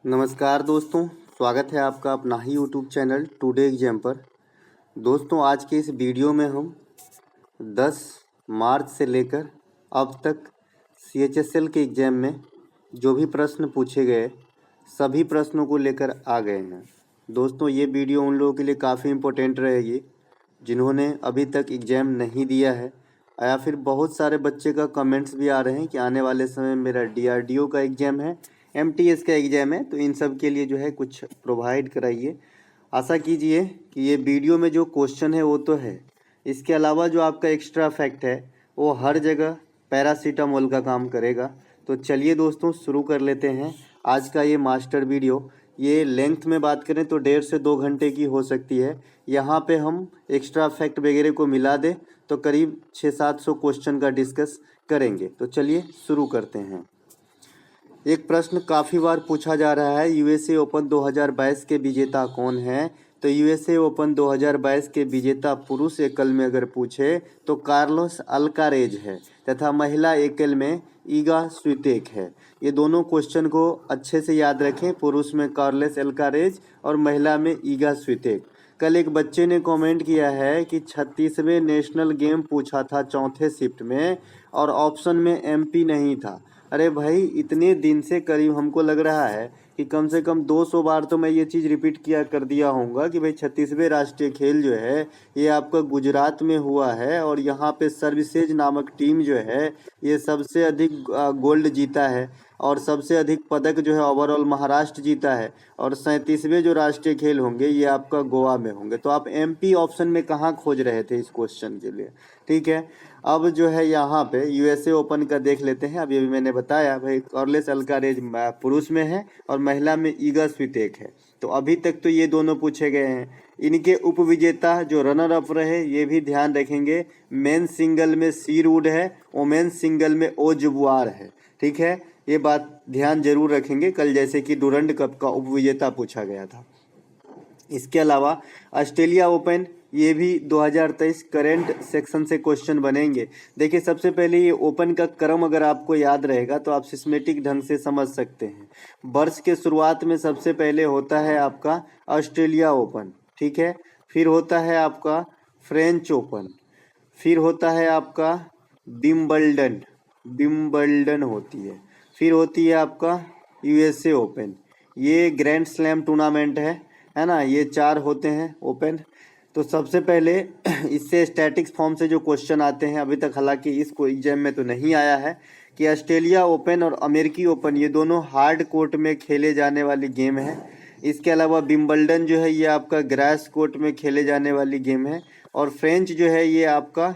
नमस्कार दोस्तों, स्वागत है आपका अपना ही यूट्यूब चैनल टुडे एग्जाम पर। दोस्तों, आज के इस वीडियो में हम 10 मार्च से लेकर अब तक CHSL के एग्ज़ाम में जो भी प्रश्न पूछे गए सभी प्रश्नों को लेकर आ गए हैं। दोस्तों, ये वीडियो उन लोगों के लिए काफ़ी इम्पोर्टेंट रहेगी जिन्होंने अभी तक एग्ज़ाम नहीं दिया है, या फिर बहुत सारे बच्चे का कमेंट्स भी आ रहे हैं कि आने वाले समय में मेरा DRDO का एग्ज़ाम है, MTS का एग्ज़ाम है, तो इन सब के लिए जो है कुछ प्रोवाइड कराइए। आशा कीजिए कि ये वीडियो में जो क्वेश्चन है वो तो है, इसके अलावा जो आपका एक्स्ट्रा फैक्ट है वो हर जगह पैरासीटामोल का काम करेगा। तो चलिए दोस्तों, शुरू कर लेते हैं आज का ये मास्टर वीडियो। ये लेंथ में बात करें तो 1.5 से 2 घंटे की हो सकती है। यहाँ पे हम एक्स्ट्रा फैक्ट वगैरह को मिला दें तो करीब 600-700 क्वेश्चन का डिस्कस करेंगे। तो चलिए शुरू करते हैं। एक प्रश्न काफ़ी बार पूछा जा रहा है, USA ओपन 2022 के विजेता कौन है? तो USA ओपन 2022 के विजेता पुरुष एकल में अगर पूछे तो कार्लोस अल्कारेज है, तथा महिला एकल में ईगा स्वितेक है। ये दोनों क्वेश्चन को अच्छे से याद रखें, पुरुष में कार्लोस अल्कारेज और महिला में ईगा स्वितेक। कल एक बच्चे ने कमेंट किया है कि 36वें नेशनल गेम पूछा था चौथे शिफ्ट में और ऑप्शन में MP नहीं था। अरे भाई, इतने दिन से करीब हमको लग रहा है कि कम से कम 200 बार तो मैं ये चीज़ रिपीट किया कर दिया होऊंगा कि भाई 36वें राष्ट्रीय खेल जो है ये आपका गुजरात में हुआ है और यहाँ पे सर्विसेज नामक टीम जो है ये सबसे अधिक गोल्ड जीता है और सबसे अधिक पदक जो है ओवरऑल महाराष्ट्र जीता है। और 37वें जो राष्ट्रीय खेल होंगे ये आपका गोवा में होंगे। तो आप MP ऑप्शन में कहाँ खोज रहे थे इस क्वेश्चन के लिए? ठीक है, अब जो है यहाँ पे USA ओपन का देख लेते हैं। अभी मैंने बताया भाई कार्लोस अल्कारेज पुरुष में है और महिला में ईगा स्वितेक है। तो अभी तक तो ये दोनों पूछे गए हैं। इनके उपविजेता जो रनर अप रहे ये भी ध्यान रखेंगे। मेन सिंगल में सी वुड है, वोमेन्स सिंगल में ओ जुबवार है। ठीक है, ये बात ध्यान जरूर रखेंगे, कल जैसे कि डुरंड कप का उपविजेता पूछा गया था। इसके अलावा ऑस्ट्रेलिया ओपन ये भी 2023 करंट सेक्शन से क्वेश्चन बनेंगे। देखिए, सबसे पहले ये ओपन का क्रम अगर आपको याद रहेगा तो आप सिस्मेटिक ढंग से समझ सकते हैं। वर्ष के शुरुआत में सबसे पहले होता है आपका ऑस्ट्रेलिया ओपन, ठीक है, फिर होता है आपका फ्रेंच ओपन, फिर होता है आपका विम्बल्डन होती है, फिर होती है आपका USA ओपन। ये ग्रैंड स्लैम टूर्नामेंट है ना, ये 4 होते हैं ओपन। तो सबसे पहले इससे स्टैटिक्स फॉर्म से जो क्वेश्चन आते हैं अभी तक, हालांकि इस एग्जाम में तो नहीं आया है, कि ऑस्ट्रेलिया ओपन और अमेरिकी ओपन ये दोनों हार्ड कोर्ट में खेले जाने वाली गेम है। इसके अलावा विम्बल्डन जो है ये आपका ग्रास कोर्ट में खेले जाने वाली गेम है और फ्रेंच जो है ये आपका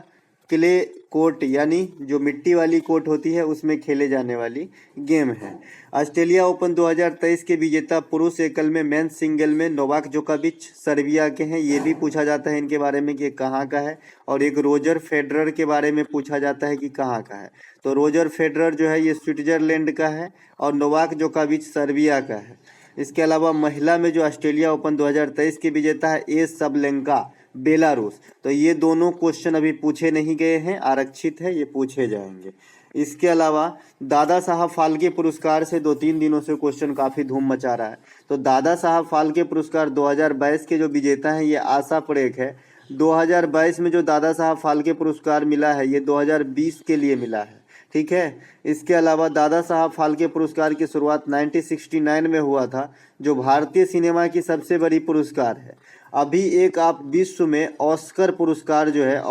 क्ले कोर्ट यानी जो मिट्टी वाली कोर्ट होती है उसमें खेले जाने वाली गेम है। ऑस्ट्रेलिया ओपन 2023 के विजेता पुरुष एकल में मेंस सिंगल में नोवाक जोकोविच सर्बिया के हैं। ये भी पूछा जाता है इनके बारे में कि कहाँ का है। और एक रोजर फेडरर के बारे में पूछा जाता है कि कहाँ का है। तो रोजर फेडरर जो है ये स्विट्जरलैंड का है और नोवाक जोकोविच सर्बिया का है। इसके अलावा महिला में जो ऑस्ट्रेलिया ओपन 2023 के विजेता है ए सबलेंका, बेलारूस। तो ये दोनों क्वेश्चन अभी पूछे नहीं गए हैं, आरक्षित है, ये पूछे जाएंगे। इसके अलावा दादा साहब फाल्के पुरस्कार से 2-3 दिनों से क्वेश्चन काफ़ी धूम मचा रहा है। तो दादा साहब फाल्के पुरस्कार 2022 के जो विजेता हैं ये आशा परेख है। 2022 में जो दादा साहब फाल्के पुरस्कार मिला है ये 2020 के लिए मिला है। ठीक है, इसके अलावा दादा साहब फाल्के पुरस्कार की शुरुआत 1969 में हुआ था, जो भारतीय सिनेमा की सबसे बड़ी पुरस्कार है। अभी एक आप विश्व में ऑस्कर पुरस्कार जो है,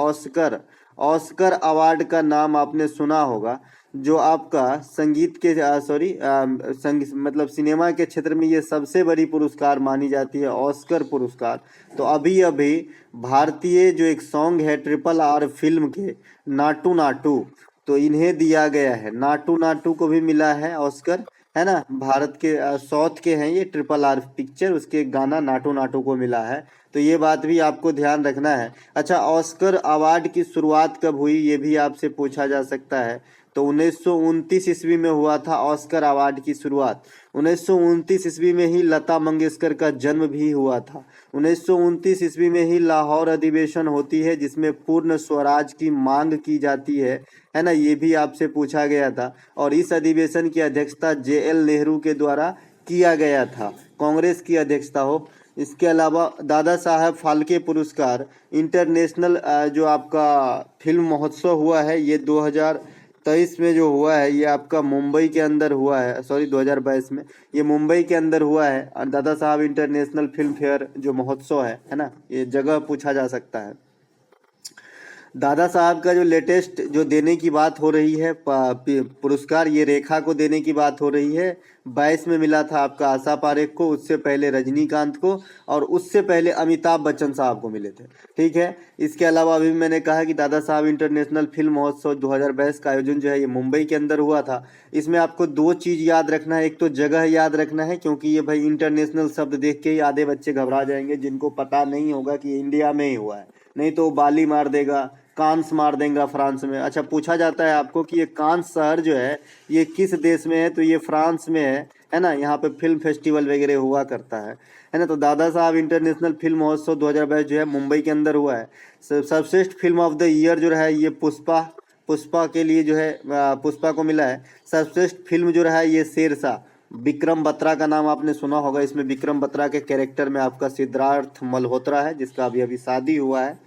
ऑस्कर अवार्ड का नाम आपने सुना होगा, जो आपका संगीत के मतलब सिनेमा के क्षेत्र में ये सबसे बड़ी पुरस्कार मानी जाती है, ऑस्कर पुरस्कार। तो अभी भारतीय जो एक सॉन्ग है RRR फिल्म के, नाटू नाटू, तो इन्हें दिया गया है। नाटू नाटू को भी मिला है ऑस्कर, है ना, भारत के साउथ के हैं ये RRR पिक्चर, उसके गाना नाटू नाटू को मिला है। तो ये बात भी आपको ध्यान रखना है। अच्छा, ऑस्कर अवार्ड की शुरुआत कब हुई ये भी आपसे पूछा जा सकता है। तो 1929 ईस्वी में हुआ था ऑस्कर अवार्ड की शुरुआत। 1929 ईस्वी में ही लता मंगेशकर का जन्म भी हुआ था। 1929 ईस्वी में ही लाहौर अधिवेशन होती है जिसमें पूर्ण स्वराज की मांग की जाती है ना, ये भी आपसे पूछा गया था। और इस अधिवेशन की अध्यक्षता JL नेहरू के द्वारा किया गया था, कांग्रेस की अध्यक्षता हो। इसके अलावा दादा साहब फाल्के पुरस्कार इंटरनेशनल जो आपका फिल्म महोत्सव हुआ है, ये 2023 में जो हुआ है, ये आपका मुंबई के अंदर हुआ है, सॉरी 2022 में ये मुंबई के अंदर हुआ है। और Dada Saheb international film fair जो महोत्सव है ना, ये जगह पूछा जा सकता है। दादा साहब का जो लेटेस्ट जो देने की बात हो रही है पुरस्कार, ये रेखा को देने की बात हो रही है। 22 में मिला था आपका आशा पारेख को, उससे पहले रजनीकांत को, और उससे पहले अमिताभ बच्चन साहब को मिले थे। ठीक है। इसके अलावा अभी मैंने कहा कि दादा साहब इंटरनेशनल फिल्म महोत्सव 2022 का आयोजन जो है ये मुंबई के अंदर हुआ था। इसमें आपको दो चीज़ याद रखना है, एक तो जगह याद रखना है, क्योंकि ये भाई इंटरनेशनल शब्द देख के ही आधे बच्चे घबरा जाएंगे जिनको पता नहीं होगा कि इंडिया में ही हुआ है, नहीं तो बाली मार देगा, कांस मार देंगे फ्रांस में। अच्छा, पूछा जाता है आपको कि ये कांस शहर जो है ये किस देश में है, तो ये फ्रांस में है ना। यहाँ पे फिल्म फेस्टिवल वगैरह हुआ करता है ना। तो दादा साहब इंटरनेशनल फिल्म महोत्सव 2022 जो है मुंबई के अंदर हुआ है। सर्वश्रेष्ठ फिल्म ऑफ द ईयर जो रहा है ये पुष्पा के लिए जो है पुष्पा को मिला है। सर्वश्रेष्ठ फिल्म जो रहा है ये शेरशाह, विक्रम बत्रा का नाम आपने सुना होगा। इसमें विक्रम बत्रा के कैरेक्टर में आपका सिद्धार्थ मल्होत्रा है, जिसका अभी अभी शादी हुआ है।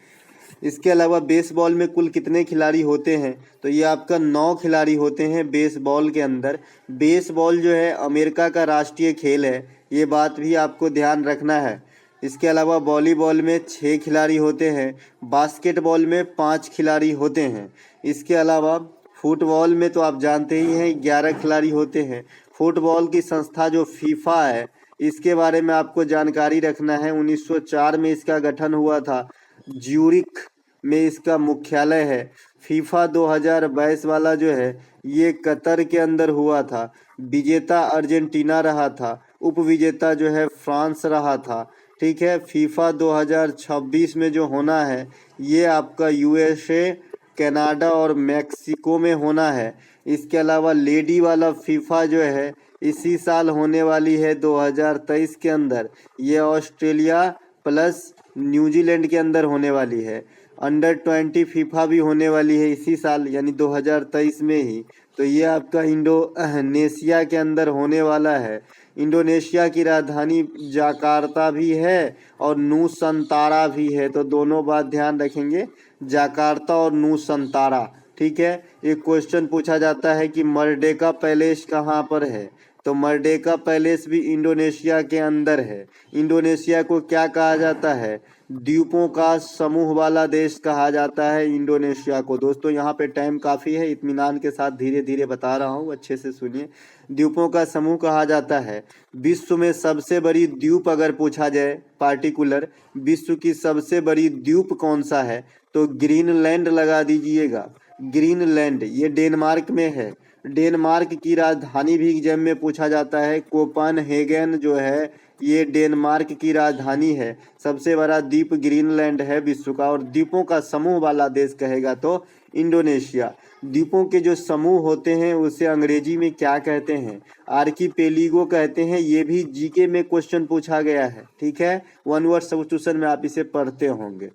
इसके अलावा बेसबॉल में कुल कितने खिलाड़ी होते हैं, तो ये आपका 9 खिलाड़ी होते हैं बेसबॉल के अंदर। बेसबॉल जो है अमेरिका का राष्ट्रीय खेल है, ये बात भी आपको ध्यान रखना है। इसके अलावा वॉलीबॉल में 6 खिलाड़ी होते हैं, बास्केटबॉल में 5 खिलाड़ी होते हैं। इसके अलावा फुटबॉल में तो आप जानते ही हैं 11 खिलाड़ी होते हैं। फुटबॉल की संस्था जो फीफा है, इसके बारे में आपको जानकारी रखना है। 1904 में इसका गठन हुआ था, ज्यूरिख में इसका मुख्यालय है। फीफा 2022 वाला जो है ये कतर के अंदर हुआ था। विजेता अर्जेंटीना रहा था, उपविजेता जो है फ्रांस रहा था। ठीक है। फीफा 2026 में जो होना है ये आपका यूएसए, कनाडा और मैक्सिको में होना है। इसके अलावा लेडी वाला फीफा जो है इसी साल होने वाली है 2023 के अंदर, ये ऑस्ट्रेलिया प्लस न्यूजीलैंड के अंदर होने वाली है। अंडर 20 फीफा भी होने वाली है इसी साल, यानी 2023 में ही। तो ये आपका इंडोनेशिया के अंदर होने वाला है। इंडोनेशिया की राजधानी जाकार्ता भी है और नूसंतारा भी है, तो दोनों बात ध्यान रखेंगे, जाकार्ता और नूसंतारा। ठीक है। एक क्वेश्चन पूछा जाता है कि मर्डेका पैलेस कहाँ पर है, तो मर्डेका पैलेस भी इंडोनेशिया के अंदर है। इंडोनेशिया को क्या कहा जाता है, द्वीपों का समूह वाला देश कहा जाता है इंडोनेशिया को। दोस्तों यहाँ पे टाइम काफ़ी है, इत्मीनान के साथ धीरे धीरे बता रहा हूँ, अच्छे से सुनिए। द्वीपों का समूह कहा जाता है। विश्व में सबसे बड़ी द्वीप अगर पूछा जाए पार्टिकुलर, विश्व की सबसे बड़ी द्वीप कौन सा है, तो ग्रीनलैंड लगा दीजिएगा। ग्रीनलैंड ये डेनमार्क में है। डेनमार्क की राजधानी भी एग्जाम में पूछा जाता है, कोपेनहेगन जो है ये डेनमार्क की राजधानी है। सबसे बड़ा द्वीप ग्रीनलैंड है विश्व का, और द्वीपों का समूह वाला देश कहेगा तो इंडोनेशिया। द्वीपों के जो समूह होते हैं उसे अंग्रेजी में क्या कहते हैं, आर्कीपेलिगो कहते हैं। ये भी जीके में क्वेश्चन पूछा गया है। ठीक है, वन वर्ड सब्स्टिट्यूशन में आप इसे पढ़ते होंगे।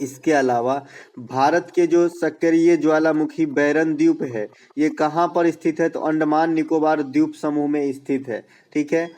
इसके अलावा भारत के जो सक्रिय ज्वालामुखी बैरन द्वीप है ये कहाँ पर स्थित है, तो अंडमान निकोबार द्वीप समूह में स्थित है। ठीक है।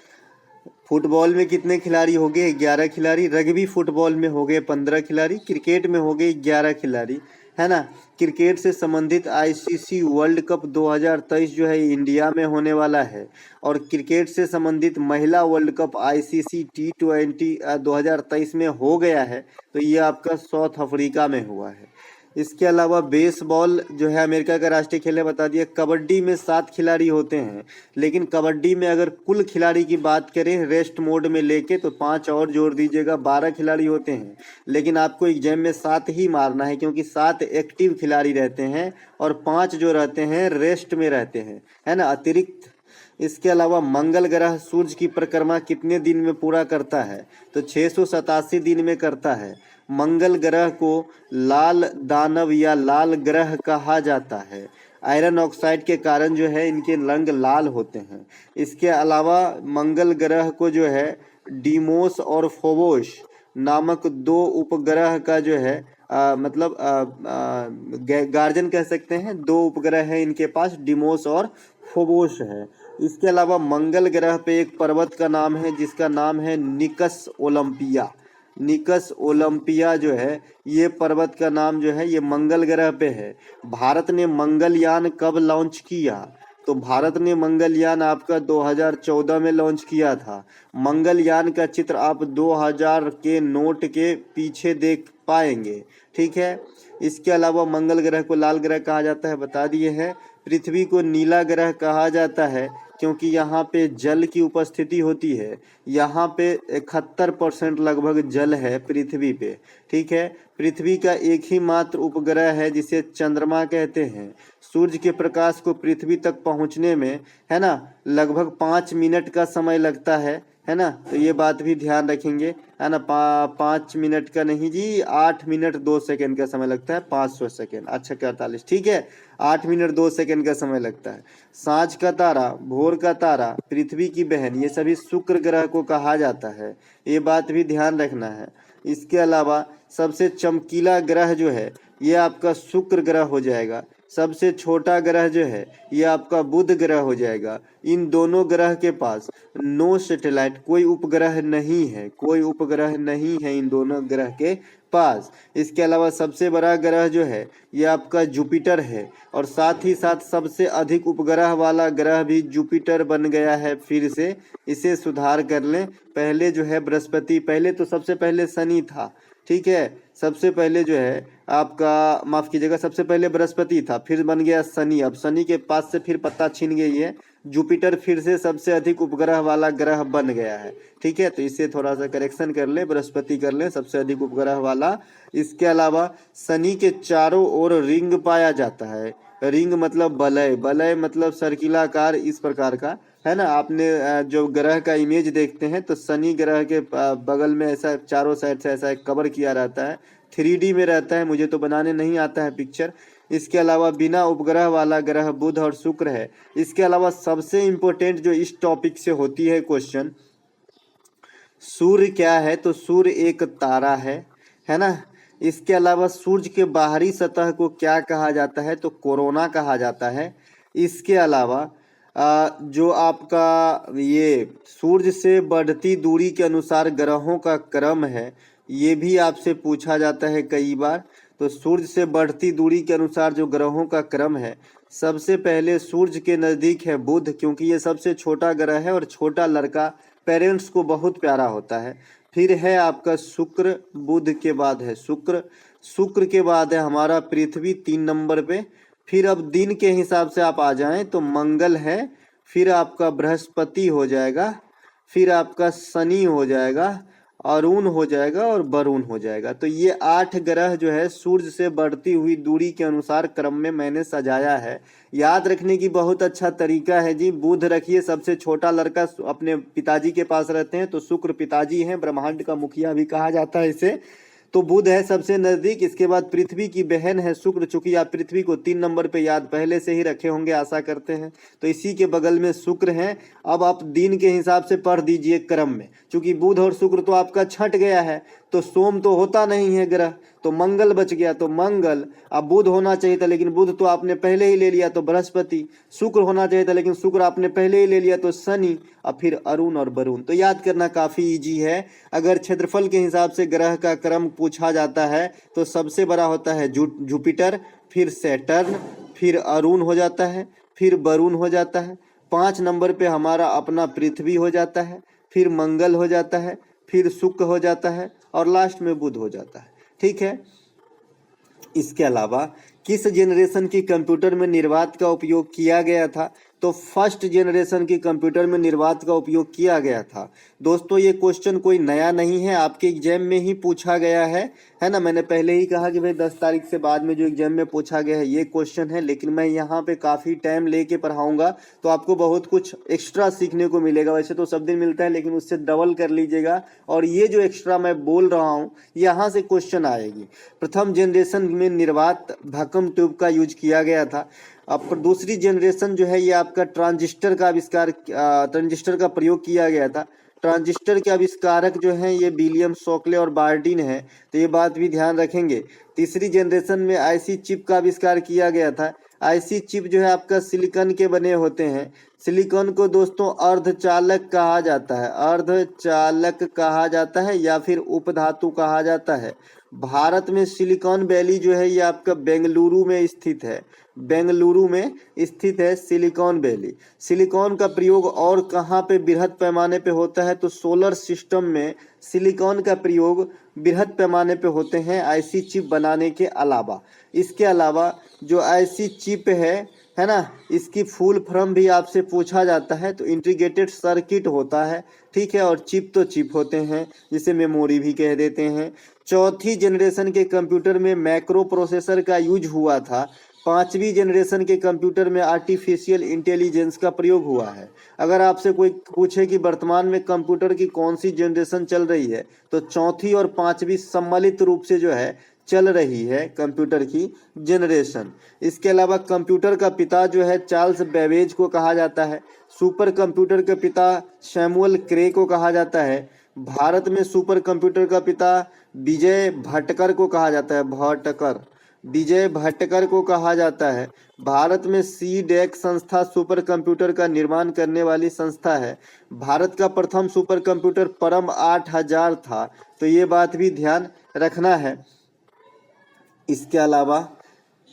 फुटबॉल में कितने खिलाड़ी हो गए, 11 खिलाड़ी। रग्बी फुटबॉल में हो गए 15 खिलाड़ी। क्रिकेट में हो गए 11 खिलाड़ी, है ना। क्रिकेट से संबंधित आईसीसी वर्ल्ड कप 2023 जो है इंडिया में होने वाला है, और क्रिकेट से संबंधित महिला वर्ल्ड कप आईसीसी T20 2023 में हो गया है, तो ये आपका साउथ अफ्रीका में हुआ है। इसके अलावा बेसबॉल जो है अमेरिका का राष्ट्रीय खेल है, बता दिया। कबड्डी में 7 खिलाड़ी होते हैं, लेकिन कबड्डी में अगर कुल खिलाड़ी की बात करें रेस्ट मोड में लेके, तो 5 और जोड़ दीजिएगा, 12 खिलाड़ी होते हैं। लेकिन आपको एग्जाम में 7 ही मारना है, क्योंकि 7 एक्टिव खिलाड़ी रहते हैं और 5 जो रहते हैं रेस्ट में रहते हैं, है ना, अतिरिक्त। इसके अलावा मंगल ग्रह सूर्य की परिक्रमा कितने दिन में पूरा करता है, तो 687 दिन में करता है। मंगल ग्रह को लाल दानव या लाल ग्रह कहा जाता है। आयरन ऑक्साइड के कारण जो है इनके रंग लाल होते हैं। इसके अलावा मंगल ग्रह को जो है डीमोस और फोबोस नामक 2 उपग्रह का जो है मतलब गार्जन कह सकते हैं। 2 उपग्रह हैं इनके पास, डीमोस और फोबोस है। इसके अलावा मंगल ग्रह पे एक पर्वत का नाम है जिसका नाम है निकस ओलंपिया। निकस ओलंपिया जो है ये पर्वत का नाम जो है ये मंगल ग्रह पे है। भारत ने मंगलयान कब लॉन्च किया? तो भारत ने मंगलयान आपका 2014 में लॉन्च किया था। मंगलयान का चित्र आप 2000 के नोट के पीछे देख पाएंगे, ठीक है। इसके अलावा मंगल ग्रह को लाल ग्रह कहा जाता है, बता दिए हैं। पृथ्वी को नीला ग्रह कहा जाता है क्योंकि यहाँ पे जल की उपस्थिति होती है। यहाँ पे 71% लगभग जल है पृथ्वी पे, ठीक है। पृथ्वी का एक ही मात्र उपग्रह है जिसे चंद्रमा कहते हैं। सूर्य के प्रकाश को पृथ्वी तक पहुँचने में, है ना, लगभग 5 मिनट का समय लगता है ना। तो ये बात भी ध्यान रखेंगे, है ना। 5 मिनट का नहीं जी, 8 मिनट 2 सेकंड का समय लगता है, 500 सेकंड, अच्छा 48, ठीक है। 8 मिनट 2 सेकंड का समय लगता है। सांझ का तारा, भोर का तारा, पृथ्वी की बहन, ये सभी शुक्र ग्रह को कहा जाता है, ये बात भी ध्यान रखना है। इसके अलावा सबसे चमकीला ग्रह जो है ये आपका शुक्र ग्रह हो जाएगा। सबसे छोटा ग्रह जो है ये आपका बुध ग्रह हो जाएगा। इन दोनों ग्रह के पास नो सैटेलाइट, कोई उपग्रह नहीं है, कोई उपग्रह नहीं है इन दोनों ग्रह के पास। इसके अलावा सबसे बड़ा ग्रह जो है ये आपका जुपिटर है और साथ ही साथ सबसे अधिक उपग्रह वाला ग्रह भी जुपिटर बन गया है फिर से, इसे सुधार कर लें। पहले जो है बृहस्पति, पहले तो सबसे पहले शनि था, ठीक है। सबसे पहले जो है आपका, माफ कीजिएगा, सबसे पहले बृहस्पति था, फिर बन गया शनि। अब शनि के पास से फिर पत्ता छीन गई है, जुपिटर फिर से सबसे अधिक उपग्रह वाला ग्रह बन गया है, ठीक है। तो इसे थोड़ा सा करेक्शन कर ले, बृहस्पति कर ले सबसे अधिक उपग्रह वाला। इसके अलावा शनि के चारों ओर रिंग पाया जाता है। रिंग मतलब बलय, बलय मतलब सर्किलाकार इस प्रकार का, है ना। आपने जो ग्रह का इमेज देखते हैं तो शनि ग्रह के बगल में ऐसा चारों साइड से ऐसा एक कवर किया रहता है, 3D में रहता है, मुझे तो बनाने नहीं आता है पिक्चर। इसके अलावा बिना उपग्रह वाला ग्रह बुध और शुक्र है। इसके अलावा सबसे इम्पोर्टेंट जो इस टॉपिक से होती है क्वेश्चन, सूर्य क्या है? तो सूर्य एक तारा है ना। इसके अलावा सूर्य के बाहरी सतह को क्या कहा जाता है? तो कोरोना कहा जाता है। इसके अलावा जो आपका ये सूर्य से बढ़ती दूरी के अनुसार ग्रहों का क्रम है, ये भी आपसे पूछा जाता है कई बार। तो सूर्य से बढ़ती दूरी के अनुसार जो ग्रहों का क्रम है, सबसे पहले सूर्य के नज़दीक है बुध, क्योंकि ये सबसे छोटा ग्रह है और छोटा लड़का पेरेंट्स को बहुत प्यारा होता है। फिर है आपका शुक्र, बुध के बाद है शुक्र, शुक्र के बाद है हमारा पृथ्वी 3 नंबर पे। फिर अब दिन के हिसाब से आप आ जाएं तो मंगल है, फिर आपका बृहस्पति हो जाएगा, फिर आपका शनि हो जाएगा, अरुण हो जाएगा और वरुण हो जाएगा। तो ये 8 ग्रह जो है सूर्य से बढ़ती हुई दूरी के अनुसार क्रम में मैंने सजाया है। याद रखने की बहुत अच्छा तरीका है जी। बुध रखिए, सबसे छोटा लड़का अपने पिताजी के पास रहते हैं, तो शुक्र पिताजी हैं, ब्रह्मांड का मुखिया भी कहा जाता है इसे। तो बुध है सबसे नजदीक। इसके बाद पृथ्वी की बहन है शुक्र, चूंकि आप पृथ्वी को 3 नंबर पे याद पहले से ही रखे होंगे आशा करते हैं, तो इसी के बगल में शुक्र है। अब आप दिन के हिसाब से पढ़ दीजिए क्रम में, चूंकि बुध और शुक्र तो आपका छट गया है, तो सोम तो होता नहीं है ग्रह, तो मंगल बच गया, तो मंगल। अब बुध होना चाहिए था लेकिन बुध तो आपने पहले ही ले लिया, तो बृहस्पति। शुक्र होना चाहिए था लेकिन शुक्र आपने पहले ही ले लिया, तो शनि। अब फिर अरुण और वरुण। तो याद करना काफी इजी है। अगर क्षेत्रफल के हिसाब से ग्रह का क्रम पूछा जाता है तो सबसे बड़ा होता है जुपिटर, फिर सैटर्न, फिर अरुण हो जाता है, फिर वरुण हो जाता है। 5 नंबर पे हमारा अपना पृथ्वी हो जाता है, फिर मंगल हो जाता है, फिर शुक्र हो जाता है और लास्ट में बुध हो जाता है, ठीक है। इसके अलावा किस जनरेशन की कंप्यूटर में निर्वात का उपयोग किया गया था? तो फर्स्ट जनरेशन की कंप्यूटर में निर्वात का उपयोग किया गया था। दोस्तों ये क्वेश्चन कोई नया नहीं है, आपके एग्जाम में ही पूछा गया है ना। मैंने पहले ही कहा कि भाई 10 तारीख से बाद में जो एग्जाम में पूछा गया है ये क्वेश्चन है, लेकिन मैं यहाँ पे काफ़ी टाइम लेके पढ़ाऊँगा तो आपको बहुत कुछ एक्स्ट्रा सीखने को मिलेगा। वैसे तो सब दिन मिलता है लेकिन उससे डबल कर लीजिएगा, और ये जो एक्स्ट्रा मैं बोल रहा हूँ यहाँ से क्वेश्चन आएगी। प्रथम जनरेशन में निर्वात भक्कम ट्यूब का यूज किया गया था। अब दूसरी जनरेशन जो है ये आपका ट्रांजिस्टर का आविष्कार, ट्रांजिस्टर का प्रयोग किया गया था। ट्रांजिस्टर के आविष्कारक जो हैं ये विलियम शॉकले और बार्डिन है, तो ये बात भी ध्यान रखेंगे। तीसरी जनरेशन में आईसी चिप का आविष्कार किया गया था। आईसी चिप जो है आपका सिलिकॉन के बने होते हैं। सिलिकॉन को दोस्तों अर्धचालक कहा जाता है, अर्धचालक कहा जाता है या फिर उपधातु कहा जाता है। भारत में सिलिकॉन वैली जो है ये आपका बेंगलुरु में स्थित है, बेंगलुरु में स्थित है सिलिकॉन वैली। सिलिकॉन का प्रयोग और कहाँ पे बृहद पैमाने पे होता है, तो सोलर सिस्टम में सिलिकॉन का प्रयोग बृहद पैमाने पे होते हैं आईसी चिप बनाने के अलावा। इसके अलावा जो आईसी चिप है ना, इसकी फुल फॉर्म भी आपसे पूछा जाता है, तो इंटीग्रेटेड सर्किट होता है, ठीक है। और चिप तो चिप होते हैं, जिसे मेमोरी भी कह देते हैं। चौथी जनरेशन के कंप्यूटर में मैक्रो प्रोसेसर का यूज हुआ था। पांचवी जनरेशन के कंप्यूटर में आर्टिफिशियल इंटेलिजेंस का प्रयोग हुआ है। अगर आपसे कोई पूछे कि वर्तमान में कंप्यूटर की कौन सी जनरेशन चल रही है, तो चौथी और पांचवी सम्मिलित रूप से जो है चल रही है कंप्यूटर की जनरेशन। इसके अलावा कंप्यूटर का पिता जो है चार्ल्स बेबेज को कहा जाता है। सुपर कंप्यूटर के पिता सैमुअल क्रे को कहा जाता है। भारत में सुपर कंप्यूटर का पिता विजय भटकर को कहा जाता है, भटकर, विजय भटकर को कहा जाता है। भारत में सीडेक संस्था सुपर कंप्यूटर का निर्माण करने वाली संस्था है। भारत का प्रथम सुपर कंप्यूटर परम 8000 था, तो ये बात भी ध्यान रखना है। इसके अलावा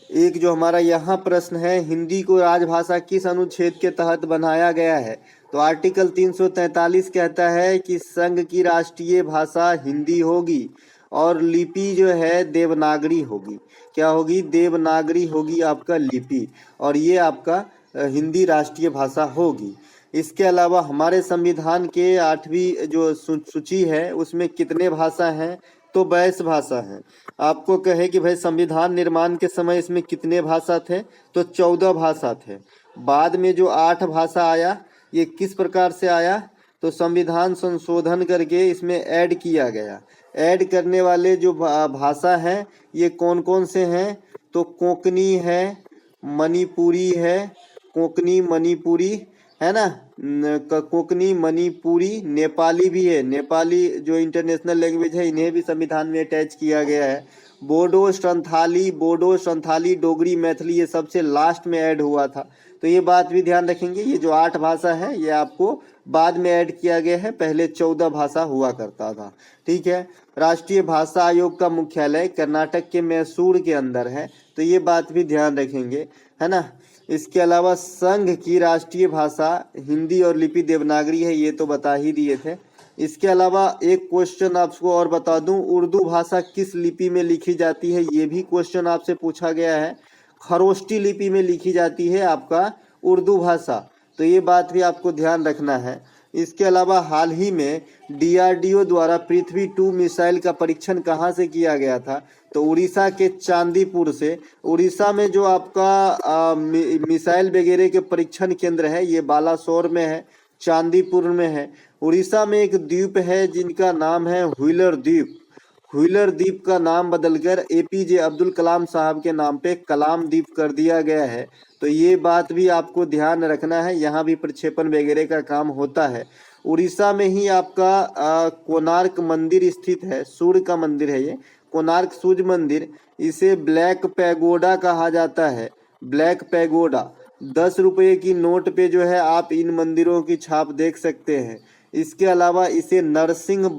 एक जो हमारा यहाँ प्रश्न है, हिंदी को राजभाषा किस अनुच्छेद के तहत बनाया गया है, तो आर्टिकल 343 कहता है कि संघ की राष्ट्रीय भाषा हिंदी होगी और लिपि जो है देवनागरी होगी। क्या होगी? देवनागरी होगी आपका लिपि, और ये आपका हिंदी राष्ट्रीय भाषा होगी। इसके अलावा हमारे संविधान के 8वीं जो सूची है उसमें कितने भाषा हैं, तो 22 भाषा हैं। आपको कहे कि भाई संविधान निर्माण के समय इसमें कितने भाषा थे, तो 14 भाषा थे। बाद में जो 8 भाषा आया, ये किस प्रकार से आया, तो संविधान संशोधन करके इसमें ऐड किया गया। ऐड करने वाले जो भाषा हैं ये कौन कौन से हैं, तो कोंकणी है, मणिपुरी है, कोंकणी मणिपुरी है ना, कोंकणी मणिपुरी, नेपाली भी है। नेपाली जो इंटरनेशनल लैंग्वेज है, इन्हें भी संविधान में अटैच किया गया है। बोडो संथाली, डोगरी, मैथिली, ये सबसे लास्ट में ऐड हुआ था, तो ये बात भी ध्यान रखेंगे। ये जो 8 भाषा है ये आपको बाद में ऐड किया गया है, पहले 14 भाषा हुआ करता था, ठीक है। राष्ट्रीय भाषा आयोग का मुख्यालय कर्नाटक के मैसूर के अंदर है, तो ये बात भी ध्यान रखेंगे, है ना। इसके अलावा संघ की राष्ट्रीय भाषा हिंदी और लिपि देवनागरी है, ये तो बता ही दिए थे। इसके अलावा एक क्वेश्चन आपको और बता दूं, उर्दू भाषा किस लिपि में लिखी जाती है, ये भी क्वेश्चन आपसे पूछा गया है। खरोष्टी लिपि में लिखी जाती है आपका उर्दू भाषा, तो ये बात भी आपको ध्यान रखना है। इसके अलावा हाल ही में डीआरडीओ द्वारा पृथ्वी 2 मिसाइल का परीक्षण कहाँ से किया गया था, तो उड़ीसा के चांदीपुर से। उड़ीसा में जो आपका मिसाइल वगैरह के परीक्षण केंद्र है ये बालासोर में है, चांदीपुर में है। उड़ीसा में एक द्वीप है जिनका नाम है व्हीलर द्वीप। व्हीलर द्वीप का नाम बदलकर एपीजे अब्दुल कलाम साहब के नाम पे कलाम द्वीप कर दिया गया है, तो ये बात भी आपको ध्यान रखना है। यहाँ भी प्रक्षेपण वगैरह का काम होता है। उड़ीसा में ही आपका कोणार्क मंदिर स्थित है, सूर्य का मंदिर है ये, कोणार्क सूर्य मंदिर। इसे ब्लैक पैगोडा कहा जाता है, ब्लैक पैगोडा। 10 रुपये की नोट पे जो है आप इन मंदिरों की छाप देख सकते हैं। इसके अलावा इसे नरसिंह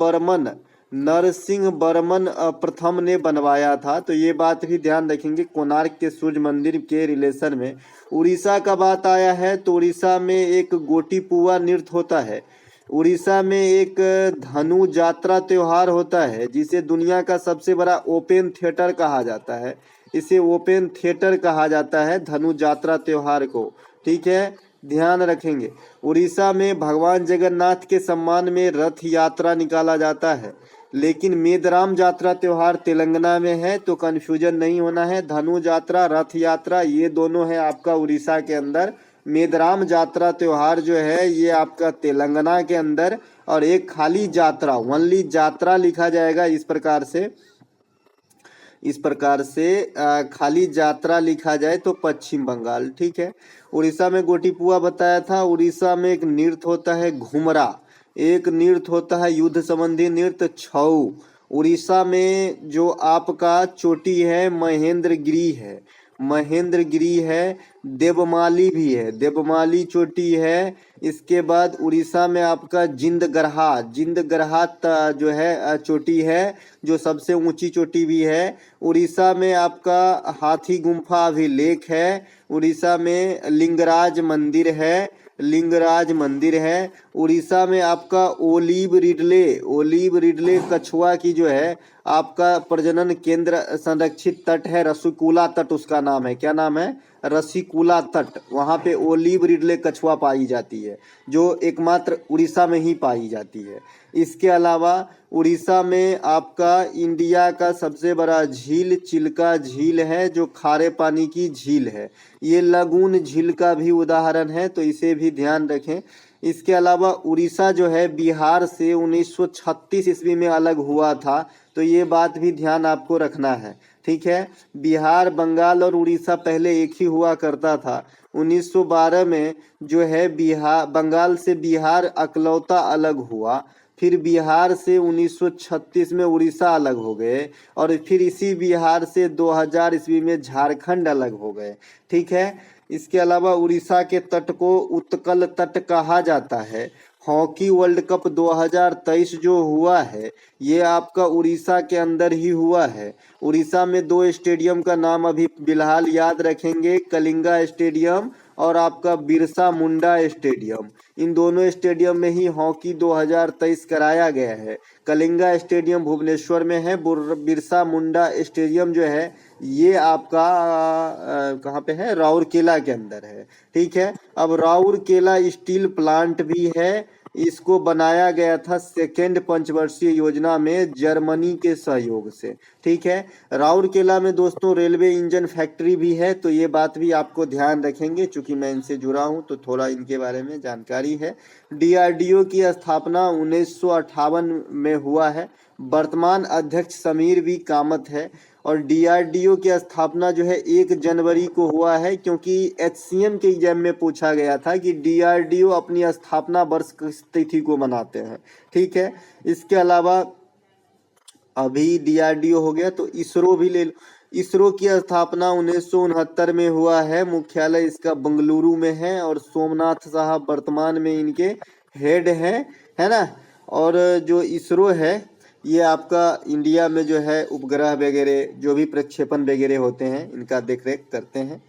बर्मन प्रथम ने बनवाया था, तो ये बात भी ध्यान रखेंगे कोणार्क के सूर्य मंदिर के रिलेशन में। उड़ीसा का बात आया है तो उड़ीसा में एक गोटीपुआ नृत्य होता है। उड़ीसा में एक धनु जात्रा त्योहार होता है जिसे दुनिया का सबसे बड़ा ओपन थिएटर कहा जाता है। इसे ओपन थिएटर कहा जाता है धनु जात्रा त्योहार को, ठीक है, ध्यान रखेंगे। उड़ीसा में भगवान जगन्नाथ के सम्मान में रथ यात्रा निकाला जाता है, लेकिन मेदराम जात्रा त्योहार तेलंगाना में है, तो कन्फ्यूजन नहीं होना है। धनु जात्रा, रथ यात्रा ये दोनों है आपका उड़ीसा के अंदर। मेदराम जात्रा त्योहार जो है ये आपका तेलंगाना के अंदर, और एक खाली जात्रा, ओनली जात्रा लिखा जाएगा इस प्रकार से खाली जात्रा लिखा जाए तो पश्चिम बंगाल, ठीक है। उड़ीसा में गोटीपुआ बताया था। उड़ीसा में एक नृत्य होता है घुमरा, एक नृत्य होता है युद्ध संबंधी नृत्य छऊ। उड़ीसा में जो आपका चोटी है महेंद्रगिरी है, महेंद्रगिरी है, देवमाली भी है, देवमाली चोटी है। इसके बाद उड़ीसा में आपका जिंदगरहा, जिंदगरहा जो है चोटी है, जो सबसे ऊंची चोटी भी है। उड़ीसा में आपका हाथी गुम्फा अभिलेख है। उड़ीसा में लिंगराज मंदिर है, लिंगराज मंदिर है। उड़ीसा में आपका ओलिव रिडले, ओलिव रिडले कछुआ की जो है आपका प्रजनन केंद्र संरक्षित तट है, रसिकुला तट उसका नाम है। क्या नाम है? रसिकुला तट। वहाँ पे ओलिव रिडले कछुआ पाई जाती है, जो एकमात्र उड़ीसा में ही पाई जाती है। इसके अलावा उड़ीसा में आपका इंडिया का सबसे बड़ा झील चिल्का झील है, जो खारे पानी की झील है। ये लगून झील का भी उदाहरण है, तो इसे भी ध्यान रखें। इसके अलावा उड़ीसा जो है बिहार से 1936 ईस्वी में अलग हुआ था, तो ये बात भी ध्यान आपको रखना है। ठीक है, बिहार, बंगाल और उड़ीसा पहले एक ही हुआ करता था। 1912 में जो है बिहार, बंगाल से बिहार अकलौता अलग हुआ। फिर बिहार से 1936 में उड़ीसा अलग हो गए, और फिर इसी बिहार से 2000 ईस्वी में झारखंड अलग हो गए। ठीक है, इसके अलावा उड़ीसा के तट को उत्कल तट कहा जाता है। हॉकी वर्ल्ड कप 2023 जो हुआ है, ये आपका उड़ीसा के अंदर ही हुआ है। उड़ीसा में 2 स्टेडियम का नाम अभी फिलहाल याद रखेंगे, कलिंगा स्टेडियम और आपका बिरसा मुंडा स्टेडियम। इन दोनों स्टेडियम में ही हॉकी 2023 कराया गया है। कलिंगा स्टेडियम भुवनेश्वर में है, बिरसा मुंडा स्टेडियम जो है ये आपका कहाँ पे है? राउरकेला के अंदर है। ठीक है, अब राउरकेला स्टील प्लांट भी है, इसको बनाया गया था सेकेंड पंचवर्षीय योजना में जर्मनी के सहयोग से। ठीक है, राउरकेला में दोस्तों रेलवे इंजन फैक्ट्री भी है, तो ये बात भी आपको ध्यान रखेंगे, चूंकि मैं इनसे जुड़ा हूं तो थोड़ा इनके बारे में जानकारी है। डीआरडीओ की स्थापना 1958 में हुआ है। वर्तमान अध्यक्ष समीर वी कामत है, और डीआरडीओ की स्थापना जो है 1 जनवरी को हुआ है, क्योंकि एचसीएम के एग्जाम में पूछा गया था कि डीआरडीओ अपनी स्थापना वर्ष किस तिथि को मनाते हैं। ठीक है, इसके अलावा अभी डीआरडीओ हो गया तो इसरो भी ले लो। इसरो की स्थापना 1969 में हुआ है। मुख्यालय इसका बेंगलुरु में है, और सोमनाथ साहब वर्तमान में इनके हेड हैं, है ना। और जो इसरो है ये आपका इंडिया में जो है उपग्रह वगैरह जो भी प्रक्षेपण वगैरह होते हैं इनका देखरेख करते हैं।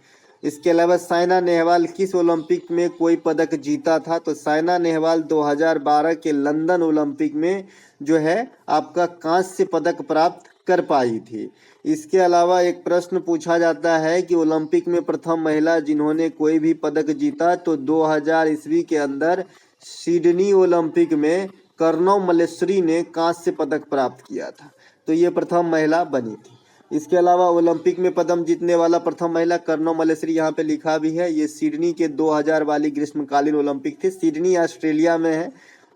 इसके अलावा साइना नेहवाल किस ओलंपिक में कोई पदक जीता था? तो साइना नेहवाल 2012 के लंदन ओलंपिक में जो है आपका कांस्य पदक प्राप्त कर पाई थी। इसके अलावा एक प्रश्न पूछा जाता है कि ओलंपिक में प्रथम महिला जिन्होंने कोई भी पदक जीता, तो 2000 ईस्वी के अंदर सिडनी ओलंपिक में कर्णव मल्लेश्वरी ने कांस्य पदक प्राप्त किया था, तो ये प्रथम महिला बनी थी। इसके अलावा ओलंपिक में पदक जीतने वाला प्रथम महिला कर्णव मल्लेश्वरी यहाँ पे लिखा भी है। ये सिडनी के 2000 वाली ग्रीष्मकालीन ओलंपिक थी, सिडनी ऑस्ट्रेलिया में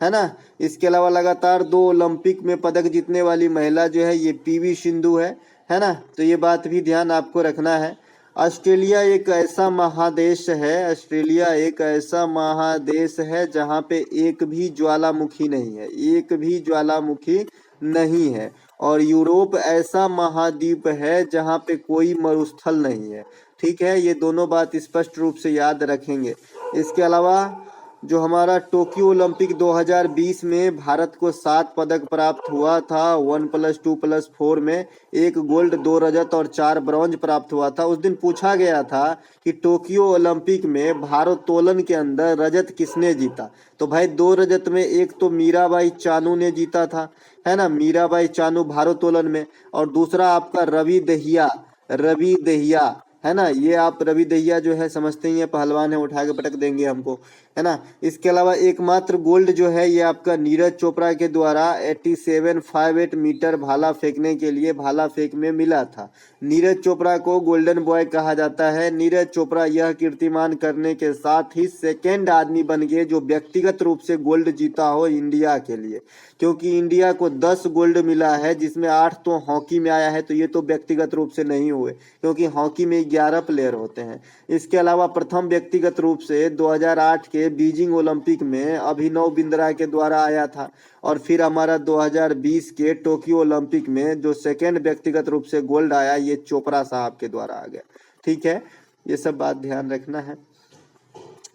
है ना। इसके अलावा लगातार 2 ओलंपिक में पदक जीतने वाली महिला जो है ये पीवी सिंधु है ना। तो ये बात भी ध्यान आपको रखना है। ऑस्ट्रेलिया एक ऐसा महादेश है, ऑस्ट्रेलिया एक ऐसा महादेश है जहाँ पे एक भी ज्वालामुखी नहीं है, एक भी ज्वालामुखी नहीं है। और यूरोप ऐसा महाद्वीप है जहाँ पे कोई मरुस्थल नहीं है। ठीक है, ये दोनों बात स्पष्ट रूप से याद रखेंगे। इसके अलावा जो हमारा टोक्यो ओलंपिक 2020 में भारत को 7 पदक प्राप्त हुआ था, 1+2+4 में 1 गोल्ड 2 रजत और 4 ब्रॉन्ज प्राप्त हुआ था। उस दिन पूछा गया था कि टोक्यो ओलंपिक में भारोत्तोलन के अंदर रजत किसने जीता? तो भाई 2 रजत में एक तो मीराबाई चानू ने जीता था, है ना, मीराबाई चानू भारोत्तोलन में, और दूसरा आपका रवि दहिया, रवि दहिया है ना। ये आप रवि दहिया जो है समझते ही है, पहलवान है, उठा के पटक देंगे हमको, है ना। इसके अलावा एकमात्र गोल्ड जो है ये आपका नीरज चोपड़ा के द्वारा 8758 मीटर भाला फेंकने के लिए भाला फेंक में मिला था। नीरज चोपड़ा को गोल्डन बॉय कहा जाता है। नीरज चोपड़ा यह कीर्तिमान करने के साथ ही सेकेंड आदमी बन गए जो व्यक्तिगत रूप से गोल्ड जीता हो इंडिया के लिए, क्योंकि इंडिया को 10 गोल्ड मिला है, जिसमें 8 तो हॉकी में आया है, तो ये तो व्यक्तिगत रूप से नहीं हुए, क्योंकि हॉकी में 11 प्लेयर होते हैं। इसके अलावा प्रथम व्यक्तिगत रूप से 2008 के बीजिंग ओलंपिक में अभिनव बिंद्रा के द्वारा आया था, और फिर हमारा 2020 के टोक्यो ओलंपिक में जो सेकेंड व्यक्तिगत रूप से गोल्ड आया ये चोपड़ा साहब के द्वारा आ गया। ठीक है, ये सब बात ध्यान रखना है।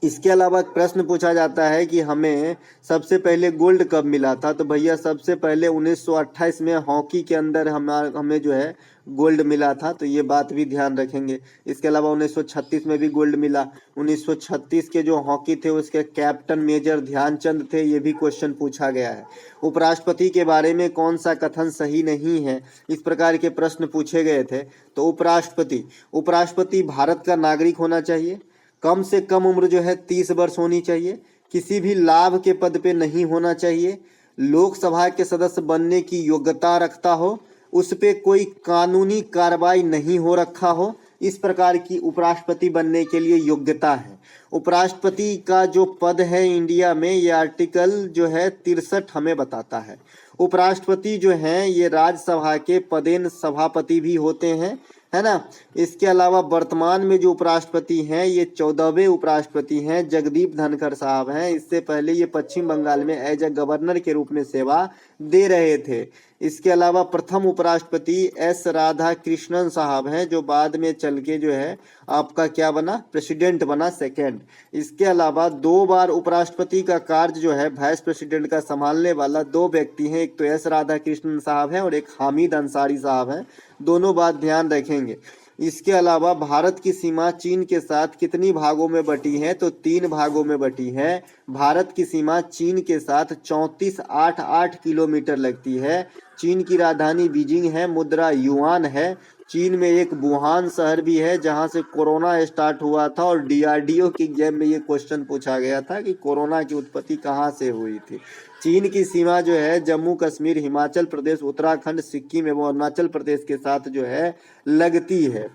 इसके अलावा प्रश्न पूछा जाता है कि हमें सबसे पहले गोल्ड कब मिला था, तो भैया सबसे पहले 1928 में हॉकी के अंदर हमें जो है गोल्ड मिला था, तो ये बात भी ध्यान रखेंगे। इसके अलावा 1936 में भी गोल्ड मिला। 1936 के जो हॉकी थे उसके कैप्टन मेजर ध्यानचंद थे, ये भी क्वेश्चन पूछा गया है। उपराष्ट्रपति के बारे में कौन सा कथन सही नहीं है, इस प्रकार के प्रश्न पूछे गए थे। तो उपराष्ट्रपति भारत का नागरिक होना चाहिए, कम से कम उम्र जो है 30 वर्ष होनी चाहिए, किसी भी लाभ के पद पे नहीं होना चाहिए, लोकसभा के सदस्य बनने की योग्यता रखता हो, उस पे कोई कानूनी कार्रवाई नहीं हो रखा हो, इस प्रकार की उपराष्ट्रपति बनने के लिए योग्यता है। उपराष्ट्रपति का जो पद है इंडिया में, ये आर्टिकल जो है 63 हमें बताता है। उपराष्ट्रपति जो हैं ये राज्यसभा के पदेन सभापति भी होते हैं, है ना। इसके अलावा वर्तमान में जो उपराष्ट्रपति हैं ये 14वें उपराष्ट्रपति हैं, जगदीप धनखड़ साहब हैं। इससे पहले ये पश्चिम बंगाल में एज ए गवर्नर के रूप में सेवा दे रहे थे। इसके अलावा प्रथम उपराष्ट्रपति एस राधा कृष्णन साहब हैं, जो बाद में चल के जो है आपका क्या बना, प्रेसिडेंट बना, सेकेंड। इसके अलावा 2 बार उपराष्ट्रपति का कार्य जो है वाइस प्रेसिडेंट का संभालने वाला 2 व्यक्ति हैं, एक तो एस राधा कृष्णन साहब हैं और एक हामिद अंसारी साहब हैं। दोनों बात ध्यान रखेंगे। इसके अलावा भारत की सीमा चीन के साथ कितनी भागों में बटी है, तो 3 भागों में बटी है। भारत की सीमा चीन के साथ 3488 किलोमीटर लगती है। चीन की राजधानी बीजिंग है, मुद्रा युआन है। चीन में एक वुहान शहर भी है जहां से कोरोना स्टार्ट हुआ था, और DRDO की एग्जाम में ये क्वेश्चन पूछा गया था कि कोरोना की उत्पत्ति कहां से हुई थी। चीन की सीमा जो है जम्मू कश्मीर, हिमाचल प्रदेश, उत्तराखंड, सिक्किम एवं अरुणाचल प्रदेश के साथ जो है लगती है।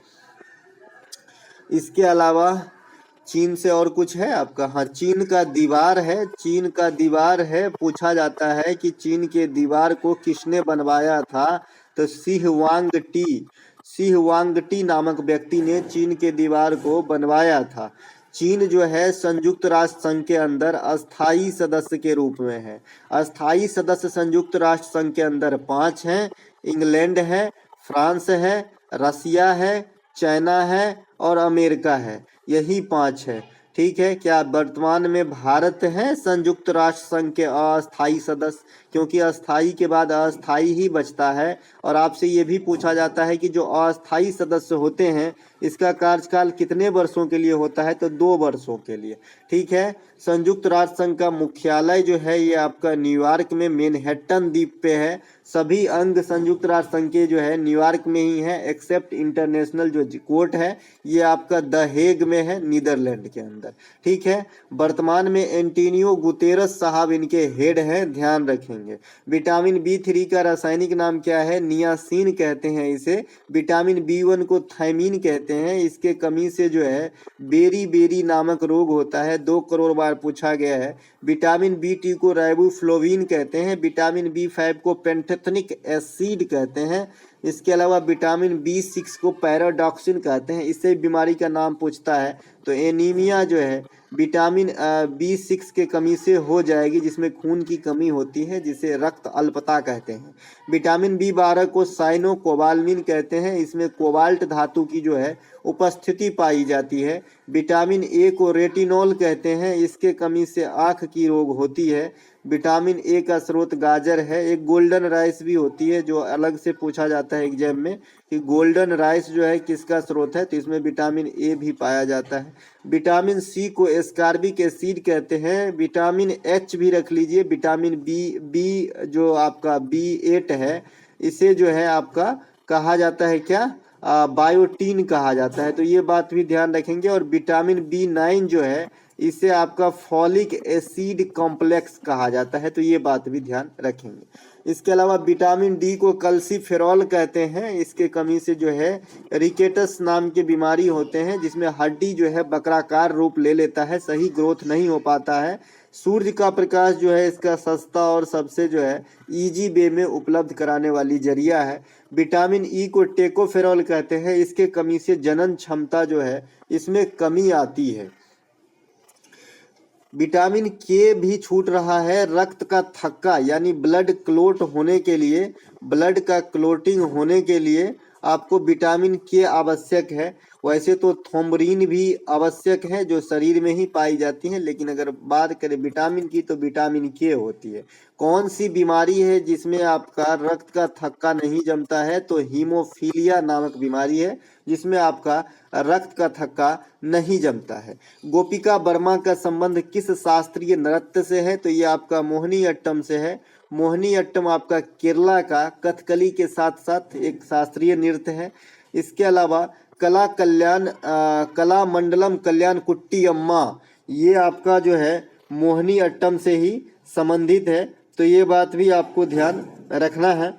इसके अलावा चीन से और कुछ है आपका, हाँ, चीन का दीवार है, चीन का दीवार है। पूछा जाता है कि चीन के दीवार को किसने बनवाया था, तो सी हुआंग नामक व्यक्ति ने चीन के दीवार को बनवाया था। चीन जो है संयुक्त राष्ट्र संघ के अंदर अस्थाई सदस्य के रूप में है। अस्थाई सदस्य संयुक्त राष्ट्र संघ के अंदर 5 हैं, इंग्लैंड है, फ्रांस है, रसिया है, चाइना है और अमेरिका है, यही 5 है। ठीक है, क्या वर्तमान में भारत है संयुक्त राष्ट्र संघ के अस्थाई सदस्य, क्योंकि अस्थाई के बाद अस्थाई ही बचता है। और आपसे ये भी पूछा जाता है कि जो अस्थाई सदस्य होते हैं इसका कार्यकाल कितने वर्षों के लिए होता है, तो 2 वर्षों के लिए। ठीक है, संयुक्त राष्ट्र संघ का मुख्यालय जो है ये आपका न्यूयॉर्क में मैनहट्टन द्वीप पे है। सभी अंग संयुक्त राष्ट्र संघ के जो है न्यूयॉर्क में ही है, एक्सेप्ट इंटरनेशनल जो कोर्ट है ये आपका द हेग में है, नीदरलैंड के अंदर। ठीक है, वर्तमान में एंटोनियो गुतेरस साहब इनके हेड हैं, ध्यान रखेंगे। विटामिन B3 का रासायनिक नाम क्या है, नियासिन कहते हैं इसे। विटामिन B1 को थायमीन कहते हैं। इसके कमी से जो है बेरी नामक रोग होता है, 2 करोड़ बार पूछा गया है। विटामिन B2 को राइबोफ्लोविन कहते हैं। विटामिन B5 को पेंटेथनिक एसिड कहते हैं। इसके अलावा विटामिन B6 को पैराडॉक्सिन कहते हैं। इससे बीमारी का नाम पूछता है, तो एनीमिया जो है विटामिन B6 के कमी से हो जाएगी, जिसमें खून की कमी होती है, जिसे रक्त अल्पता कहते हैं। विटामिन B12 को साइनोकोबालमिन कहते हैं। इसमें कोबाल्ट धातु की जो है उपस्थिति पाई जाती है। विटामिन A को रेटिनॉल कहते हैं, इसके कमी से आँख की रोग होती है। विटामिन A का स्रोत गाजर है। एक गोल्डन राइस भी होती है जो अलग से पूछा जाता है एग्जाम में कि गोल्डन राइस जो है किसका स्रोत है, तो इसमें विटामिन A भी पाया जाता है। विटामिन C को एस्कॉर्बिक एसिड कहते हैं। विटामिन H भी रख लीजिए। विटामिन B जो आपका B8 है, इसे जो है आपका कहा जाता है क्या, बायोटीन कहा जाता है, तो ये बात भी ध्यान रखेंगे। और विटामिन B9 जो है इसे आपका फॉलिक एसिड कॉम्प्लेक्स कहा जाता है, तो ये बात भी ध्यान रखेंगे। इसके अलावा विटामिन D को कल्सीफेरॉल कहते हैं। इसके कमी से जो है रिकेटस नाम के बीमारी होते हैं, जिसमें हड्डी जो है बकराकार रूप ले लेता है, सही ग्रोथ नहीं हो पाता है। सूर्य का प्रकाश जो है इसका सस्ता और सबसे जो है इजी वे में उपलब्ध कराने वाली जरिया है। विटामिन E को टेकोफेरॉल कहते हैं। इसके कमी से जनन क्षमता जो है इसमें कमी आती है। विटामिन K भी छूट रहा है। रक्त का थक्का यानी ब्लड क्लोट होने के लिए, ब्लड का क्लोटिंग होने के लिए आपको विटामिन K आवश्यक है। वैसे तो थोम्बरीन भी आवश्यक है जो शरीर में ही पाई जाती है, लेकिन अगर बात करें विटामिन की तो विटामिन के होती है। कौन सी बीमारी है जिसमें आपका रक्त का थक्का नहीं जमता है? तो हीमोफीलिया नामक बीमारी है जिसमें आपका रक्त का थक्का नहीं जमता है। गोपिका वर्मा का संबंध किस शास्त्रीय नृत्य से है? तो ये आपका मोहिनी अट्टम से है। मोहिनी अट्टम आपका केरला का कथकली के साथ साथ एक शास्त्रीय नृत्य है। इसके अलावा कला मंडलम कल्याण कुट्टी अम्मा, ये आपका जो है मोहिनी अट्टम से ही संबंधित है, तो ये बात भी आपको ध्यान रखना है।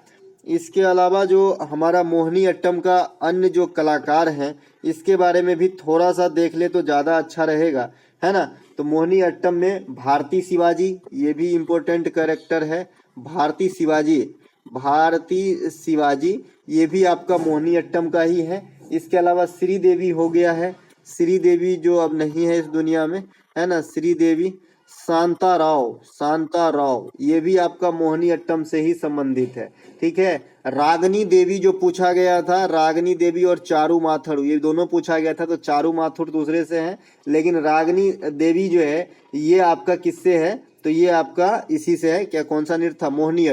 इसके अलावा जो हमारा मोहिनी अट्टम का अन्य जो कलाकार हैं इसके बारे में भी थोड़ा सा देख ले तो ज़्यादा अच्छा रहेगा, है ना। तो मोहिनी अट्टम में भारती शिवाजी, ये भी इम्पोर्टेंट कैरेक्टर है। भारती शिवाजी ये भी आपका मोहिनी अट्टम का ही है। इसके अलावा श्रीदेवी हो गया है, श्रीदेवी जो अब नहीं है इस दुनिया में, है ना, श्रीदेवी। शांता राव ये भी आपका मोहिनी अट्टम से ही संबंधित है, ठीक है। रागनी देवी जो पूछा गया था, रागनी देवी और चारू माथुर ये दोनों पूछा गया था, तो चारू माथुर दूसरे से हैं, लेकिन रागनी देवी जो है ये आपका किससे है? तो ये आपका इसी से है। क्या कौन सा नृत्य था? मोहिनी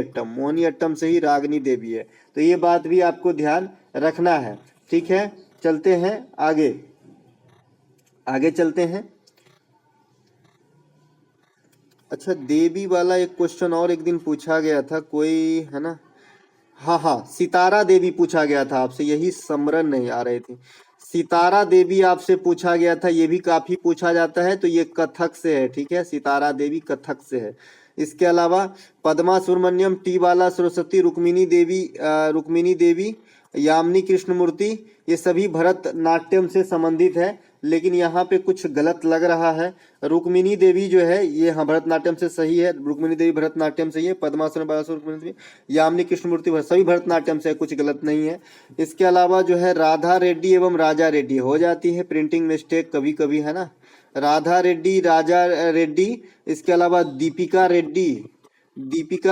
अट्टम से ही रागनी देवी है, तो ये बात भी आपको ध्यान रखना है, ठीक है। चलते हैं आगे चलते हैं। अच्छा, देवी वाला एक क्वेश्चन और एक दिन पूछा गया था कोई, है ना। हाँ, सितारा देवी पूछा गया था आपसे, यही स्मरण नहीं आ रही थी। सितारा देवी आपसे पूछा गया था, ये भी काफी पूछा जाता है, तो ये कथक से है, ठीक है। सितारा देवी कथक से है। इसके अलावा पद्मा सुब्रमण्यम, टी बाला सरस्वती, रुक्मिणी देवी, यामिनी कृष्णमूर्ति, ये सभी भरतनाट्यम से संबंधित है, लेकिन यहाँ पे कुछ गलत लग रहा है। रुक्मिणी देवी जो है ये हाँ भरतनाट्यम से सही है, रुक्मिणी देवी भरतनाट्यम से ही है। पद्मासन, रुक्मिणी देवी, यामिनी कृष्णमूर्ति सभी भरतनाट्यम से है, कुछ गलत नहीं है। इसके अलावा जो है राधा रेड्डी एवं राजा रेड्डी हो जाती है, प्रिंटिंग मिस्टेक कभी कभी, है ना। राधा रेड्डी, राजा रेड्डी। इसके अलावा दीपिका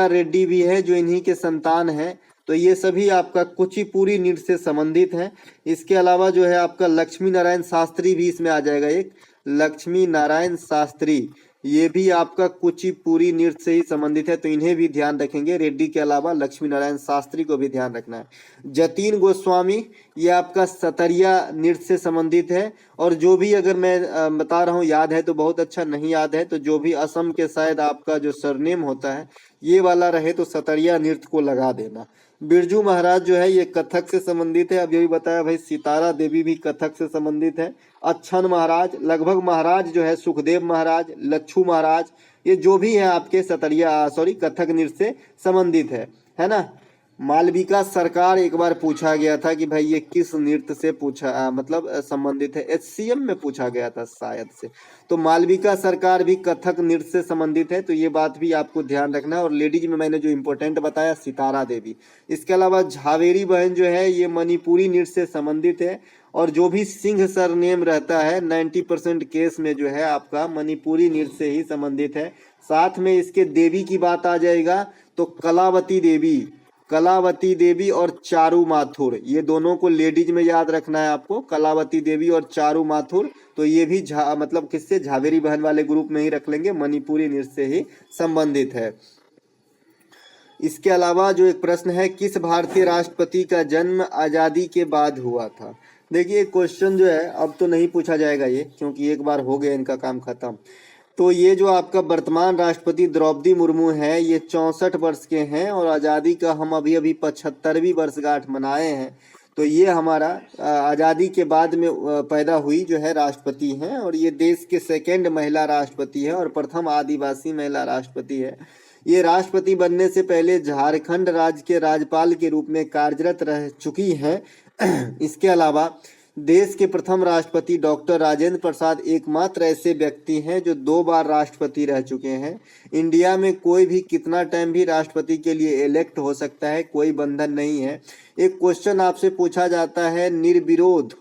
रेड्डी भी है जो इन्हीं के संतान है, तो ये सभी आपका कुचिपुड़ी नृत्य से संबंधित हैं। इसके अलावा जो है आपका लक्ष्मी नारायण शास्त्री भी इसमें आ जाएगा, एक लक्ष्मी नारायण शास्त्री, ये भी आपका कुचिपुड़ी नृत्य से ही संबंधित है, तो इन्हें भी ध्यान रखेंगे। रेड्डी के अलावा लक्ष्मी नारायण शास्त्री को भी ध्यान रखना है। जतीन गोस्वामी, ये आपका सतरिया नृत्य से संबंधित है, और जो भी अगर मैं बता रहा हूँ याद है तो बहुत अच्छा, नहीं याद है तो जो भी असम के शायद आपका जो सरनेम होता है ये वाला रहे तो सतरिया नृत्य को लगा देना। बिरजू महाराज जो है ये कथक से संबंधित है, अब ये भी बताया भाई। सितारा देवी भी कथक से संबंधित है। अच्छन महाराज, लगभग महाराज जो है सुखदेव महाराज, लच्छू महाराज, ये जो भी है आपके कथक नृत्य से संबंधित है ना। मालविका सरकार एक बार पूछा गया था कि भाई ये किस नृत्य से संबंधित है, HCM में पूछा गया था शायद से, तो मालविका सरकार भी कथक नृत्य से संबंधित है, तो ये बात भी आपको ध्यान रखना है। और लेडीज में मैंने जो इम्पोर्टेंट बताया सितारा देवी। इसके अलावा झावेरी बहन जो है ये मणिपुरी नृत्य से संबंधित है, और जो भी सिंह सरनेम रहता है 90% केस में जो है आपका मणिपुरी नृत्य से ही संबंधित है। साथ में इसके देवी की बात आ जाएगा तो कलावती देवी और चारू माथुर, ये दोनों को लेडीज में याद रखना है आपको, कलावती देवी और चारू माथुर, तो ये भी किससे, झावेरी बहन वाले ग्रुप में ही रख लेंगे, मणिपुरी नृत्य से ही संबंधित है। इसके अलावा जो एक प्रश्न है, किस भारतीय राष्ट्रपति का जन्म आजादी के बाद हुआ था? देखिए क्वेश्चन जो है अब तो नहीं पूछा जाएगा ये, क्योंकि एक बार हो गया इनका काम खत्म। तो ये जो आपका वर्तमान राष्ट्रपति द्रौपदी मुर्मू है ये 64 वर्ष के हैं, और आज़ादी का हम अभी 75वीं वर्षगांठ मनाए हैं, तो ये हमारा आज़ादी के बाद में पैदा हुई जो है राष्ट्रपति हैं, और ये देश के सेकंड महिला राष्ट्रपति है और प्रथम आदिवासी महिला राष्ट्रपति है। ये राष्ट्रपति बनने से पहले झारखंड राज्य के राज्यपाल के रूप में कार्यरत रह चुकी हैं। इसके अलावा देश के प्रथम राष्ट्रपति डॉक्टर राजेंद्र प्रसाद एकमात्र ऐसे व्यक्ति हैं जो 2 बार राष्ट्रपति रह चुके हैं। इंडिया में कोई भी कितना टाइम भी राष्ट्रपति के लिए इलेक्ट हो सकता है, कोई बंधन नहीं है। एक क्वेश्चन आपसे पूछा जाता है, निर्विरोध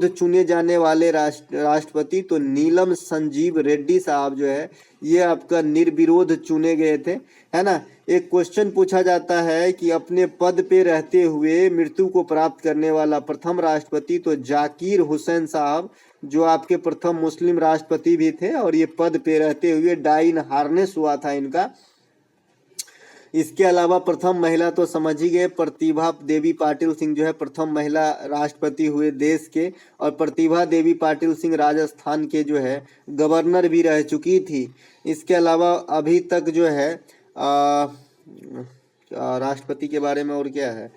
चुने जाने वाले राष्ट्रपति, तो नीलम संजीव रेड्डी साहब जो है ये आपका निर्विरोध चुने गए थे, है ना। एक क्वेश्चन पूछा जाता है कि अपने पद पे रहते हुए मृत्यु को प्राप्त करने वाला प्रथम राष्ट्रपति, तो जाकिर हुसैन साहब जो आपके प्रथम मुस्लिम राष्ट्रपति भी थे और ये पद पे रहते हुए डाइन हार्नेस हुआ था इनका। इसके अलावा प्रथम महिला तो समझ ही गए, प्रतिभा देवी पाटिल सिंह जो है प्रथम महिला राष्ट्रपति हुए देश के, और प्रतिभा देवी पाटिल सिंह राजस्थान के जो है गवर्नर भी रह चुकी थी। इसके अलावा अभी तक जो है राष्ट्रपति के बारे में और क्या है,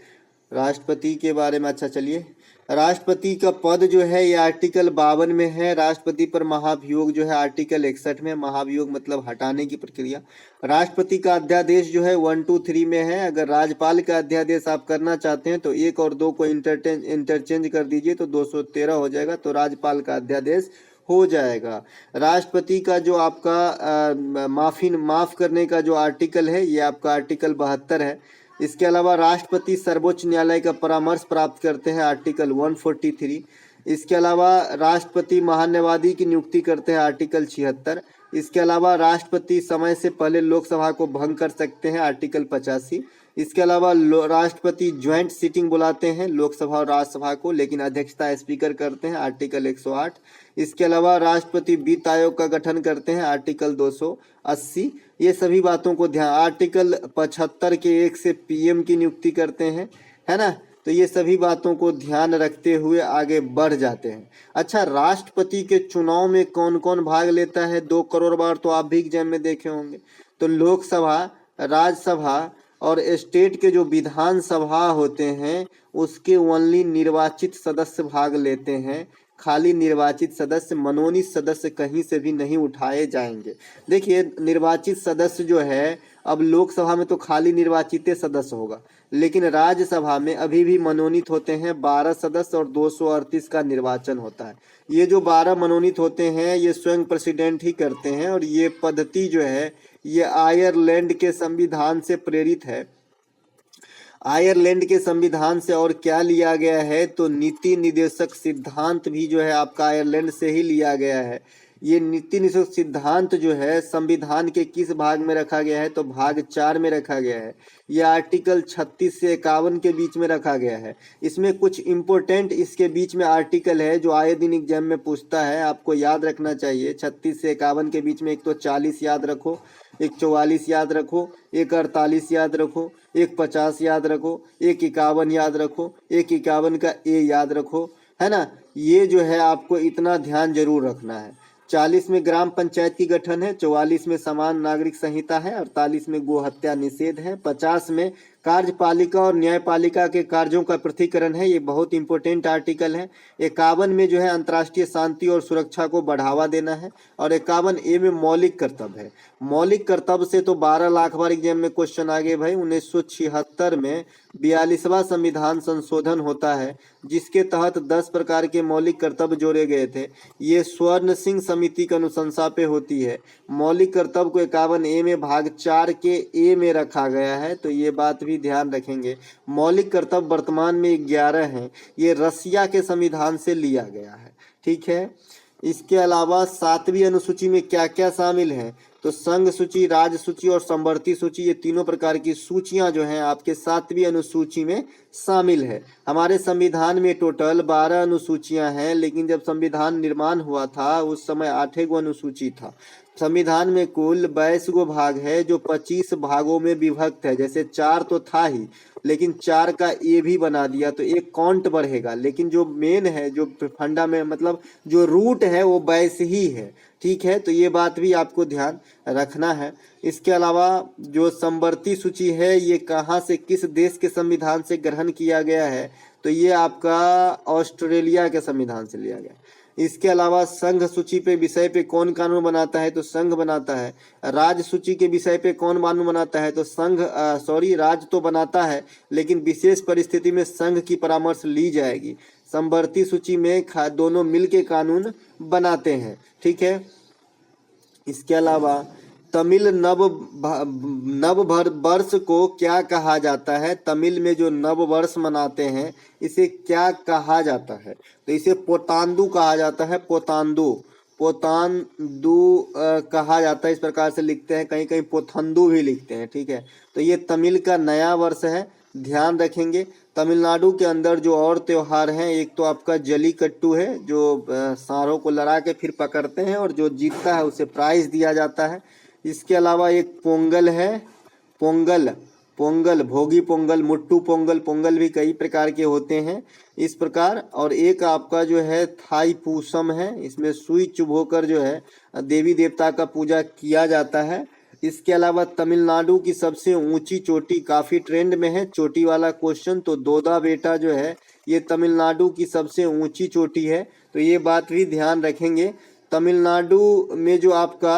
राष्ट्रपति के बारे में, अच्छा चलिए, राष्ट्रपति का पद जो है ये आर्टिकल 52 में है। राष्ट्रपति पर महाभियोग जो है आर्टिकल 61 में, महाभियोग मतलब हटाने की प्रक्रिया। राष्ट्रपति का अध्यादेश जो है 1, 2, 3 में है। अगर राज्यपाल का अध्यादेश आप करना चाहते हैं तो 1 और 2 को इंटरचेंज कर दीजिए तो 213 हो जाएगा, तो राज्यपाल का अध्यादेश हो जाएगा। राष्ट्रपति का जो आपका माफ करने का जो आर्टिकल है ये आपका आर्टिकल 72 है। इसके अलावा राष्ट्रपति सर्वोच्च न्यायालय का परामर्श प्राप्त करते हैं आर्टिकल 143। इसके अलावा राष्ट्रपति महान्यायवादी की नियुक्ति करते हैं आर्टिकल 76। इसके अलावा राष्ट्रपति समय से पहले लोकसभा को भंग कर सकते हैं आर्टिकल 85। इसके अलावा राष्ट्रपति ज्वाइंट सीटिंग बुलाते हैं लोकसभा और राज्यसभा को, लेकिन अध्यक्षता स्पीकर करते हैं आर्टिकल 108। इसके अलावा राष्ट्रपति वित्त आयोग का गठन करते हैं आर्टिकल 280। ये सभी बातों को ध्यान, आर्टिकल 75 के 1 से पीएम की नियुक्ति करते हैं, है ना। तो ये सभी बातों को ध्यान रखते हुए आगे बढ़ जाते हैं। अच्छा, राष्ट्रपति के चुनाव में कौन कौन भाग लेता है 2 करोड़ बार, तो आप भी एग्जाम में देखे होंगे। तो लोकसभा, राज्यसभा और स्टेट के जो विधानसभा होते हैं उसके ओनली निर्वाचित सदस्य भाग लेते हैं। खाली निर्वाचित सदस्य, मनोनीत सदस्य कहीं से भी नहीं उठाए जाएंगे। देखिए निर्वाचित सदस्य जो है, अब लोकसभा में तो खाली निर्वाचित सदस्य होगा, लेकिन राज्यसभा में अभी भी मनोनीत होते हैं 12 सदस्य और 238 का निर्वाचन होता है। ये जो 12 मनोनीत होते हैं ये स्वयं प्रेसिडेंट ही करते हैं, और ये पद्धति जो है ये आयरलैंड के संविधान से प्रेरित है। आयरलैंड के संविधान से और क्या लिया गया है, तो नीति निर्देशक सिद्धांत भी जो है आपका आयरलैंड से ही लिया गया है। ये नीति निर्देशक सिद्धांत जो है संविधान के किस भाग में रखा गया है, तो भाग 4 में रखा गया है। ये आर्टिकल 36 से 51 के बीच में रखा गया है। इसमें कुछ इम्पोर्टेंट इसके बीच में आर्टिकल है जो आए दिन एग्जाम में पूछता है, आपको याद रखना चाहिए। 36 से 51 के बीच में एक तो 40 याद रखो, एक 44 याद रखो, एक 48 याद रखो, एक 50 याद रखो, एक 51 याद रखो, एक 51 का ए याद रखो, है ना। ये जो है आपको इतना ध्यान जरूर रखना है। 40 में ग्राम पंचायत की गठन है, 44 में समान नागरिक संहिता है, 48 में गो हत्या निषेध है, 50 में कार्यपालिका और न्यायपालिका के कार्यों का पृथकीकरण है, ये बहुत इंपॉर्टेंट आर्टिकल है। 51 में जो है अंतर्राष्ट्रीय शांति और सुरक्षा को बढ़ावा देना है, और 51 ए में मौलिक कर्तव्य है। मौलिक कर्तव्य से तो 12 लाख बार एग्जाम में क्वेश्चन आ गए भाई। 1976 में 42वां संविधान संशोधन होता है, जिसके तहत 10 प्रकार के मौलिक कर्तव्य जोड़े गए थे। ये स्वर्ण सिंह समिति की अनुशंसा पे होती है। मौलिक कर्तव्य को 51 ए में भाग 4 के ए में रखा गया है, तो ये बात भी ध्यान रखेंगे। मौलिक कर्तव्य वर्तमान में 11 हैं, ये रसिया के संविधान से लिया गया है, ठीक है। इसके अलावा 7वीं अनुसूची में क्या क्या शामिल है, तो संघ सूची, राज्य सूची और समवर्ती सूची, ये तीनों प्रकार की सूचियां जो हैं आपके 7वीं अनुसूची में शामिल है। हमारे संविधान में टोटल 12 अनुसूचियां हैं, लेकिन जब संविधान निर्माण हुआ था उस समय 8 गो अनुसूची था। संविधान में कुल 22 गो भाग है जो 25 भागों में विभक्त है। जैसे 4 तो था ही, लेकिन 4 का ए भी बना दिया तो एक काउंट बढ़ेगा, लेकिन जो मेन है, जो फंडा में मतलब जो रूट है वो 22 ही है, ठीक है। तो ये बात भी आपको ध्यान रखना है। इसके अलावा जो समवर्ती सूची है ये कहाँ से, किस देश के संविधान से ग्रहण किया गया है, तो ये आपका ऑस्ट्रेलिया के संविधान से लिया गया। इसके अलावा संघ सूची पे विषय पे कौन कानून बनाता है, तो संघ बनाता है। राज्य सूची के विषय पे कौन कानून बनाता है, तो राज्य तो बनाता है, लेकिन विशेष परिस्थिति में संघ की परामर्श ली जाएगी। समवर्ती सूची में दोनों मिलके कानून बनाते हैं, ठीक है। इसके अलावा तमिल नव वर्ष को क्या कहा जाता है, तमिल में जो नव वर्ष मनाते हैं इसे क्या कहा जाता है, तो इसे पोतांदु कहा जाता है। पोतांदु, पोतानदू कहा जाता है, इस प्रकार से लिखते हैं, कहीं कहीं पोथंदू भी लिखते हैं। ठीक है, तो ये तमिल का नया वर्ष है, ध्यान रखेंगे। तमिलनाडु के अंदर जो और त्योहार हैं, एक तो आपका जलीकट्टू है, जो सांडों को लड़ा के फिर पकड़ते हैं और जो जीतता है उसे प्राइज दिया जाता है। इसके अलावा एक पोंगल है, पोंगल पोंगल भोगी पोंगल, मुट्टू पोंगल, पोंगल भी कई प्रकार के होते हैं इस प्रकार। और एक आपका जो है थाई पूसम है, इसमें सुई चुभोकर जो है देवी देवता का पूजा किया जाता है। इसके अलावा तमिलनाडु की सबसे ऊंची चोटी, काफी ट्रेंड में है चोटी वाला क्वेश्चन, तो दोदा बेटा जो है ये तमिलनाडु की सबसे ऊंची चोटी है, तो ये बात भी ध्यान रखेंगे। तमिलनाडु में जो आपका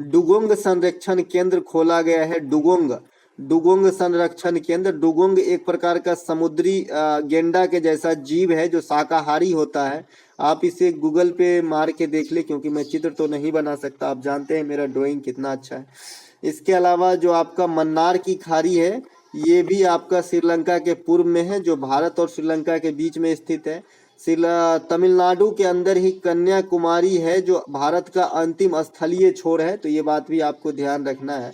डुगोंग संरक्षण केंद्र खोला गया है, डुगोंग डुगोंग संरक्षण केंद्र। डुगोंग एक प्रकार का समुद्री गेंडा के जैसा जीव है जो शाकाहारी होता है। आप इसे गूगल पे मार के देख ले, क्योंकि मैं चित्र तो नहीं बना सकता, आप जानते हैं मेरा ड्राइंग कितना अच्छा है। इसके अलावा जो आपका मन्नार की खाड़ी है, ये भी आपका श्रीलंका के पूर्व में है, जो भारत और श्रीलंका के बीच में स्थित है। तमिलनाडु के अंदर ही कन्याकुमारी है, जो भारत का अंतिम स्थलीय छोर है, तो ये बात भी आपको ध्यान रखना है।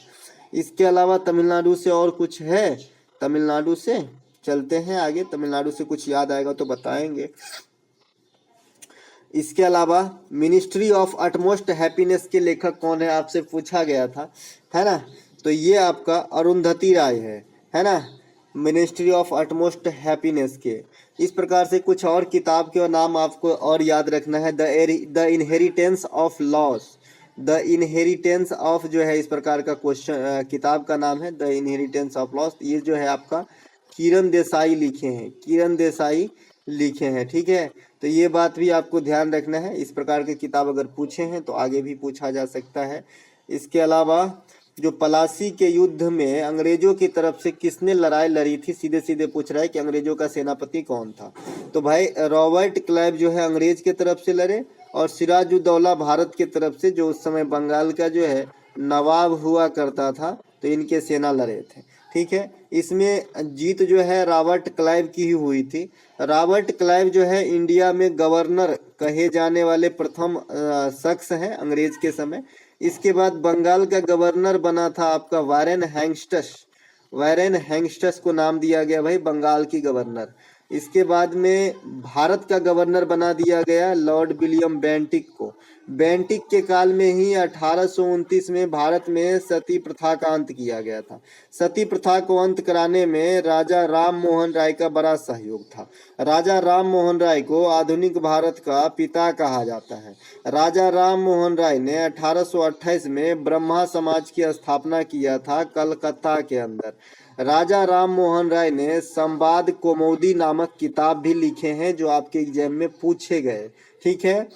इसके अलावा तमिलनाडु से और कुछ है, तमिलनाडु से चलते हैं आगे, तमिलनाडु से कुछ याद आएगा तो बताएंगे। इसके अलावा मिनिस्ट्री ऑफ अटमोस्ट हैप्पीनेस के लेखक कौन है, आपसे पूछा गया था, है ना, तो ये आपका अरुंधति राय है ना, मिनिस्ट्री ऑफ अटमोस्ट हैप्पीनेस के। इस प्रकार से कुछ और किताब के नाम आपको और याद रखना है। The inheritance of loss, the inheritance of जो है इस प्रकार का क्वेश्चन, किताब का नाम है द इनहेरिटेंस ऑफ लॉस। ये जो है आपका किरण देसाई लिखे हैं, किरण देसाई लिखे हैं। ठीक है, तो ये बात भी आपको ध्यान रखना है। इस प्रकार की किताब अगर पूछे हैं तो आगे भी पूछा जा सकता है। इसके अलावा जो पलासी के युद्ध में अंग्रेजों की तरफ से किसने लड़ाई लड़ी थी, सीधे सीधे पूछ रहा है कि अंग्रेजों का सेनापति कौन था। तो भाई रॉबर्ट क्लाइव जो है अंग्रेज के तरफ से लड़े, और सिराजुद्दौला भारत के तरफ से, जो उस समय बंगाल का जो है नवाब हुआ करता था, तो इनके सेना लड़े थे। ठीक है, इसमें जीत जो है रॉबर्ट क्लाइव की ही हुई थी। रॉबर्ट क्लाइव जो है इंडिया में गवर्नर कहे जाने वाले प्रथम शख्स हैं अंग्रेज के समय। इसके बाद बंगाल का गवर्नर बना था आपका वारेन हैंगस्टस, वारेन हैंगस्टस को नाम दिया गया भाई बंगाल की गवर्नर। इसके बाद में भारत का गवर्नर बना दिया गया लॉर्ड विलियम बेंटिक को। बेंटिक के काल में ही 1829 में भारत में सती प्रथा का अंत किया गया था। सती प्रथा को अंत कराने में राजा राम मोहन राय का बड़ा सहयोग था। राजा राम मोहन राय को आधुनिक भारत का पिता कहा जाता है। राजा राम मोहन राय ने 1828 में ब्रह्मा समाज की स्थापना किया था कलकत्ता के अंदर। राजा राम मोहन राय ने संवाद कौमुदी नामक किताब भी लिखे हैं, जो आपके एग्जाम में पूछे गए। ठीक है,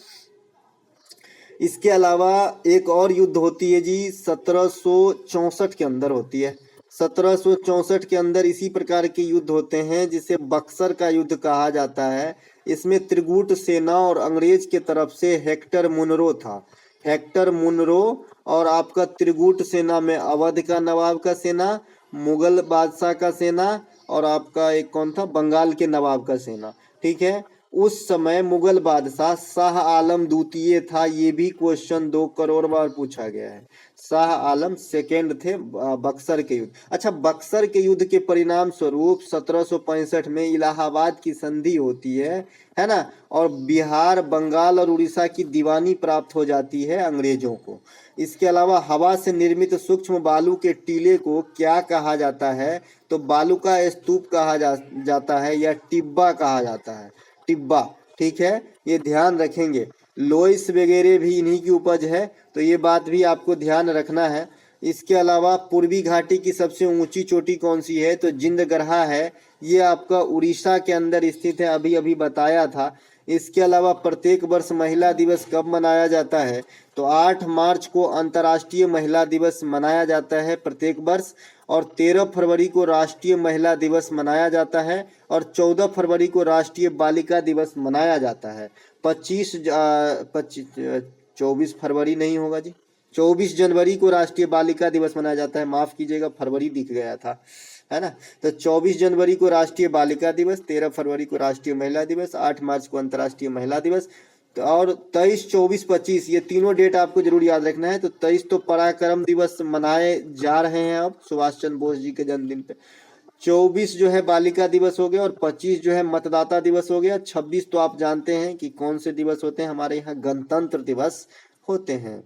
इसके अलावा एक और युद्ध होती है जी 1764 के अंदर होती है। 1764 के अंदर इसी प्रकार के युद्ध होते हैं जिसे बक्सर का युद्ध कहा जाता है। इसमें त्रिगुट सेना और अंग्रेज के तरफ से हेक्टर मुनरो था, हेक्टर मुनरो, और आपका त्रिगुट सेना में अवध का नवाब का सेना, मुगल बादशाह का सेना, और आपका एक कौन था, बंगाल के नवाब का सेना। ठीक है, उस समय मुगल बादशाह शाह आलम द्वितीय था, ये भी क्वेश्चन 2 करोड़ बार पूछा गया है। शाह आलम सेकेंड थे बक्सर के युद्ध। अच्छा, बक्सर के युद्ध के परिणाम स्वरूप 1765 में इलाहाबाद की संधि होती है ना, और बिहार, बंगाल और उड़ीसा की दीवानी प्राप्त हो जाती है अंग्रेजों को। इसके अलावा हवा से निर्मित सूक्ष्म बालू के टीले को क्या कहा जाता है, तो बालू का स्तूप कहा जाता है, या टिब्बा कहा जाता है, टिब्बा। ठीक है, ये ध्यान रखेंगे। लोइस वगैरह भी इन्हीं की उपज है, तो ये बात भी आपको ध्यान रखना है। इसके अलावा पूर्वी घाटी की सबसे ऊंची चोटी कौन सी है, तो जिंदगरहा है, ये आपका उड़ीसा के अंदर स्थित है, अभी अभी बताया था। इसके अलावा प्रत्येक वर्ष महिला दिवस कब मनाया जाता है, तो 8 मार्च को अंतर्राष्ट्रीय महिला दिवस मनाया जाता है प्रत्येक वर्ष, और 13 फरवरी को राष्ट्रीय महिला दिवस मनाया जाता है, और 14 फरवरी को राष्ट्रीय बालिका दिवस मनाया जाता है। 24 फरवरी नहीं होगा जी, 24 जनवरी को राष्ट्रीय बालिका दिवस मनाया जाता है, माफ कीजिएगा फरवरी दिख गया था, है ना। तो 24 जनवरी को राष्ट्रीय बालिका दिवस, 13 फरवरी को राष्ट्रीय महिला दिवस, 8 मार्च को अंतर्राष्ट्रीय महिला दिवस, और 23, 24, 25 ये तीनों डेट आपको जरूर याद रखना है। तो 23 तो पराक्रम दिवस मनाए जा रहे हैं अब सुभाष चंद्र बोस जी के जन्मदिन पे। 24 जो है बालिका दिवस हो गया और 25 जो है मतदाता दिवस हो गया। 26 तो आप जानते हैं कि कौन से दिवस होते हैं, हमारे यहाँ गणतंत्र दिवस होते हैं।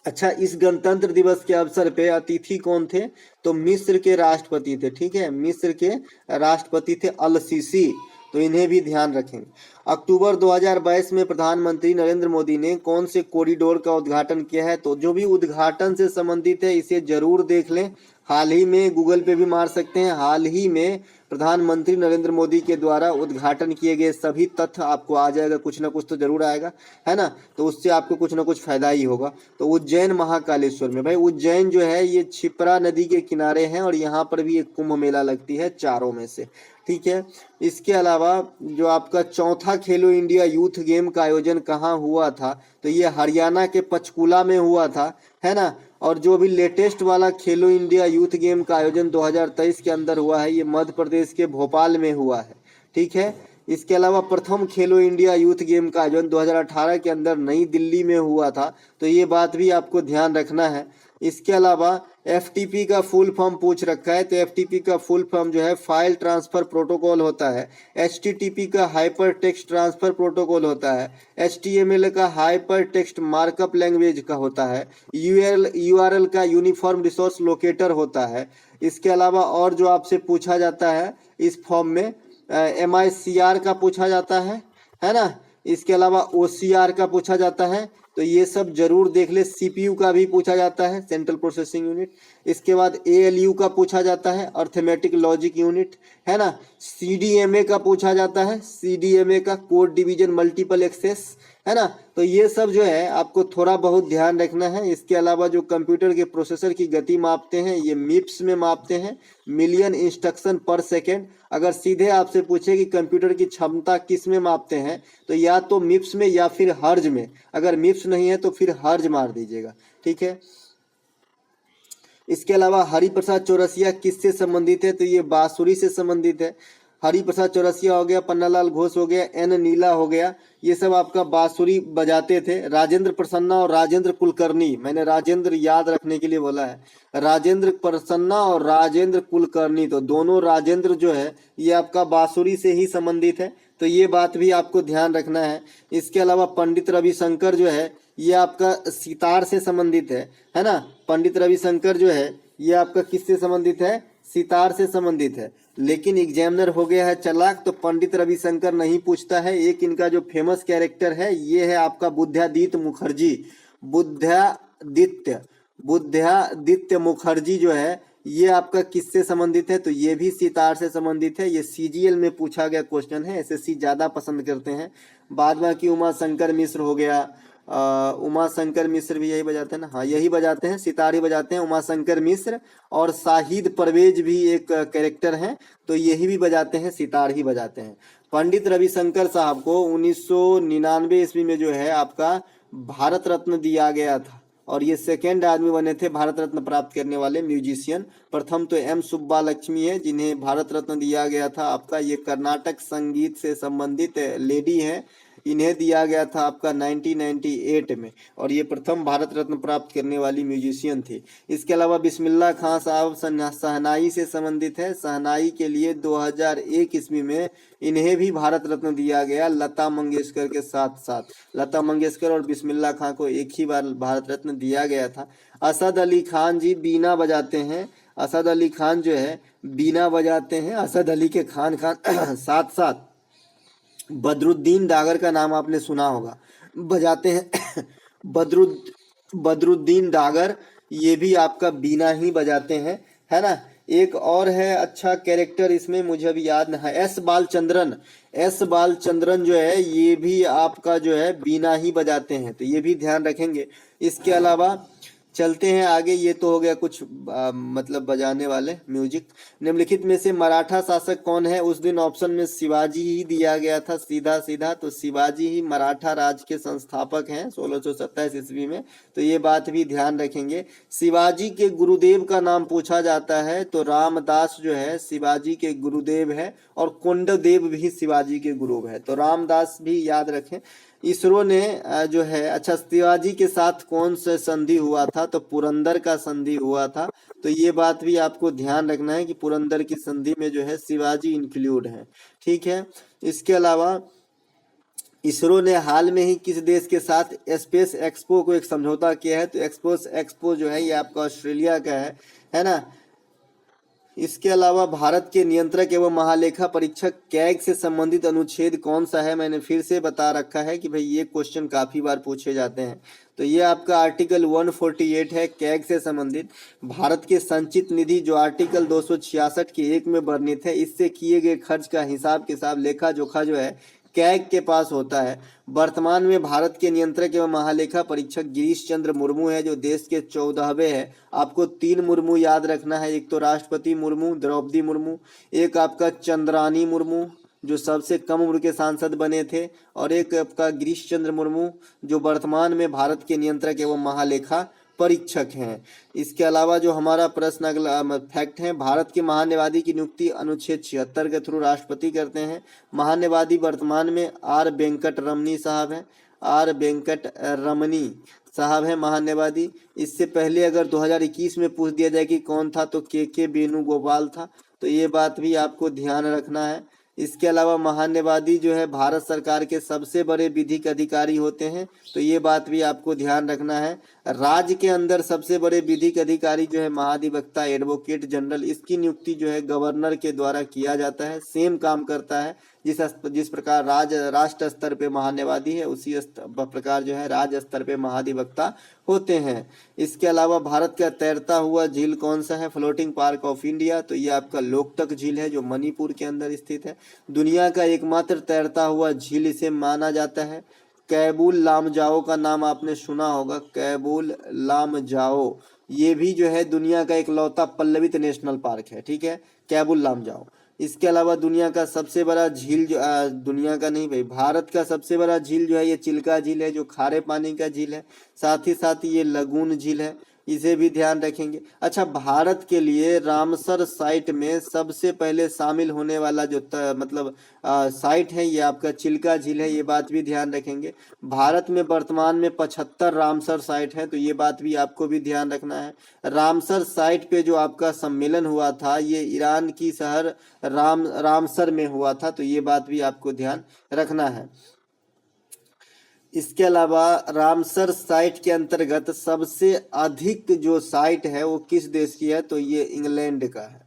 अच्छा, इस गणतंत्र दिवस के अवसर पे अतिथि कौन थे? तो मिस्र के राष्ट्रपति थे। ठीक है, मिस्र के राष्ट्रपति थे अल सीसी, तो इन्हें भी ध्यान रखें। अक्टूबर 2022 में प्रधानमंत्री नरेंद्र मोदी ने कौन से कॉरिडोर का उद्घाटन किया है? तो जो भी उद्घाटन से संबंधित है इसे जरूर देख लें। हाल ही में गूगल पे भी मार सकते हैं, हाल ही में प्रधानमंत्री नरेंद्र मोदी के द्वारा उद्घाटन किए गए सभी तथ्य आपको आ जाएगा, कुछ ना कुछ तो जरूर आएगा, है ना। तो उससे आपको कुछ ना कुछ फायदा ही होगा। तो उज्जैन महाकालेश्वर में, भाई उज्जैन जो है ये क्षिप्रा नदी के किनारे है और यहाँ पर भी एक कुंभ मेला लगती है चारों में से। ठीक है, इसके अलावा जो आपका चौथा खेलो इंडिया यूथ गेम का आयोजन कहाँ हुआ था? तो ये हरियाणा के पंचकुला में हुआ था, है ना। और जो भी लेटेस्ट वाला खेलो इंडिया यूथ गेम का आयोजन 2023 के अंदर हुआ है, ये मध्य प्रदेश के भोपाल में हुआ है। ठीक है, इसके अलावा प्रथम खेलो इंडिया यूथ गेम का आयोजन 2018 के अंदर नई दिल्ली में हुआ था, तो ये बात भी आपको ध्यान रखना है। इसके अलावा एफटीपी का फुल फॉर्म पूछ रखा है, तो एफटीपी का फुल फॉर्म जो है फाइल ट्रांसफर प्रोटोकॉल होता है। एचटीटीपी का हाइपर टेक्स्ट ट्रांसफर प्रोटोकॉल होता है। एचटीएमएल का हाइपर टेक्स्ट मार्कअप लैंग्वेज का होता है। यूआरएल का यूनिफॉर्म रिसोर्स लोकेटर होता है। इसके अलावा और जो आपसे पूछा जाता है इस फॉर्म में एमआईसीआर का पूछा जाता है ना। इसके अलावा ओसीआर का पूछा जाता है, तो ये सब जरूर देख ले। सीपीयू का भी पूछा जाता है, सेंट्रल प्रोसेसिंग यूनिट। इसके बाद एएलयू का पूछा जाता है, अर्थमेटिक लॉजिक यूनिट, है ना। सीडीएमए का पूछा जाता है, सीडीएमए का कोड डिवीजन मल्टीपल एक्सेस, है ना। तो ये सब जो है आपको थोड़ा बहुत ध्यान रखना है। इसके अलावा जो कंप्यूटर के प्रोसेसर की गति मापते हैं ये मिप्स में मापते हैं, मिलियन इंस्ट्रक्शन पर सेकेंड। अगर सीधे आपसे पूछे कि कंप्यूटर की क्षमता किस में मापते हैं, तो या तो मिप्स में या फिर हर्ज में। अगर मिप्स नहीं है तो फिर हर्ज मार दीजिएगा। ठीक है, इसके अलावा हरिप्रसाद चौरसिया किससे संबंधित है? तो ये बांसुरी से संबंधित है। हरिप्रसाद चौरसिया हो गया, पन्नालाल घोष हो गया, एन नीला हो गया, ये सब आपका बांसुरी बजाते थे। राजेंद्र प्रसन्ना और राजेंद्र कुलकर्णी, मैंने राजेंद्र याद रखने के लिए बोला है, राजेंद्र प्रसन्ना और राजेंद्र कुलकर्णी, तो दोनों राजेंद्र जो है ये आपका बांसुरी से ही संबंधित है, तो ये बात भी आपको ध्यान रखना है। इसके अलावा पंडित रविशंकर जो है ये आपका सितार से संबंधित है ना। पंडित रविशंकर जो है ये आपका किससे संबंधित है? सितार से संबंधित है। लेकिन एग्जामिनर हो गया है चालाक, तो पंडित रविशंकर नहीं पूछता है। एक इनका जो फेमस कैरेक्टर है ये है आपका बुद्धादित्य मुखर्जी। बुद्धादित्य मुखर्जी जो है ये आपका किससे संबंधित है? तो ये भी सितार से संबंधित है। ये सीजीएल में पूछा गया क्वेश्चन है, एसएससी ज्यादा पसंद करते हैं। बाद बाकी उमा शंकर मिश्र हो गया, उमा शंकर मिश्र भी यही बजाते हैं ना, हाँ यही बजाते हैं, सितार ही बजाते हैं उमा शंकर मिश्र। और शाहिद परवेज भी एक कैरेक्टर हैं, तो यही भी बजाते हैं, सितार ही बजाते हैं। पंडित रविशंकर साहब को 1999 ईस्वी में जो है आपका भारत रत्न दिया गया था, और ये सेकेंड आदमी बने थे भारत रत्न प्राप्त करने वाले म्यूजिशियन। प्रथम तो एम सुब्बा लक्ष्मी है जिन्हें भारत रत्न दिया गया था आपका, ये कर्नाटक संगीत से संबंधित लेडी है, इन्हें दिया गया था आपका 1998 में, और ये प्रथम भारत रत्न प्राप्त करने वाली म्यूजिशियन थी। इसके अलावा बिस्मिल्लाह खां साहब शहनाई से संबंधित है, शहनाई के लिए 2001 ईस्वी में इन्हें भी भारत रत्न दिया गया, लता मंगेशकर के साथ साथ। लता मंगेशकर और बिस्मिल्लाह खां को एक ही बार भारत रत्न दिया गया था। असद अली खान जी बीना बजाते हैं, असद अली खान जो है बीना बजाते हैं। असद अली के खान साथ साथ बदरुद्दीन डागर का नाम आपने सुना होगा, बजाते हैं बदरुद्दीन डागर, ये भी आपका बीना ही बजाते हैं, है ना। एक और है अच्छा कैरेक्टर इसमें, मुझे अभी याद नहीं है, एस बालचंद्रन जो है ये भी आपका जो है बीना ही बजाते हैं, तो ये भी ध्यान रखेंगे। इसके अलावा चलते हैं आगे, ये तो हो गया कुछ मतलब बजाने वाले म्यूजिक। निम्नलिखित में से मराठा शासक कौन है? उस दिन ऑप्शन में शिवाजी ही दिया गया था सीधा सीधा, तो शिवाजी ही मराठा राज के संस्थापक हैं 1627 ईस्वी में, तो ये बात भी ध्यान रखेंगे। शिवाजी के गुरुदेव का नाम पूछा जाता है, तो रामदास जो है शिवाजी के गुरुदेव है, और कुंडदेव भी शिवाजी के गुरु है, तो रामदास भी याद रखें। इसरो ने जो है, अच्छा शिवाजी के साथ कौन सा संधि हुआ था, तो पुरंदर का संधि हुआ था। तो ये बात भी आपको ध्यान रखना है कि पुरंदर की संधि में जो है शिवाजी इंक्लूड है। ठीक है। इसके अलावा इसरो ने हाल में ही किस देश के साथ स्पेस एक्सपो को एक समझौता किया है, तो स्पेस एक्सपो जो है ये आपका ऑस्ट्रेलिया का है ना। इसके अलावा भारत के नियंत्रक एवं महालेखा परीक्षक कैग से संबंधित अनुच्छेद कौन सा है, मैंने फिर से बता रखा है कि भाई ये क्वेश्चन काफी बार पूछे जाते हैं। तो ये आपका आर्टिकल 148 है कैग से संबंधित। भारत के संचित निधि जो आर्टिकल 266 के 1 में वर्णित है, इससे किए गए खर्च का हिसाब किताब लेखा जोखा जो है कैग के पास होता है। वर्तमान में भारत के नियंत्रक एवं महालेखा परीक्षक गिरीश चंद्र मुर्मू है, जो देश के 14वें है। आपको 3 मुर्मू याद रखना है, एक तो राष्ट्रपति मुर्मू द्रौपदी मुर्मू, एक आपका चंद्रानी मुर्मू जो सबसे कम उम्र के सांसद बने थे, और एक आपका गिरीश चंद्र मुर्मू जो वर्तमान में भारत के नियंत्रक एवं महालेखा परीक्षक हैं। इसके अलावा जो हमारा प्रश्न अगला फैक्ट है, भारत के महान्यायवादी की नियुक्ति अनुच्छेद 76 के थ्रू राष्ट्रपति करते हैं। महान्यायवादी वर्तमान में आर वेंकट रमनी साहब हैं, आर वेंकट रमनी साहब हैं महान्यायवादी। इससे पहले अगर 2021 में पूछ दिया जाए कि कौन था, तो के वेणुगोपाल था। तो ये बात भी आपको ध्यान रखना है। इसके अलावा महान्यायवादी जो है भारत सरकार के सबसे बड़े विधिक अधिकारी होते हैं, तो ये बात भी आपको ध्यान रखना है। राज्य के अंदर सबसे बड़े विधिक अधिकारी जो है महाधिवक्ता एडवोकेट जनरल, इसकी नियुक्ति जो है गवर्नर के द्वारा किया जाता है। सेम काम करता है जिस प्रकार राष्ट्र स्तर पे महान्यायवादी है, उसी प्रकार जो है राज्य स्तर पे महाधिवक्ता होते हैं। इसके अलावा भारत का तैरता हुआ झील कौन सा है, फ्लोटिंग पार्क ऑफ इंडिया, तो ये आपका लोकटक झील है जो मणिपुर के अंदर स्थित है। दुनिया का एकमात्र तैरता हुआ झील इसे माना जाता है। कैबुल लामजाओ का नाम आपने सुना होगा, कैबुल लामजाओ, ये भी जो है दुनिया का इकलौता पल्लवित नेशनल पार्क है। ठीक है, कैबुल लामजाओ। इसके अलावा दुनिया का सबसे बड़ा झील जो दुनिया का नहीं भाई, भारत का सबसे बड़ा झील जो है ये चिल्का झील है, जो खारे पानी का झील है। साथ ही ये लगून झील है, इसे भी ध्यान रखेंगे। अच्छा, भारत के लिए रामसर साइट में सबसे पहले शामिल होने वाला जो मतलब साइट है ये आपका चिल्का झील है, ये बात भी ध्यान रखेंगे। भारत में वर्तमान में 75 रामसर साइट है, तो ये बात भी आपको भी ध्यान रखना है। रामसर साइट पे जो आपका सम्मेलन हुआ था ये ईरान की शहर रामसर में हुआ था, तो ये बात भी आपको ध्यान रखना है। इसके अलावा रामसर साइट के अंतर्गत सबसे अधिक जो साइट है वो किस देश की है, तो ये इंग्लैंड का है।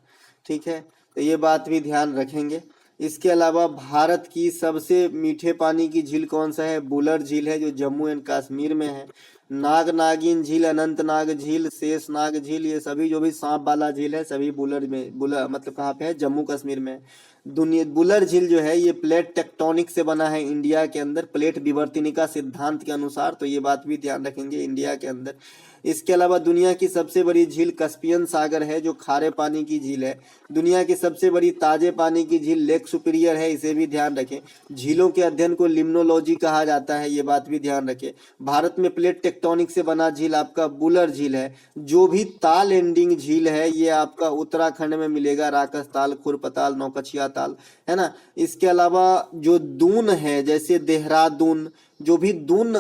ठीक है, तो ये बात भी ध्यान रखेंगे। इसके अलावा भारत की सबसे मीठे पानी की झील कौन सा है, बुलर झील है, जो जम्मू एंड कश्मीर में है। नाग नागिन झील, अनंतनाग झील, शेषनाग झील, ये सभी जो भी सांप वाला झील है सभी बुलर मतलब कहाँ पे है, जम्मू कश्मीर में। बुलर झील जो है ये प्लेट टेक्टोनिक से बना है इंडिया के अंदर, प्लेट विवर्तनिका सिद्धांत के अनुसार, तो ये बात भी ध्यान रखेंगे इंडिया के अंदर। इसके अलावा दुनिया की सबसे बड़ी झील कस्पियन सागर है, जो खारे पानी की झील है। दुनिया की सबसे बड़ी ताजे पानी की झील लेक सुपीरियर है, इसे भी ध्यान रखें। झीलों के अध्ययन को लिम्नोलॉजी कहा जाता है, ये बात भी ध्यान रखें। भारत में प्लेट टेक्टोनिक से बना झील आपका बुलर झील है। जो भी ताल एंडिंग झील है ये आपका उत्तराखंड में मिलेगा, राकस ताल, खुरपताल, नौकछिया ताल, है ना। इसके अलावा जो दून है, जैसे देहरादून, जो भी दून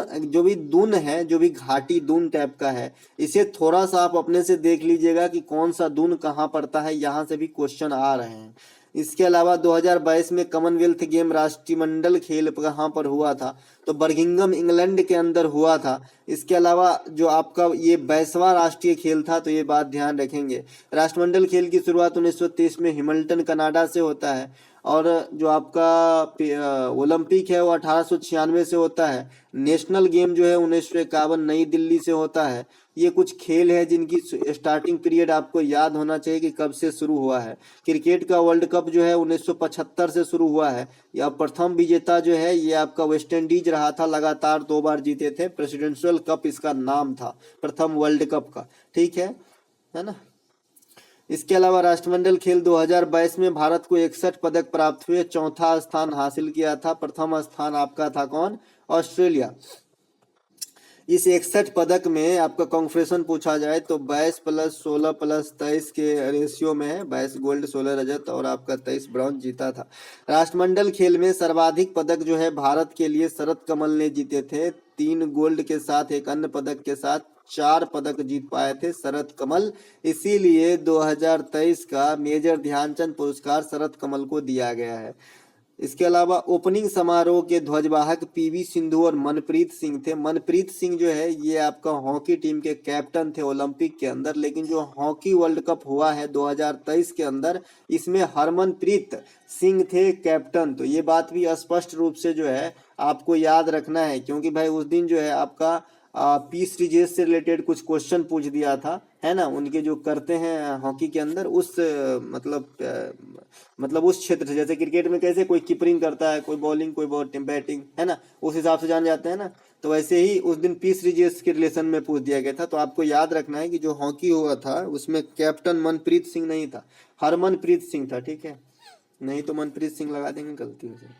है, जो भी घाटी दून टाइप का है, इसे थोड़ा सा आप अपने से देख लीजिएगा कि कौन सा दून कहाँ पड़ता है, यहाँ से भी क्वेश्चन आ रहे हैं। इसके अलावा 2022 में कॉमनवेल्थ गेम राष्ट्रमंडल खेल कहाँ पर हुआ था, तो बर्मिंघम इंग्लैंड के अंदर हुआ था। इसके अलावा जो आपका ये 22वां राष्ट्रीय खेल था, तो ये बात ध्यान रखेंगे। राष्ट्रमंडल खेल की शुरुआत 1923 में हिमल्टन कनाडा से होता है, और जो आपका ओलंपिक है वो 1896 से होता है। नेशनल गेम जो है 1951 नई दिल्ली से होता है। ये कुछ खेल है जिनकी स्टार्टिंग पीरियड आपको याद होना चाहिए कि कब से शुरू हुआ है। क्रिकेट का वर्ल्ड कप जो है 1975 से शुरू हुआ है। या प्रथम विजेता जो है ये आपका वेस्ट इंडीज रहा था, लगातार 2 बार जीते थे। प्रेसिडेंशियल कप इसका नाम था, प्रथम वर्ल्ड कप का। ठीक है ना। इसके अलावा राष्ट्रमंडल खेल 2022 में भारत को 61 पदक प्राप्त हुए, चौथा स्थान हासिल किया था। प्रथम स्थान आपका था कौन, ऑस्ट्रेलिया। इस 61 पदक में आपका कॉन्फ्रेशन पूछा जाए तो 22 प्लस 16 प्लस 23 के रेशियो में है। 22 गोल्ड, 16 रजत और आपका 23 ब्रॉन्ज जीता था। राष्ट्रमंडल खेल में सर्वाधिक पदक जो है भारत के लिए शरत कमल ने जीते थे। 3 गोल्ड के साथ एक अन्य पदक के साथ 4 पदक जीत पाए थे शरत कमल। इसीलिए 2023 का मेजर ध्यानचंद पुरस्कार शरत कमल को दिया गया है। इसके अलावा ओपनिंग समारोह के ध्वजवाहक पीवी सिंधु और मनप्रीत सिंह थे। मनप्रीत सिंह जो है ये आपका हॉकी टीम के कैप्टन थे ओलंपिक के अंदर, लेकिन जो हॉकी वर्ल्ड कप हुआ है 2023 के अंदर, इसमें हरमनप्रीत सिंह थे कैप्टन। तो ये बात भी स्पष्ट रूप से जो है आपको याद रखना है, क्योंकि भाई उस दिन जो है आपका पी सीरीज से रिलेटेड कुछ क्वेश्चन पूछ दिया था, है ना, उनके जो करते हैं हॉकी के अंदर उस मतलब उस क्षेत्र से, जैसे क्रिकेट में कैसे कोई कीपरिंग करता है, कोई बॉलिंग, कोई बैटिंग, है ना, उस हिसाब से जान जाते हैं ना। तो वैसे ही उस दिन पी सीरीज के रिलेशन में पूछ दिया गया था। तो आपको याद रखना है कि जो हॉकी हुआ था उसमें कैप्टन मनप्रीत सिंह नहीं था, हरमनप्रीत सिंह था, ठीक है, नहीं तो मनप्रीत सिंह लगा देंगे, गलती हो जाए।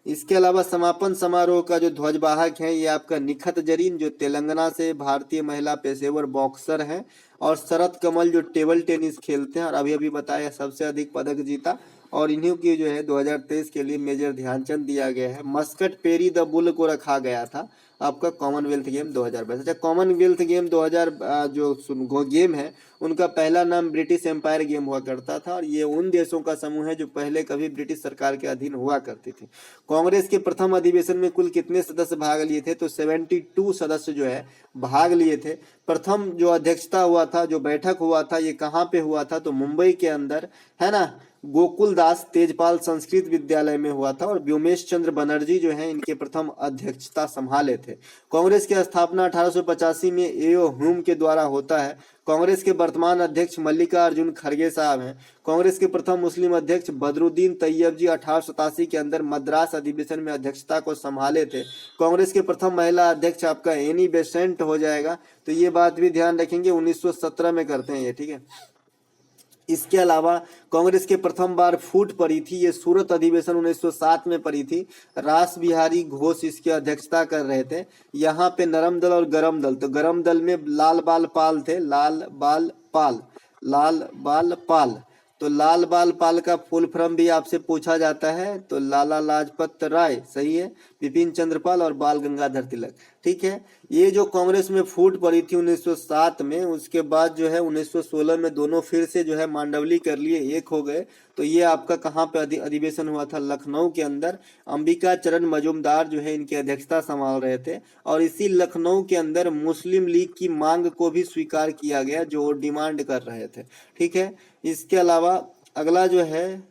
इसके अलावा समापन समारोह का जो ध्वजवाहक है ये आपका निखत जरीन, जो तेलंगाना से भारतीय महिला पेशेवर बॉक्सर है, और शरत कमल जो टेबल टेनिस खेलते हैं और अभी अभी बताया सबसे अधिक पदक जीता, और इन्हीं की जो है 2023 के लिए मेजर ध्यानचंद दिया गया है। मस्कट पेरी द बुल को रखा गया था आपका कॉमनवेल्थ गेम 2022। अच्छा, कॉमनवेल्थ गेम 2000 जो गेम है उनका पहला नाम ब्रिटिश एम्पायर गेम हुआ करता था, और ये उन देशों का समूह है जो पहले कभी ब्रिटिश सरकार के अधीन हुआ करती थी। कांग्रेस के प्रथम अधिवेशन में कुल कितने सदस्य भाग लिए थे? तो 72 सदस्य जो है भाग लिए थे। प्रथम जो अध्यक्षता हुआ था, जो बैठक हुआ था, ये कहाँ पे हुआ था? तो मुंबई के अंदर, है ना, गोकुल दास तेजपाल संस्कृत विद्यालय में हुआ था, और व्योमेश चंद्र बनर्जी जो है इनके प्रथम अध्यक्षता संभाले थे। कांग्रेस की स्थापना 1885 में एओ ह्यूम के द्वारा होता है। कांग्रेस के वर्तमान अध्यक्ष मल्लिकार्जुन खड़गे साहब हैं। कांग्रेस के प्रथम मुस्लिम अध्यक्ष बदरुद्दीन तैयब जी 1887 के अंदर मद्रास अधिवेशन में अध्यक्षता को संभाले थे। कांग्रेस के प्रथम महिला अध्यक्ष आपका एनी बेसेंट हो जाएगा, तो ये बात भी ध्यान रखेंगे, 1917 में करते हैं ये, ठीक है। इसके अलावा कांग्रेस के प्रथम बार फूट पड़ी थी, ये सूरत अधिवेशन 1907 में पड़ी थी। रास बिहारी घोष इसकी अध्यक्षता कर रहे थे। यहाँ पे नरम दल और गरम दल, तो गरम दल में लाल बाल पाल थे, लाल बाल पाल। तो लाल बाल पाल का फुल फॉर्म भी आपसे पूछा जाता है, तो लाला लाजपत राय सही है, बिपिन चंद्रपाल और बाल गंगाधर तिलक, ठीक है। ये जो कांग्रेस में फूट पड़ी थी 1907 में, उसके बाद जो है 1916 में दोनों फिर से जो है मांडवली कर लिए, एक हो गए। तो ये आपका कहाँ पे अधिवेशन हुआ था? लखनऊ के अंदर। अंबिका चरण मजूमदार जो है इनकी अध्यक्षता संभाल रहे थे, और इसी लखनऊ के अंदर मुस्लिम लीग की मांग को भी स्वीकार किया गया जो डिमांड कर रहे थे, ठीक है। इसके अलावा अगला जो है,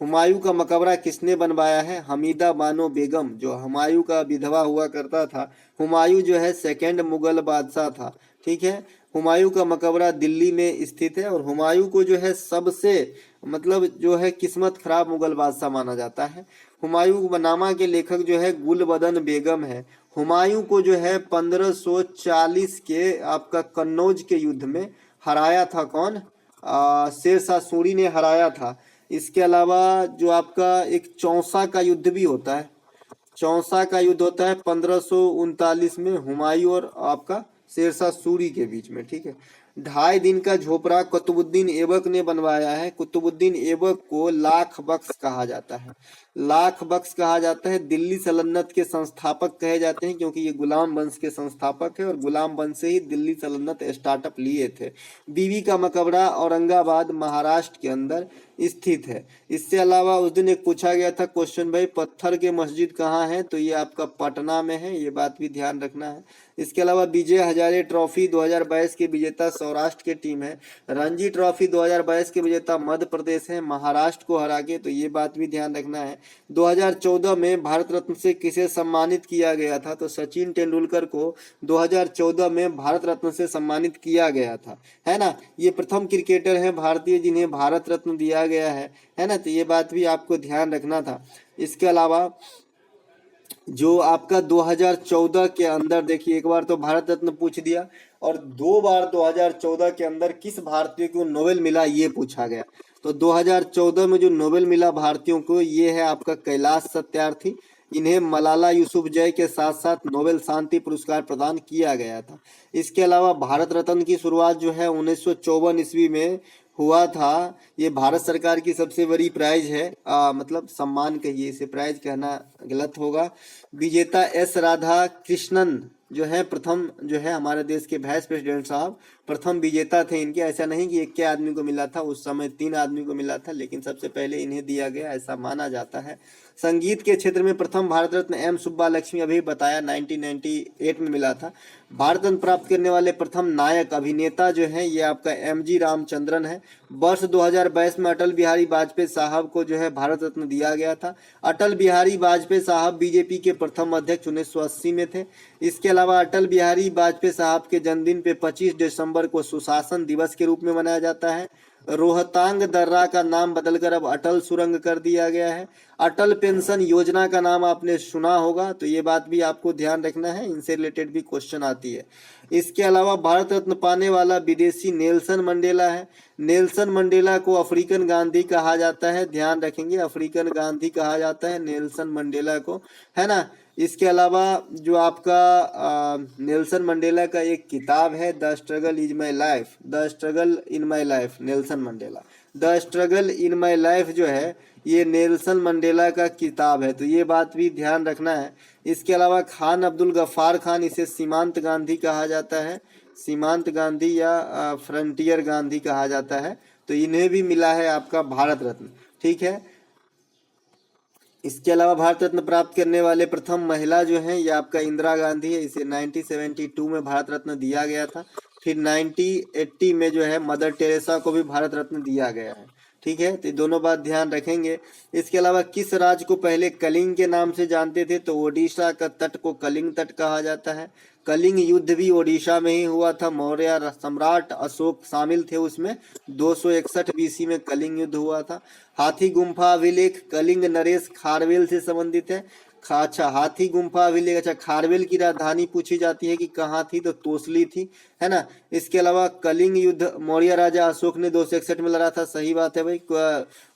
हुमायूं का मकबरा किसने बनवाया है? हमीदा बानो बेगम, जो हुमायूं का विधवा हुआ करता था। हुमायूं जो है सेकंड मुगल बादशाह था, ठीक है। हुमायूं का मकबरा दिल्ली में स्थित है, और हुमायूं को जो है सबसे मतलब जो है किस्मत खराब मुगल बादशाह माना जाता है। हुमायूं नामा के लेखक जो है गुलबदन बेगम है। हुमायूं को जो है 1540 के आपका कन्नौज के युद्ध में हराया था कौन? शेरशाह सूरी ने हराया था। इसके अलावा जो आपका एक चौसा का युद्ध भी होता है, चौसा का युद्ध होता है 1539 में हुमायूं और आपका शेरशाह सूरी के बीच में, ठीक है। 2.5 दिन का झोपड़ा कुतुबुद्दीन ऐबक ने बनवाया है। कुतुबुद्दीन ऐबक को लाख बख्श कहा जाता है, लाख बख्श कहा जाता है। दिल्ली सल्तनत के संस्थापक कहे जाते हैं, क्योंकि ये गुलाम वंश के संस्थापक है, और गुलाम वंश से ही दिल्ली सल्तनत स्टार्टअप लिए थे। बीबी का मकबरा औरंगाबाद महाराष्ट्र के अंदर स्थित है। इससे अलावा उस दिन एक पूछा गया था क्वेश्चन, भाई पत्थर के मस्जिद कहाँ है? तो ये आपका पटना में है, ये बात भी ध्यान रखना है। इसके अलावा विजय हजारे ट्रॉफी 2022 के विजेता सौराष्ट्र की टीम है। रणजी ट्रॉफी 2022 के विजेता मध्य प्रदेश है, महाराष्ट्र को हरा के, तो ये बात भी ध्यान रखना है। 2014 में भारत रत्न से किसे सम्मानित किया गया था? तो सचिन तेंदुलकर को 2014 में भारत रत्न से सम्मानित किया गया था, है ना। ये प्रथम क्रिकेटर है भारतीय जिन्हें भारत रत्न दिया गया है ना, तो ये बात भी आपको ध्यान रखना था। इसके अलावा जो आपका 2014 के अंदर देखिए, एक बार तो भारत रत्न पूछ दिया, और 2 बार 2014 के अंदर किस भारतीय को नोबेल मिला ये पूछा गया। तो 2014 में जो नोबेल मिला भारतीयों को, ये है आपका कैलाश सत्यार्थी, इन्हें मलाला यूसुफजई के साथ साथ नोबेल शांति पुरस्कार प्रदान किया गया था। इसके अलावा भारत रत्न की शुरुआत जो है 1954 ईस्वी में हुआ था। ये भारत सरकार की सबसे बड़ी प्राइज है, मतलब सम्मान कहिए, इसे प्राइज कहना गलत होगा। विजेता एस राधा कृष्णन जो है प्रथम, जो है हमारे देश के वाइस प्रेसिडेंट साहब प्रथम विजेता थे इनके। ऐसा नहीं कि एक के आदमी को मिला था, उस समय 3 आदमी को मिला था, लेकिन सबसे पहले इन्हें दिया गया, ऐसा माना जाता है। संगीत के क्षेत्र में प्रथम भारत रत्न एम सुब्बा लक्ष्मी, अभी बताया 1998 में मिला था। भारत रत्न प्राप्त करने वाले प्रथम नायक अभिनेता जो है ये आपका MG रामचंद्रन है। वर्ष 2022 में अटल बिहारी वाजपेयी साहब को जो है भारत रत्न दिया गया था। अटल बिहारी वाजपेयी साहब बीजेपी के प्रथम अध्यक्ष 1980 में थे। इसके अलावा अटल बिहारी वाजपेयी साहब के जन्मदिन पे 25 दिसंबर को सुशासन दिवस के रूप में मनाया जाता है। रोहतांग दर्रा का नाम बदलकर अब अटल सुरंग कर दिया गया है। अटल पेंशन योजना का नाम आपने सुना होगा, तो ये बात भी आपको ध्यान रखना है, इनसे रिलेटेड भी क्वेश्चन आती है। इसके अलावा भारत रत्न पाने वाला विदेशी नेल्सन मंडेला है। नेल्सन मंडेला को अफ्रीकन गांधी कहा जाता है, ध्यान रखेंगे, अफ्रीकन गांधी कहा जाता है नेल्सन मंडेला को, है ना। इसके अलावा जो आपका नेल्सन मंडेला का एक किताब है the struggle is my life, the struggle in my life, Nelson Mandela, the struggle in my life जो है ये नेल्सन मंडेला का किताब है, तो ये बात भी ध्यान रखना है। इसके अलावा खान अब्दुल गफ्फार खान, इसे सीमांत गांधी कहा जाता है, सीमांत गांधी या फ्रंटियर गांधी कहा जाता है, तो इन्हें भी मिला है आपका भारत रत्न, ठीक है। इसके अलावा भारत रत्न प्राप्त करने वाले प्रथम महिला जो हैं ये आपका इंदिरा गांधी है, इसे 1972 में भारत रत्न दिया गया था। फिर 1980 में जो है मदर टेरेसा को भी भारत रत्न दिया गया है, ठीक है, तो दोनों बात ध्यान रखेंगे। इसके अलावा किस राज्य को पहले कलिंग के नाम से जानते थे, तो ओडिशा का तट को कलिंग तट कहा जाता है। कलिंग युद्ध भी ओडिशा में ही हुआ था, मौर्य सम्राट अशोक शामिल थे उसमें, 261 BC में कलिंग युद्ध हुआ था। हाथी गुम्फा अभिलेख कलिंग नरेश खारवेल से संबंधित है। अच्छा, हाथी गुम्फा अभिलेख, अच्छा, खारवेल की राजधानी पूछी जाती है कि कहाँ थी, तो तोसली थी, है ना। इसके अलावा कलिंग युद्ध मौर्य राजा अशोक ने 261 में लड़ा था, सही बात है भाई।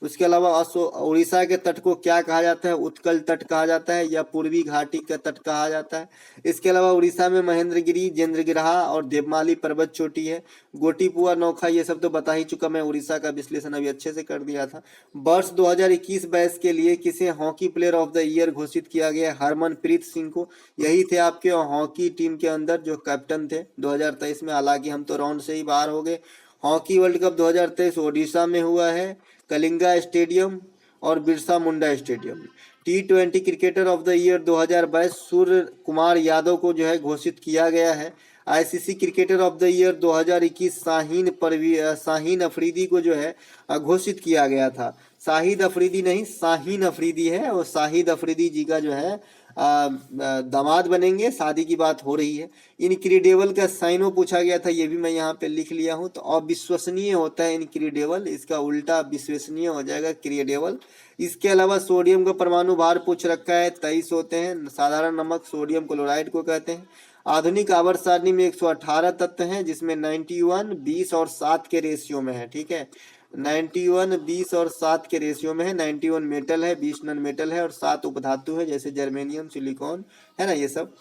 उसके अलावा उड़ीसा के तट को क्या कहा जाता है, उत्कल तट कहा जाता है या पूर्वी घाटी का तट कहा जाता है। इसके अलावा उड़ीसा में महेंद्रगिरी, जेंद्रगिरहा और देवमाली पर्वत चोटी है। गोटीपुआ, नौखा, ये सब तो बता ही चुका मैं, उड़ीसा का विश्लेषण अभी अच्छे से कर दिया था। वर्ष 2021-22 के लिए किसे hockey player of the year घोषित किया गया, हरमनप्रीत सिंह को। यही थे आपके हॉकी टीम के अंदर जो कैप्टन थे 2023 में, हालांकि हम तो राउंड से ही बाहर हो गए। हॉकी वर्ल्ड कप 2023 ओडिशा में हुआ है, कलिंगा स्टेडियम और Birsa Munda stadium. T20 cricketer of the year 2022 Suryakumar Yadav को जो है घोषित किया गया है। ICC cricketer of the year 2021 Shaheen Afridi को जो है घोषित किया गया था। शाहिद अफरीदी नहीं, शाहीन अफरीदी है, और शाहिद अफरीदी जी का जो है दामाद बनेंगे, शादी की बात हो रही है। इनक्रेडिबल का साइनो पूछा गया था, ये भी मैं यहाँ पे लिख लिया हूँ, तो अविश्वसनीय होता है इनक्रेडिबल, इसका उल्टा विश्वसनीय हो जाएगा क्रेडिबल। इसके अलावा सोडियम का परमाणु भार पूछ रखा है, 23 होते हैं। साधारण नमक सोडियम क्लोराइड को कहते हैं। आधुनिक आवर्त सारणी में 118 तत्व हैं, जिसमें 91 20 और 7 के रेशियो में है, ठीक है। 91 20 और 7 के रेशियो में है। 91 मेटल है, 20 नॉन मेटल है और 7 उपधातु है, जैसे जर्मेनियम, सिलिकॉन, है ना, ये सब।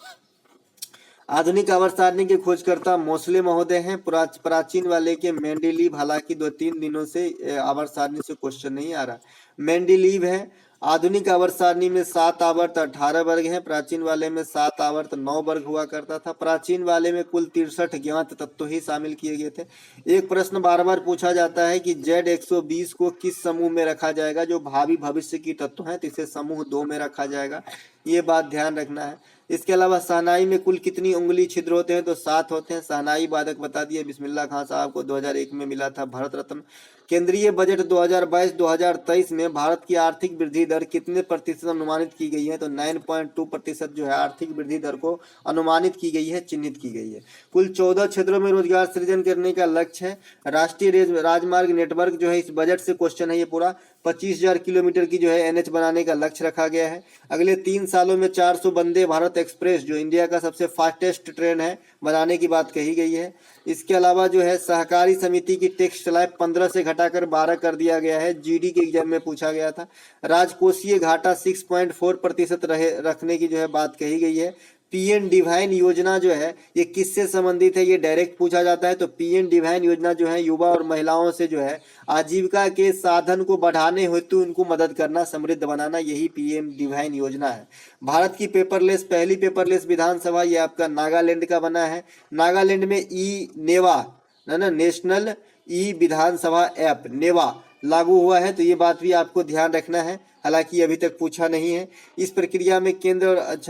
आधुनिक आवर्त सारणी के खोजकर्ता मोस्ले महोदय हैं। प्राचीन वाले के मेंडेलीव, हालांकि 2-3 दिनों से आवर्त सारणी से क्वेश्चन नहीं आ रहा, मेंडेलीव है। आधुनिक आवर्त सारणी में 7 आवर्त 18 वर्ग हैं, प्राचीन वाले में 7 आवर्त 9 वर्ग हुआ करता था। प्राचीन वाले में कुल 63 ज्ञात तत्व ही शामिल किए गए थे। एक प्रश्न बार बार पूछा जाता है कि Z120 को किस समूह में रखा जाएगा, जो भावी भविष्य की तत्व हैं, तो इसे समूह 2 में रखा जाएगा, ये बात ध्यान रखना है। इसके अलावा शहनाई में कुल कितनी उंगली छिद्र होते हैं, तो 7 होते हैं। शहनाई वादक बता दिए, बिस्मिल्लाह खान साहब को 2001 में मिला था भारत रत्न। केंद्रीय बजट 2022-2023 में भारत की आर्थिक वृद्धि दर कितने प्रतिशत अनुमानित की गई है, तो 9.2% जो है आर्थिक वृद्धि दर को अनुमानित की गई है, चिन्हित की गई है। कुल 14 क्षेत्रों में रोजगार सृजन करने का लक्ष्य है। राष्ट्रीय राजमार्ग नेटवर्क जो है, इस बजट से क्वेश्चन है ये पूरा, 25,000 किलोमीटर की जो है NH बनाने का लक्ष्य रखा गया है। अगले 3 सालों में 400 वंदे भारत एक्सप्रेस, जो इंडिया का सबसे फास्टेस्ट ट्रेन है, बनाने की बात कही गई है। इसके अलावा जो है सहकारी समिति की टैक्स स्लैब 15 से घटा घटाकर 12 कर दिया गया है। जीडी के एग्जाम में पूछा गया था। राजकोषीय घाटा 6.4% रखने की जो है बात कही गई है। पीएम डिवाइन योजना जो है ये किससे संबंधित है, ये डायरेक्ट पूछा जाता है। तो पीएम डिवाइन योजना जो है युवा और महिलाओं से जो है आजीविका के साधन को बढ़ाने हेतु उनको मदद करना, समृद्ध बनाना, यही पीएम डिवाइन योजना है। भारत की पेपरलेस पहली पेपरलेस विधानसभा ये आपका नागालैंड का बना है। नागालैंड में ई नेवा ना नेशनल ई विधानसभा ऐप नेवा लागू हुआ है। तो ये बात भी आपको ध्यान रखना है, हालांकि अभी तक पूछा नहीं है। इस प्रक्रिया में केंद्र और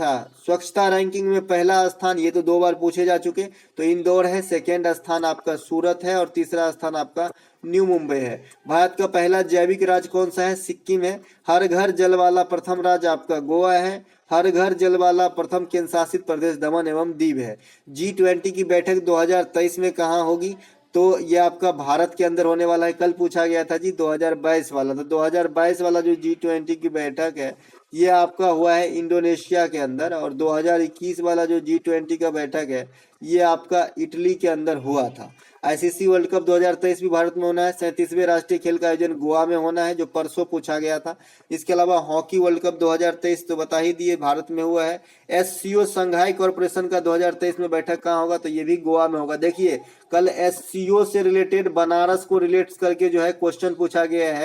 स्वच्छता रैंकिंग में पहला स्थान, ये तो 2 बार पूछे जा चुके, तो इंदौर है। सेकेंड स्थान आपका सूरत है और तीसरा स्थान आपका न्यू मुंबई है। भारत का पहला जैविक राज्य कौन सा है, सिक्किम है। हर घर जल वाला प्रथम राज्य आपका गोवा है। हर घर जल वाला प्रथम केंद्र शासित प्रदेश दमन एवं दीव है। G20 की बैठक 2023 में कहाँ होगी, तो ये आपका भारत के अंदर होने वाला है। कल पूछा गया था जी 2022 वाला, तो 2022 वाला जो G20 की बैठक है ये आपका हुआ है इंडोनेशिया के अंदर, और 2021 वाला जो G20 का बैठक है ये आपका इटली के अंदर हुआ था। आईसीसी वर्ल्ड कप 2023 भी भारत में होना है। 37वें राष्ट्रीय खेल का आयोजन गोवा में होना है, जो परसों पूछा गया था। इसके अलावा हॉकी वर्ल्ड कप 2023 तो बता ही दिए भारत में हुआ है। एससीओ संघाई कॉरपोरेशन का 2023 में बैठक कहाँ होगा, तो ये भी गोवा में होगा। देखिए कल एससीओ से रिलेटेड बनारस को रिलेट करके जो है क्वेश्चन पूछा गया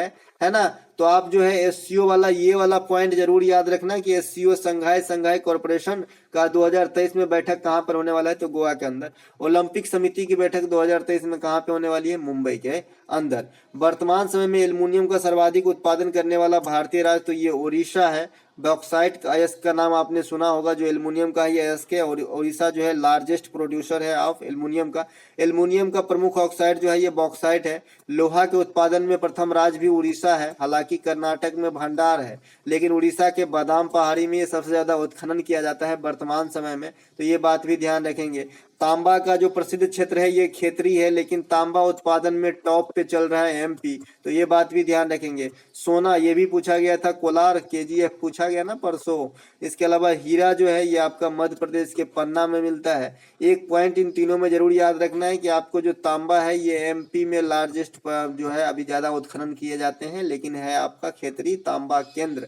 है ना। तो आप जो है एससीओ वाला ये वाला पॉइंट जरूर याद रखना कि एससीओ संघाई कॉरपोरेशन का 2023 में बैठक कहाँ पर होने वाला है, तो गोवा के अंदर। ओलंपिक समिति की बैठक 2023 में कहाँ पे होने वाली है, मुंबई के अंदर। वर्तमान समय में एल्युमिनियम का सर्वाधिक उत्पादन करने वाला भारतीय राज्य तो ये ओडिशा है। बॉक्साइट अयस्क का नाम आपने सुना होगा, जो एल्युमिनियम का ही अयस्क है। और ओडिशा जो है लार्जेस्ट प्रोड्यूसर है ऑफ एल्युमिनियम का। एल्युमिनियम का प्रमुख ऑक्साइड जो है ये बॉक्साइट है। लोहा के उत्पादन में प्रथम राज्य भी उड़ीसा है, हालांकि कर्नाटक में भंडार है, लेकिन उड़ीसा के बादाम पहाड़ी में ये सबसे ज्यादा उत्खनन किया जाता है वर्तमान समय में, तो ये बात भी ध्यान रखेंगे। तांबा का जो प्रसिद्ध क्षेत्र है ये खेतरी है, लेकिन तांबा उत्पादन में टॉप पे चल रहा है एमपी, तो ये बात भी ध्यान रखेंगे। सोना ये भी पूछा गया था, कोलार केजीएफ पूछा गया ना परसों। इसके अलावा हीरा जो है ये आपका मध्य प्रदेश के पन्ना में मिलता है। एक पॉइंट इन तीनों में जरूर याद रखना है कि आपको जो तांबा है ये एमपी में लार्जेस्ट जो है अभी ज्यादा उत्खनन किए जाते हैं, लेकिन है आपका खेतरी तांबा केंद्र।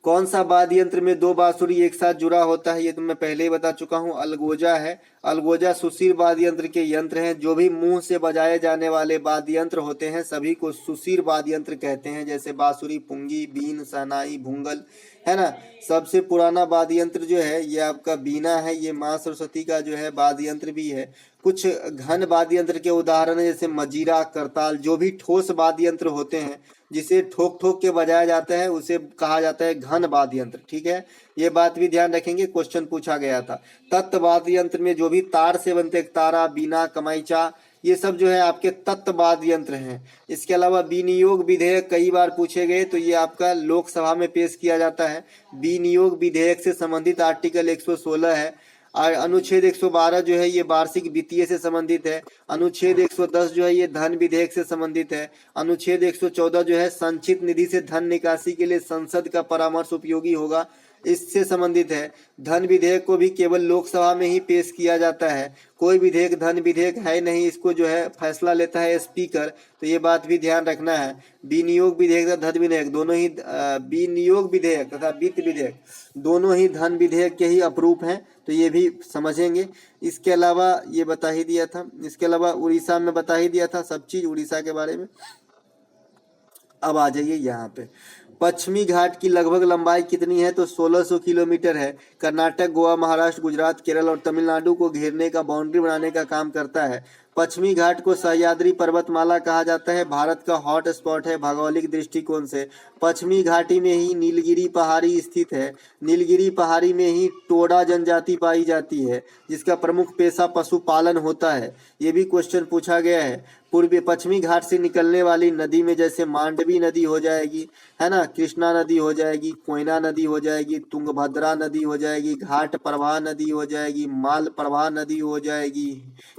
कौन सा वाद्य यंत्र में 2 बांसुरी एक साथ जुड़ा होता है, ये तो मैं पहले ही बता चुका हूँ, अलगोजा है। अलगोजा सुशीर वाद्य यंत्र के यंत्र हैं। जो भी मुंह से बजाए जाने वाले वाद्य यंत्र होते हैं सभी को सुशीर वाद्य यंत्र कहते हैं, जैसे बांसुरी, पुंगी, बीन, शहनाई, भूंगल, है ना। सबसे पुराना वाद्य यंत्र जो है ये आपका बीना है, ये माँ सरस्वती का जो है वाद्य यंत्र भी है। कुछ घन वाद्य यंत्र के उदाहरण है जैसे मजीरा, करताल। जो भी ठोस वाद्य यंत्र होते हैं जिसे ठोक ठोक के बजाया जाता है उसे कहा जाता है घन वाद्य यंत्र, ठीक है। ये बात भी ध्यान रखेंगे, क्वेश्चन पूछा गया था। तत्व वाद्य यंत्र में जो भी तार से बनते तारा, बीना, कमाईचा, ये सब जो है आपके तत्व वाद्य यंत्र हैं। इसके अलावा विनियोग विधेयक कई बार पूछे गए, तो ये आपका लोकसभा में पेश किया जाता है। विनियोग विधेयक से संबंधित आर्टिकल 116 है। और अनुच्छेद 112 जो है ये वार्षिक वित्तीय से संबंधित है। अनुच्छेद 110 जो है ये धन विधेयक से संबंधित है। अनुच्छेद 114 जो है संचित निधि से धन निकासी के लिए संसद का परामर्श उपयोगी होगा, इससे संबंधित है। धन विधेयक को भी केवल लोकसभा में ही पेश किया जाता है, कोई विधेयक धन विधेयक है नहीं, इसको जो है फैसला लेता है स्पीकर, तो ये बात भी ध्यान रखना है। विनियोग विधेयक तथा धन विधेयक दोनों ही विनियोग विधेयक तथा वित्त विधेयक दोनों ही धन विधेयक के ही अपरूप हैं, तो ये भी समझेंगे। इसके अलावा ये बता ही दिया था, इसके अलावा उड़ीसा में बता ही दिया था सब चीज उड़ीसा के बारे में। अब आ जाइए यहाँ पे, पश्चिमी घाट की लगभग लंबाई कितनी है, तो 1600 किलोमीटर है। कर्नाटक, गोवा, महाराष्ट्र, गुजरात, केरल और तमिलनाडु को घेरने का, बाउंड्री बनाने का काम करता है। पश्चिमी घाट को सह्याद्री पर्वतमाला कहा जाता है, भारत का हॉट स्पॉट है भौगोलिक दृष्टिकोण से। पश्चिमी घाटी में ही नीलगिरी पहाड़ी स्थित है। नीलगिरी पहाड़ी में ही टोडा जनजाति पाई जाती है, जिसका प्रमुख पेशा पशुपालन होता है। ये भी क्वेश्चन पूछा गया है। पूर्वी पश्चिमी घाट से निकलने वाली नदी में जैसे मांडवी नदी हो जाएगी, है ना, कृष्णा नदी हो जाएगी, कोयना नदी हो जाएगी, तुंगभद्रा नदी हो जाएगी, घाट प्रवाह नदी हो जाएगी, माल प्रवाह नदी हो जाएगी,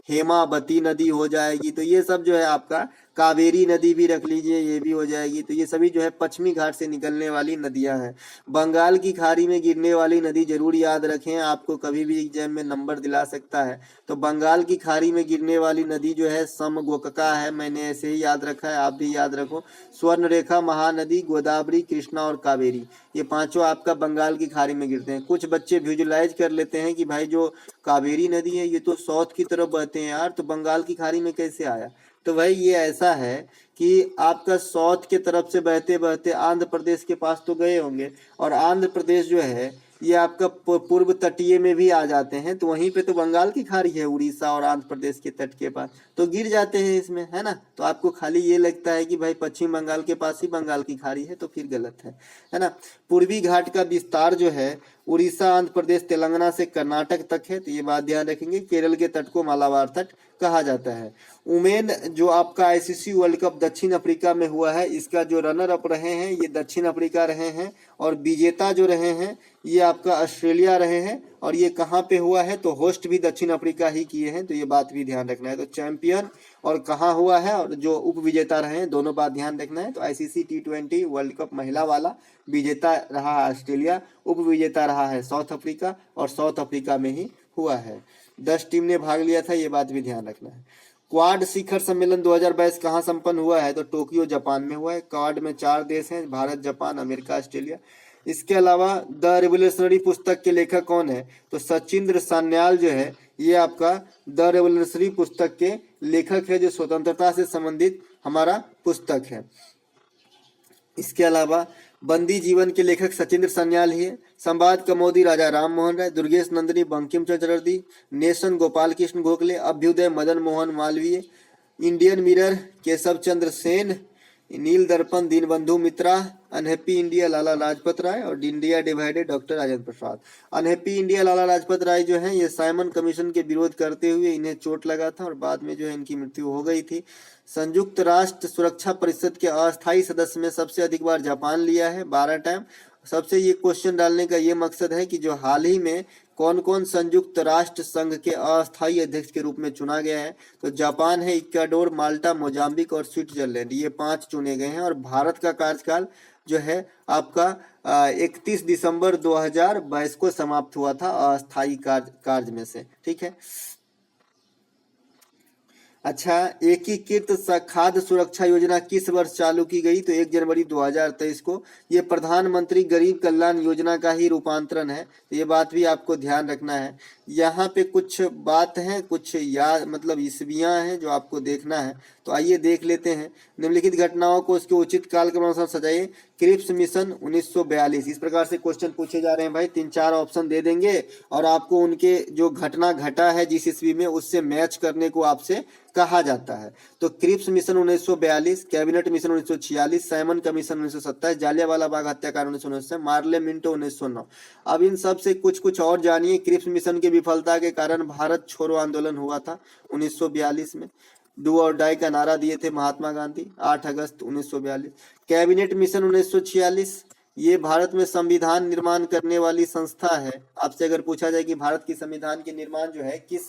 हेमावती नदी हो जाएगी। तो ये सब जो है आपका कावेरी नदी भी रख लीजिए, ये भी हो जाएगी। तो ये सभी जो है पश्चिमी घाट से निकलने वाली नदियां हैं। बंगाल की खाड़ी में गिरने वाली नदी जरूर याद रखें, आपको कभी भी एग्जाम में नंबर दिला सकता है। तो बंगाल की खाड़ी में गिरने वाली नदी जो है समगोकका है, मैंने ऐसे ही याद रखा है, आप भी याद रखो। स्वर्णरेखा, महानदी, गोदावरी, कृष्णा और कावेरी, ये पांचों आपका बंगाल की खाड़ी में गिरते हैं। कुछ बच्चे विजुलाइज कर लेते हैं कि भाई जो कावेरी नदी है ये तो साउथ की तरफ बहते हैं यार, तो बंगाल की खाड़ी में कैसे आया। तो भाई ये ऐसा है कि आपका साउथ के तरफ से बहते बहते आंध्र प्रदेश के पास तो गए होंगे, और आंध्र प्रदेश जो है ये आपका पूर्व तटीय में भी आ जाते हैं, तो वहीं पे तो बंगाल की खाड़ी है, उड़ीसा और आंध्र प्रदेश के तट के पास, तो गिर जाते हैं इसमें, है ना। तो आपको खाली ये लगता है कि भाई पश्चिम बंगाल के पास ही बंगाल की खाड़ी है, तो फिर गलत है ना। पूर्वी घाट का विस्तार जो है उड़ीसा, आंध्र प्रदेश, तेलंगाना से कर्नाटक तक है, तो ये बात ध्यान रखेंगे। केरल के तट को मालाबार तट कहा जाता है। वुमेन जो आपका आईसीसी वर्ल्ड कप दक्षिण अफ्रीका में हुआ है, इसका जो रनर अप रहे हैं ये दक्षिण अफ्रीका रहे हैं, और विजेता जो रहे हैं ये आपका ऑस्ट्रेलिया रहे हैं। और ये कहाँ पे हुआ है, तो होस्ट भी दक्षिण अफ्रीका ही किए हैं, तो ये बात भी ध्यान रखना है। तो चैंपियन और कहाँ हुआ है और जो उप विजेता रहे हैं, दोनों बात ध्यान रखना है। तो आईसीसी T20 वर्ल्ड कप महिला वाला विजेता रहा है ऑस्ट्रेलिया, उप विजेता रहा है साउथ अफ्रीका, और साउथ अफ्रीका में ही हुआ है। 10 टीम ने भाग लिया था, ये बात भी ध्यान रखना है। क्वाड शिखर सम्मेलन 2022 कहाँ संपन्न हुआ है, तो टोक्यो जापान में हुआ है। क्वाड में 4 देश हैं, भारत, जापान, अमेरिका, ऑस्ट्रेलिया। इसके अलावा द रेवोल्यूशनरी पुस्तक के लेखक कौन है, तो सचिंद्र सान्याल जो है ये आपका द रेवोल्यूशनरी पुस्तक के लेखक है, जो स्वतंत्रता से संबंधित हमारा पुस्तक है। इसके अलावा बंदी जीवन के लेखक सचिंद्र सान्याल ही है। Samvad Kaumudi Raja Ram Mohan Roy, Durgesh Nandini Bankim Chandra Chatterjee, Nation Gopal Krishna Gokhale, Abhyudaya Madan Mohan Malaviya, Indian Mirror Keshav Chandra Sen, Neel Darpan Dinabandhu Mitra, Unhappy India Lala Lajpat Rai, और India Divided doctor Rajendra Prasad. Unhappy India Lala Lajpat Rai जो है ये साइमन कमीशन के विरोध करते हुए इन्हें चोट लगा था और बाद में जो है इनकी मृत्यु हो गई थी। संयुक्त राष्ट्र सुरक्षा परिषद के अस्थायी सदस्य में सबसे अधिक बार जापान लिया है, 12 टाइम। सबसे ये क्वेश्चन डालने का ये मकसद है कि जो हाल ही में कौन कौन संयुक्त राष्ट्र संघ के अस्थायी अध्यक्ष के रूप में चुना गया है, तो जापान है, इक्वाडोर, माल्टा, मोजाम्बिक और स्विट्जरलैंड, ये 5 चुने गए हैं। और भारत का कार्यकाल जो है आपका 31 दिसंबर 2022 को समाप्त हुआ था अस्थायी कार्य में से, ठीक है। अच्छा, एकीकृत खाद्य सुरक्षा योजना किस वर्ष चालू की गई, तो 1 जनवरी 2023 को। ये प्रधानमंत्री गरीब कल्याण योजना का ही रूपांतरण है, तो ये बात भी आपको ध्यान रखना है। यहाँ पे कुछ बात है, कुछ मतलब ईस्वियाँ हैं जो आपको देखना है, तो आइए देख लेते हैं। निम्नलिखित घटनाओं को उसके उचित काल के अनुसार सजाइए। क्रिप्स मिशन 1942, इस प्रकार से क्वेश्चन पूछे जा रहे हैं भाई। 3-4 ऑप्शन दे देंगे और आपको उनके जो घटना घटा है जिस ईस्वी में उससे मैच करने को आपसे कहा जाता है। तो Cripps mission 1942, cabinet mission 1946, Simon commission 1927, Jallianwala Bagh हत्याकांड 1919, मार्ले मिंटो 1909। अब इन सब से कुछ कुछ और जानिए। क्रिप्स मिशन की विफलता के कारण भारत छोड़ो आंदोलन हुआ था 1942 में। डू और डाई का नारा दिए थे महात्मा गांधी 8 अगस्त 1942। कैबिनेट मिशन 1946, ये भारत में संविधान निर्माण करने वाली संस्था है। आपसे अगर पूछा जाए कि भारत की संविधान के निर्माण जो है किस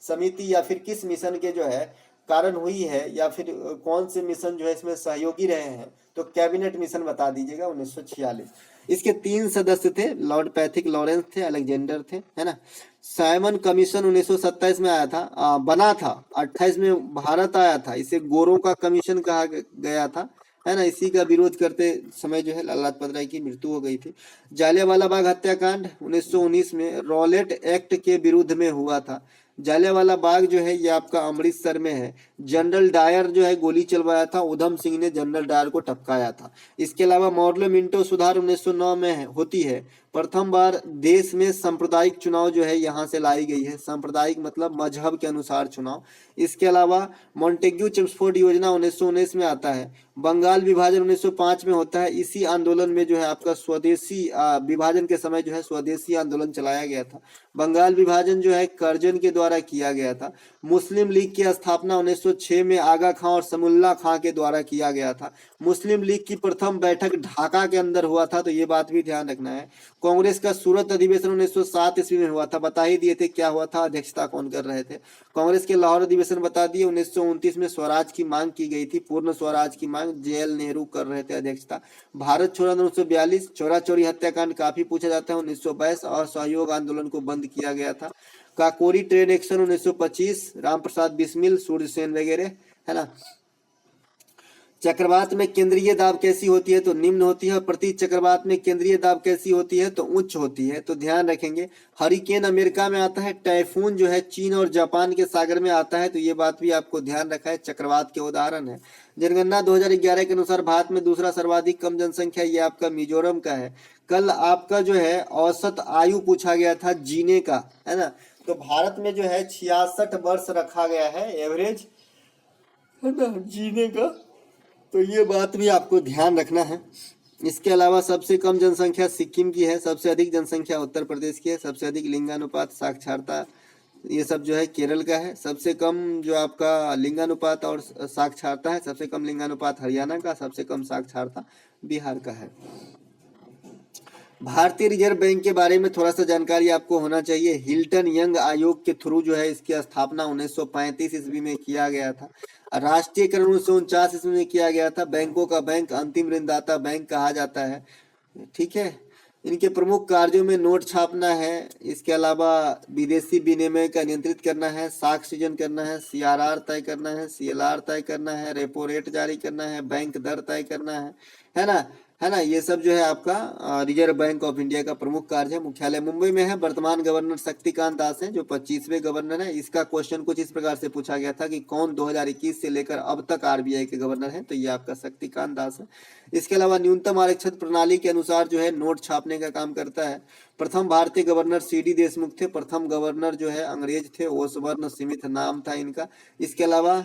समिति या फिर किस मिशन के जो है कारण हुई है, या फिर कौन से मिशन जो है इसमें सहयोगी रहे हैं, तो कैबिनेट मिशन बता दीजिएगा 1946। इसके 3 सदस्य थे, लॉर्ड पैथिक लॉरेंस थे, अलेक्जेंडर थे, है ना। साइमन कमीशन 1927 में आया था, बना था। 28 में भारत आया था, इसे गोरों का कमीशन कहा गया था, है ना। इसी का विरोध करते समय जो है लाला लाजपत राय की मृत्यु हो गई थी। जालियांवाला बाग हत्याकांड 1919 में रॉलेट एक्ट के विरुद्ध में हुआ था। जालियांवाला बाग जो है ये आपका अमृतसर में है। जनरल डायर जो है गोली चलवाया था, उधम सिंह ने जनरल डायर को टपकाया था। इसके अलावा मॉर्ले मिंटो सुधार 1909 में होती है। प्रथम बार देश में सांप्रदायिक चुनाव जो है यहाँ से लाई गई है। सांप्रदायिक मतलब मजहब के अनुसार चुनाव। इसके अलावा मॉन्टेग्यू चेम्सफोर्ड योजना 1919 में आता है। बंगाल विभाजन 1905 में होता है। इसी आंदोलन में जो है आपका स्वदेशी विभाजन के समय जो है स्वदेशी आंदोलन चलाया गया था। बंगाल विभाजन जो है कर्जन के द्वारा किया गया था। मुस्लिम लीग की स्थापना 1906 में आगा खां और समुल्ला खां के द्वारा किया गया था। मुस्लिम लीग की प्रथम बैठक ढाका के अंदर हुआ था, तो ये बात भी ध्यान रखना है। कांग्रेस का सूरत अधिवेशन 1907 ईस्वी में हुआ था, बता ही दिए थे क्या हुआ था, अध्यक्षता कौन कर रहे थे। कांग्रेस के लाहौर अधिवेशन बता दिए। 1929 में स्वराज की मांग की गई थी, पूर्ण स्वराज की मांग। जेएल नेहरू कर रहे थे अध्यक्षता। भारत छोड़ो आंदोलन 1942। चौरा चौरी हत्याकांड काफी पूछा जाता है। 1922 असहयोग आंदोलन को बंद किया गया था। काकोरी ट्रेड एक्शन 1925, राम प्रसाद बिस्मिल, सूर्यसेन वगैरह, है ना। चक्रवात में केंद्रीय दाब कैसी होती है? तो निम्न होती है। प्रति चक्रवात में केंद्रीय दाब कैसी होती है? तो उच्च होती है। तो ध्यान रखेंगे। हरिकेन अमेरिका में आता है। टाइफून जो है चीन और जापान के सागर में आता है। तो ये बात भी आपको ध्यान रखा है, चक्रवात के उदाहरण है। जनगणना 2011 के अनुसार भारत में दूसरा सर्वाधिक कम जनसंख्या ये आपका मिजोरम का है। कल आपका जो है औसत आयु पूछा गया था जीने का, है ना। तो भारत में जो है 66 वर्ष रखा गया है एवरेज, है ना, जीने का। तो ये बात भी आपको ध्यान रखना है। इसके अलावा सबसे कम जनसंख्या सिक्किम की है, सबसे अधिक जनसंख्या उत्तर प्रदेश की है, सबसे अधिक लिंगानुपात साक्षरता ये सब जो है केरल का है। सबसे कम जो आपका लिंगानुपात और साक्षरता है, सबसे कम लिंगानुपात हरियाणा का, सबसे कम साक्षरता बिहार का है। भारतीय रिजर्व बैंक के बारे में थोड़ा सा जानकारी आपको होना चाहिए। हिल्टन यंग आयोग के थ्रू जो है इसकी स्थापना 1935 ईस्वी में किया गया था। राष्ट्रीयकरण 1949 ईस्वी में किया गया था। बैंकों का बैंक अंतिम ऋणदाता बैंक कहा जाता है, ठीक है। इनके प्रमुख कार्यों में नोट छापना है, इसके अलावा विदेशी विनिमय का नियंत्रित करना है, साख सृजन करना है, सीआरआर तय करना है, सीएलआर तय करना है, रेपो रेट जारी करना है, बैंक दर तय करना है ना, है ना। ये सब जो है आपका रिजर्व बैंक ऑफ इंडिया का प्रमुख कार्य है। मुख्यालय मुंबई में है। वर्तमान गवर्नर शक्तिकांत दास हैं जो 25वें गवर्नर है। इसका क्वेश्चन कुछ इस प्रकार से पूछा गया था कि कौन 2021 से लेकर अब तक आरबीआई के गवर्नर हैं, तो ये आपका शक्तिकांत दास है। इसके अलावा न्यूनतम आरक्षित प्रणाली के अनुसार जो है नोट छापने का काम करता है। प्रथम भारतीय गवर्नर सीडी देशमुख थे। प्रथम गवर्नर जो है अंग्रेज थे, ओसबर्न स्मिथ नाम था इनका। इसके अलावा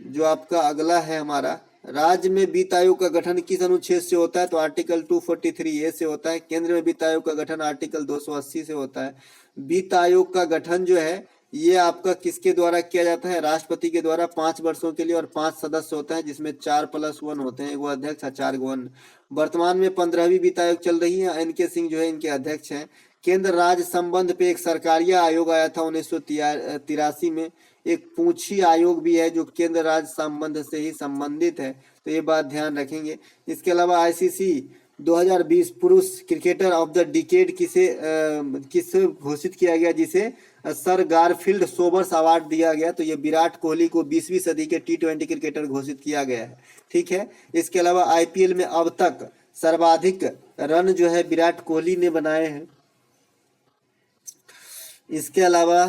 जो आपका अगला है हमारा, राज्य में वित्त आयोग का गठन किस अनुच्छेद से होता है? तो आर्टिकल 243A से होता है। केंद्र में वित्त आयोग का गठन आर्टिकल 280 से होता है। वित्त आयोग का गठन जो है ये आपका किसके द्वारा किया जाता है? राष्ट्रपति के द्वारा 5 वर्षों के लिए, और 5 सदस्य होता है जिसमें 4+1 होते हैं, वो अध्यक्ष 4 गवर्नर। वर्तमान में 15वीं वित्त आयोग चल रही है। एनके सिंह जो है इनके अध्यक्ष हैं। केंद्र राज्य संबंध पे एक सरकारी आयोग आया था 1983 में। एक पूंछी आयोग भी है जो केंद्र राज्य संबंध से ही संबंधित है, तो ये बात ध्यान रखेंगे। इसके अलावा आईसीसी 2020 पुरुष क्रिकेटर ऑफ द डिकेड किसे घोषित किया गया, जिसे सर गारफील्ड सोबर्स अवार्ड दिया गया। तो ये विराट कोहली को 20वीं सदी के T20 क्रिकेटर घोषित किया गया है, ठीक है। इसके अलावा आईपीएल में अब तक सर्वाधिक रन जो है विराट कोहली ने बनाए हैं। इसके अलावा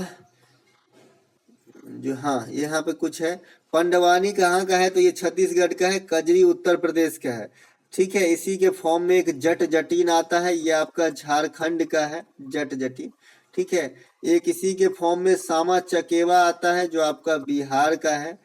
जो हाँ यहाँ पे कुछ है, पंडवानी कहाँ का है? तो ये छत्तीसगढ़ का है। कजरी उत्तर प्रदेश का है, ठीक है। इसी के फॉर्म में एक जट जटीन आता है, ये आपका झारखंड का है, जट जटीन, ठीक है। एक इसी के फॉर्म में सामा चकेवा आता है जो आपका बिहार का है।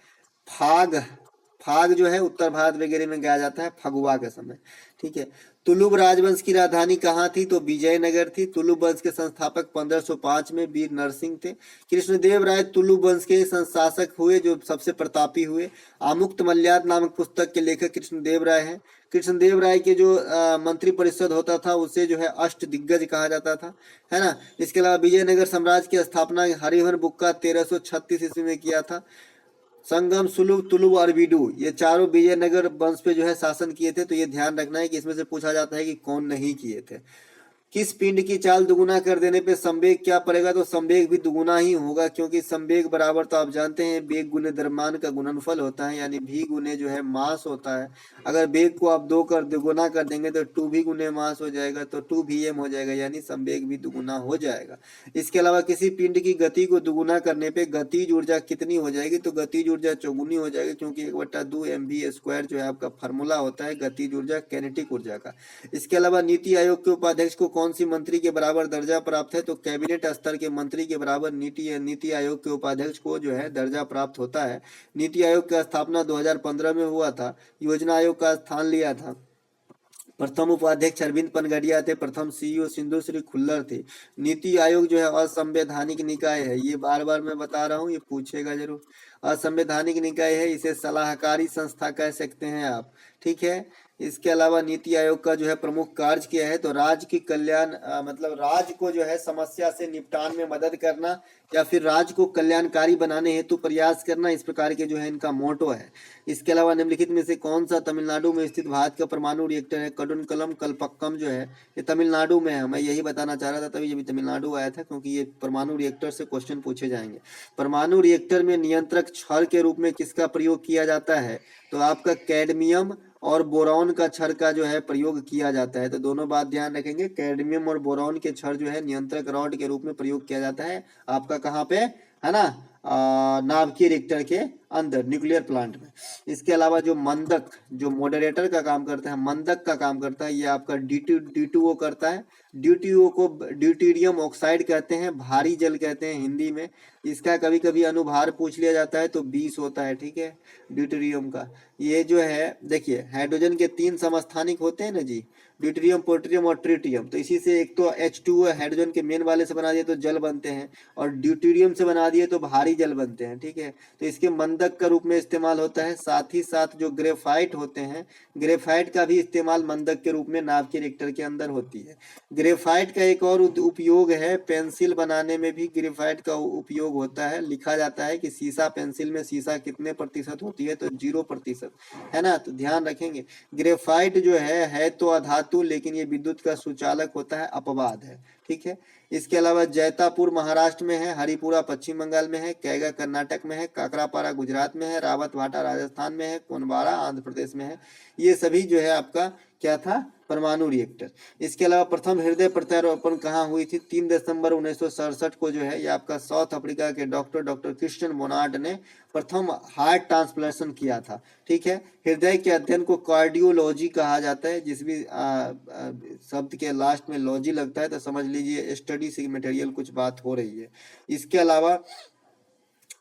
फाग जो है उत्तर भारत वगैरह में गाया जाता है फगुआ के समय, ठीक है। तुलुब राजवंश की राजधानी कहाँ थी? तो विजयनगर थी। तुलुब वंश के संस्थापक 1505 में वीर नरसिंह थे। कृष्णदेव राय तुलुब वंश के संशासक हुए जो सबसे प्रतापी हुए। आमुक्त मल्याद नामक पुस्तक के लेखक कृष्णदेव राय हैं। कृष्णदेव राय के जो मंत्री परिषद होता था उसे जो है अष्ट दिग्गज कहा जाता था, है ना। इसके अलावा विजयनगर साम्राज्य की स्थापना हरिहर बुक्का 1336 ईस्वी में किया था। संगम, सुलभ, तुलुब और बीडू ये चारों विजयनगर वंश पे जो है शासन किए थे। तो ये ध्यान रखना है कि इसमें से पूछा जाता है कि कौन नहीं किए थे। किस पिंड की चाल दुगुना कर देने पे संवेग क्या पड़ेगा? तो संवेग भी दुगुना ही होगा, क्योंकि संवेग बराबर तो आप जानते हैं वेग गुने द्रव्यमान का गुणनफल होता है, यानी v गुने जो है मास होता है। अगर वेग को आप 2 कर दुगुना कर देंगे तो 2v गुने मास हो जाएगा, तो 2vm हो जाएगा, यानी संवेग भी दुगुना हो जाएगा। इसके अलावा किसी पिंड की गति को दुगुना करने पे गतिज ऊर्जा कितनी हो जाएगी? तो गतिज ऊर्जा चौगुनी हो जाएगी, क्योंकि 1/2 mv² जो है आपका फार्मूला होता है गतिज ऊर्जा कैनेटिक ऊर्जा का। इसके अलावा नीति आयोग के उपाध्यक्ष को कौन सी मंत्री के बराबर दर्जा प्राप्त है? तो कैबिनेट स्तर के मंत्री के बराबर नीति आयोग के उपाध्यक्ष को जो है दर्जा प्राप्त होता है। नीति आयोग की स्थापना 2015 में हुआ था। योजना आयोग का स्थान लिया था। प्रथम उपाध्यक्ष अरविंद पनगड़िया थे। प्रथम सीईओ सिंधु श्री खुल्लर थे। नीति आयोग जो है असंवैधानिक निकाय है, ये बार बार मैं बता रहा हूँ, ये पूछेगा जरूर। असंवैधानिक निकाय है, इसे सलाहकारी संस्था कह सकते हैं आप। ठीक है, इसके अलावा नीति आयोग का जो है प्रमुख कार्य क्या है, तो राज्य की कल्याण मतलब राज्य को जो है समस्या से निपटान में मदद करना या फिर राज्य को कल्याणकारी बनाने हेतु प्रयास करना, इस प्रकार के जो है इनका मोटो है। इसके अलावा निम्नलिखित में से कौन सा तमिलनाडु में स्थित भारत का परमाणु रिएक्टर है, कड़ुनकलम कलपक्कम जो है ये तमिलनाडु में है। मैं यही बताना चाह रहा था, तभी ये तमिलनाडु आया था, क्योंकि ये परमाणु रिएक्टर से क्वेश्चन पूछे जाएंगे। परमाणु रिएक्टर में नियंत्रक छड़ के रूप में किसका प्रयोग किया जाता है, तो आपका कैडमियम और बोरॉन का छड़ का जो है प्रयोग किया जाता है। तो दोनों बात ध्यान रखेंगे, कैडमियम और बोरॉन के छड़ जो है नियंत्रक रॉड के रूप में प्रयोग किया जाता है आपका कहाँ पे, है ना, नाभिकीय रिएक्टर के अंदर, न्यूक्लियर प्लांट में। इसके अलावा जो मंदक, जो मॉडरेटर का काम करता है, मंदक का काम करता है, ये आपका D2O करता है। ड्यूटीओ को ड्यूटीरियम ऑक्साइड कहते हैं, भारी जल कहते हैं हिंदी में। इसका कभी कभी अनुभार पूछ लिया जाता है तो 20 होता है। ठीक है, ड्यूटेरियम का ये जो है, देखिए हाइड्रोजन के 3 समस्थानिक होते हैं ना जी, ड्यूटेरियम, पोट्रियम और ट्रिटियम। तो इसी से एक तो H2O हाइड्रोजन के मेन वाले से बना दिए तो जल बनते हैं, और ड्यूटेरियम से बना दिए तो भारी जल बनते हैं। ठीक है, तो इसके मंदक का रूप में इस्तेमाल होता है। साथ ही साथ जो ग्रेफाइट होते हैं, ग्रेफाइट का भी इस्तेमाल मंदक के रूप में नाभिकीय रिएक्टर के अंदर होती है। ग्रेफाइट का एक और उपयोग है, पेंसिल बनाने में भी ग्रेफाइट का उपयोग होता है। लिखा जाता है कि सीसा, पेंसिल में सीसा कितने प्रतिशत होती है, तो 0%, है ना। तो ध्यान रखेंगे, ग्रेफाइट जो है तो अधातु, लेकिन ये विद्युत का सुचालक होता है, अपवाद है। ठीक है, इसके अलावा जैतापुर महाराष्ट्र में है, हरिपुरा पश्चिम बंगाल में है, कैगा कर्नाटक में है, काकरापारा गुजरात में है, रावत भाटा राजस्थान में है, कोनबाड़ा आंध्र प्रदेश में है। ये सभी जो है आपका क्या था, परमाणु रिएक्टर। इसके अलावा प्रथम हृदय प्रत्यारोपण कहाँ हुई थी, 3 दिसंबर 1967 को जो है ये आपका साउथ अफ्रीका के डॉक्टर क्रिश्चियन बोनार्ड ने प्रथम हार्ट ट्रांसप्लांटेशन किया था। ठीक है, हृदय के अध्ययन को कार्डियोलॉजी कहा जाता है। जिस भी शब्द के लास्ट में लॉजी लगता है तो समझ लीजिए स्टडी से मटेरियल कुछ बात हो रही है। इसके अलावा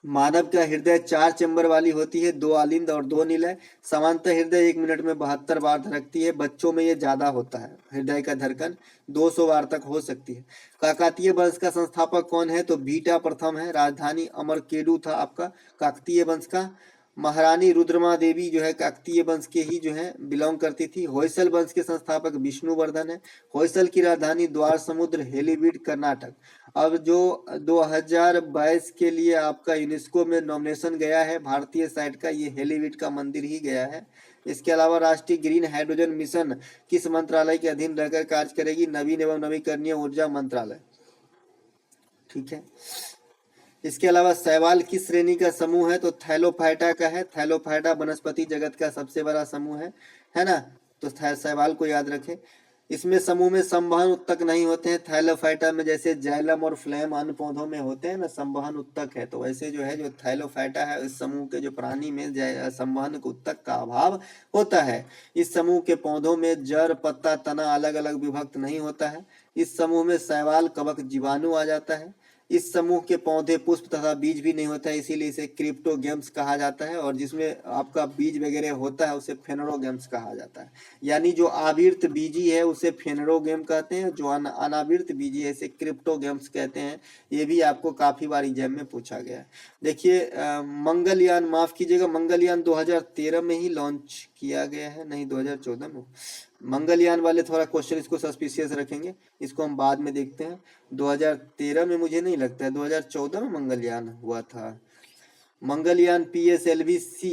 मानव का हृदय 4 चैम्बर वाली होती है, 2 आलिंद और 2 निलय। सामान्यतः हृदय 1 मिनट में 72 बार धड़कती है। बच्चों में ये ज्यादा होता है, हृदय का धड़कन 200 बार तक हो सकती है। काकतीय वंश का संस्थापक कौन है, तो बीटा प्रथम है, राजधानी अमरकेडू था आपका काकतीय वंश का। महारानी रुद्रमा देवी जो है काकतीय वंश के ही जो है बिलोंग करती थी। होयसल वंश के संस्थापक विष्णुवर्धन है। होयसल की राजधानी द्वार समुद्र, हेलीवीड, कर्नाटक। अब जो 2022 के लिए आपका यूनेस्को में नॉमिनेशन गया है भारतीय साइट का, ये हेलीवीड का मंदिर ही गया है। इसके अलावा राष्ट्रीय ग्रीन हाइड्रोजन मिशन किस मंत्रालय के अधीन रहकर कार्य करेगी, नवीन एवं नवीकरणीय ऊर्जा मंत्रालय। ठीक है, इसके अलावा शैवाल किस श्रेणी का समूह है, तो थैलोफाइटा का है। थैलोफाइटा वनस्पति जगत का सबसे बड़ा समूह है ना। तो शैवाल को याद रखें। इसमें समूह में संवहन उत्तक नहीं होते हैं। थैलोफाइटा में जैसे जैलम और फ्लेम अन्य पौधों में होते हैं ना, संवहन उत्तक है, तो वैसे जो है जो थैलोफाइटा है इस समूह के जो प्राणी में संवहन उत्तक का अभाव होता है। इस समूह के पौधों में जड़, पत्ता, तना अलग अलग विभक्त नहीं होता है। इस समूह में शैवाल, कवक, जीवाणु आ जाता है। इस समूह के पौधे, पुष्प तथा बीज भी नहीं होता है, इसीलिए इसे क्रिप्टोगेम्स कहा जाता है। और जिसमें आपका बीज वगैरह होता है उसे फेनरोगेम्स कहा जाता है। यानी जो आवर्त बीजी है उसे फेनरोगेम कहते हैं, जो अनावृत बीजी है इसे क्रिप्टोगेम्स कहते हैं। ये भी आपको काफी बार एग्जाम में पूछा गया है। देखिए मंगलयान, माफ कीजिएगा, मंगलयान 2013 में ही लॉन्च किया गया है, नहीं 2014 में। मंगलयान वाले थोड़ा क्वेश्चन इसको सस्पिशियस रखेंगे, इसको हम बाद में देखते हैं। 2013 में मुझे नहीं लगता है, 2014 में मंगलयान हुआ था। मंगलयान PSLV-C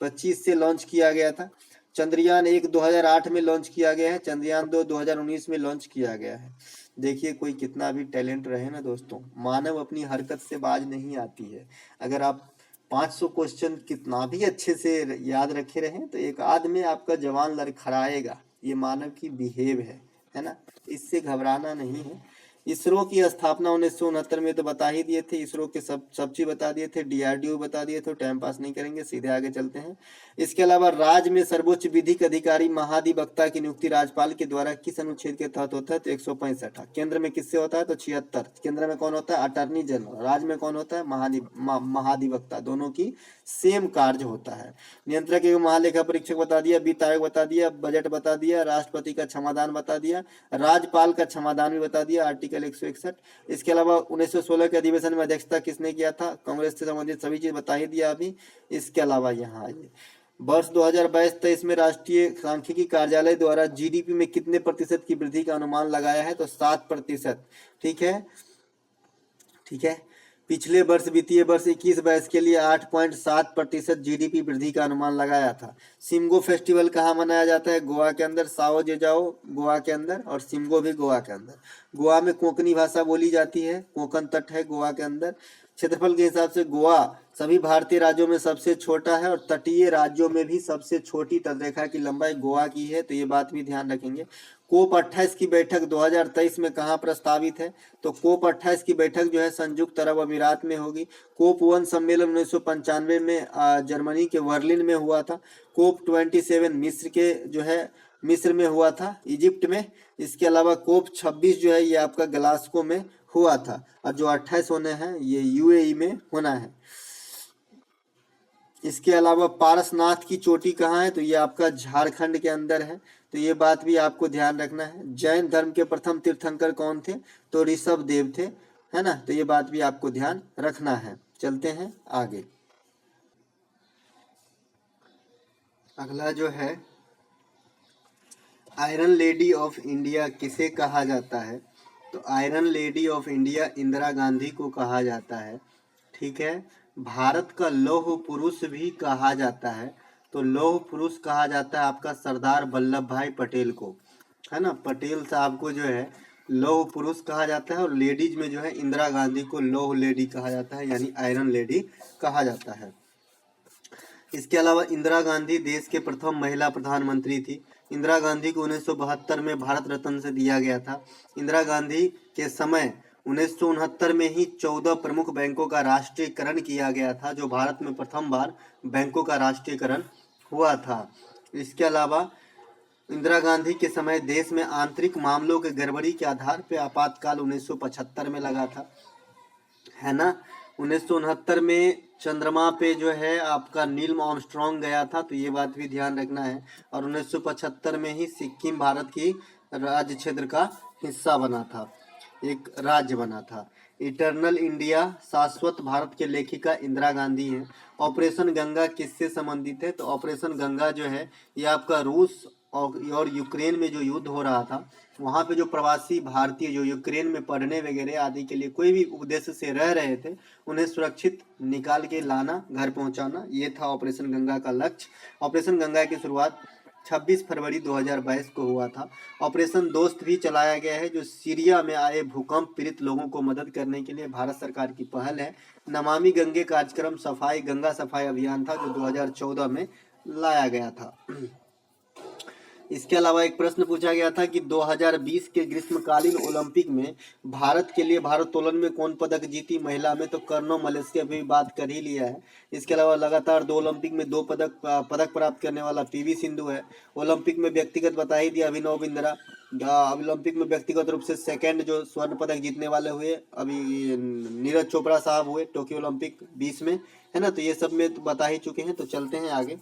25 से लॉन्च किया गया था। चंद्रयान 1 2008 में लॉन्च किया गया है। चंद्रयान 2 2019 में लॉन्च किया गया है। देखिए कोई कितना भी टैलेंट रहे ना दोस्तों, मानव अपनी हरकत से बाज नहीं आती है। अगर आप 500 क्वेश्चन कितना भी अच्छे से याद रखे रहें तो एक आध में आपका जवान लड़खड़ाएगा। ये मानव की बिहेव है ना, इससे घबराना नहीं है। इसरो की स्थापना 1969 में तो बता ही दिए थे, इसरो के सब चीज बता दिए थे, DRDO बता दिए थे। टाइम पास नहीं करेंगे, सीधे आगे चलते हैं। इसके अलावा राज्य में सर्वोच्च विधिक अधिकारी महाधिवक्ता की नियुक्ति राज्यपाल के द्वारा किस अनुच्छेद के तहत होता है, तो 165। केंद्र में किससे होता है, तो 76। केंद्र में कौन होता है, अटॉर्नी जनरल। राज्य में कौन होता है, महाधिवक्ता। दोनों की सेम कार्य होता है। नियंत्रक एवं महालेखा परीक्षक बता दिया, वित्त आयोग बता दिया, बजट बता दिया, राष्ट्रपति का क्षमादान बता दिया, राज्यपाल का क्षमादान भी बता दिया। Article article 161। इसके अलावा 1916 के अधिवेशन में अध्यक्षता किसने किया था? कांग्रेस से संबंधित सभी चीज बता ही दिया अभी। इसके अलावा यहाँ आइए, वर्ष 2022-23 में राष्ट्रीय सांख्यिकी कार्यालय द्वारा जीडीपी में कितने प्रतिशत की वृद्धि का अनुमान लगाया है? तो 7%। ठीक है, ठीक है। पिछले वर्ष वित्तीय वर्ष 21-22 के लिए 8.7% जीडीपी वृद्धि का अनुमान लगाया था। सिमगो फेस्टिवल कहाँ मनाया जाता है? गोवा के अंदर। साओ जे जाओ गोवा के अंदर और सिमगो भी गोवा के अंदर। गोवा में कोंकणी भाषा बोली जाती है, कोंकण तट है गोवा के अंदर। क्षेत्रफल के हिसाब से गोवा सभी भारतीय राज्यों में सबसे छोटा है और तटीय राज्यों में भी सबसे छोटी तटरेखा की लंबाई गोवा की है, तो ये बात भी ध्यान रखेंगे। कोप 28 की बैठक 2023 में कहाँ प्रस्तावित है? तो कोप 28 की बैठक जो है संयुक्त अरब अमीरात में होगी। कोप 1 सम्मेलन 1995 में जर्मनी के बर्लिन में हुआ था। कोप 27 मिस्र के जो है मिस्र में हुआ था, इजिप्ट में। इसके अलावा कोप 26 जो है ये आपका ग्लासगो में हुआ था, और जो 28 होने हैं ये यूएई में होना है। इसके अलावा पारसनाथ की चोटी कहाँ है? तो ये आपका झारखंड के अंदर है, तो ये बात भी आपको ध्यान रखना है। जैन धर्म के प्रथम तीर्थंकर कौन थे? तो ऋषभ देव थे, है ना, तो ये बात भी आपको ध्यान रखना है। चलते हैं आगे। अगला जो है आयरन लेडी ऑफ इंडिया किसे कहा जाता है? तो iron lady of India Indira Gandhi को कहा जाता है। ठीक है, भारत का लौह पुरुष भी कहा जाता है, तो लौह पुरुष कहा जाता है आपका सरदार वल्लभ भाई पटेल को, है ना। पटेल साहब को जो है लौह पुरुष कहा जाता है, और लेडीज में जो है इंदिरा गांधी को लौह लेडी कहा जाता है, यानी आयरन लेडी कहा जाता है। इसके अलावा इंदिरा गांधी देश के प्रथम महिला प्रधानमंत्री थी। इंदिरा गांधी को 1972 में भारत रत्न से दिया गया था। इंदिरा गांधी के समय 1969 में ही 14 प्रमुख बैंकों का राष्ट्रीयकरण किया गया था, जो भारत में प्रथम बार बैंकों का राष्ट्रीयकरण हुआ था। इसके अलावा इंदिरा गांधी के समय देश में आंतरिक मामलों के गड़बड़ी के आधार पर आपातकाल 1975 में लगा था, है ना। 1969 में चंद्रमा पे जो है आपका नील आर्मस्ट्रांग गया था, तो ये बात भी ध्यान रखना है। और 1975 में ही सिक्किम भारत की राज्य क्षेत्र का हिस्सा बना था, एक राज्य बना था। इटर्नल इंडिया शाश्वत भारत के लेखिका इंदिरा गांधी हैं। ऑपरेशन गंगा किससे संबंधित है? तो ऑपरेशन गंगा जो है ये आपका रूस और यूक्रेन में जो युद्ध हो रहा था, वहाँ पे जो प्रवासी भारतीय जो यूक्रेन में पढ़ने वगैरह आदि के लिए कोई भी उद्देश्य से रह रहे थे, उन्हें सुरक्षित निकाल के लाना, घर पहुँचाना, ये था ऑपरेशन गंगा का लक्ष्य। ऑपरेशन गंगा की शुरुआत 26 फरवरी 2022 को हुआ था। ऑपरेशन दोस्त भी चलाया गया है, जो सीरिया में आए भूकंप पीड़ित लोगों को मदद करने के लिए भारत सरकार की पहल है। नमामि गंगे कार्यक्रम सफाई गंगा सफाई अभियान था, जो 2014 में लाया गया था। इसके अलावा एक प्रश्न पूछा गया था कि 2020 के ग्रीष्मकालीन ओलंपिक में भारत के लिए भारोत्तोलन में कौन पदक जीती महिला में? तो कर्नो मलेशिया भी बात कर ही लिया है। इसके अलावा लगातार 2 ओलंपिक में 2 पदक प्राप्त करने वाला पीवी सिंधु है। ओलंपिक में व्यक्तिगत बता ही दिया, अभिनव बिंद्रा ओलंपिक में व्यक्तिगत रूप से सेकंड जो स्वर्ण पदक जीतने वाले हुए, अभी नीरज चोपड़ा साहब हुए टोक्यो ओलंपिक 20 में, है ना। तो ये सब में तो बता ही चुके हैं, तो चलते हैं आगे।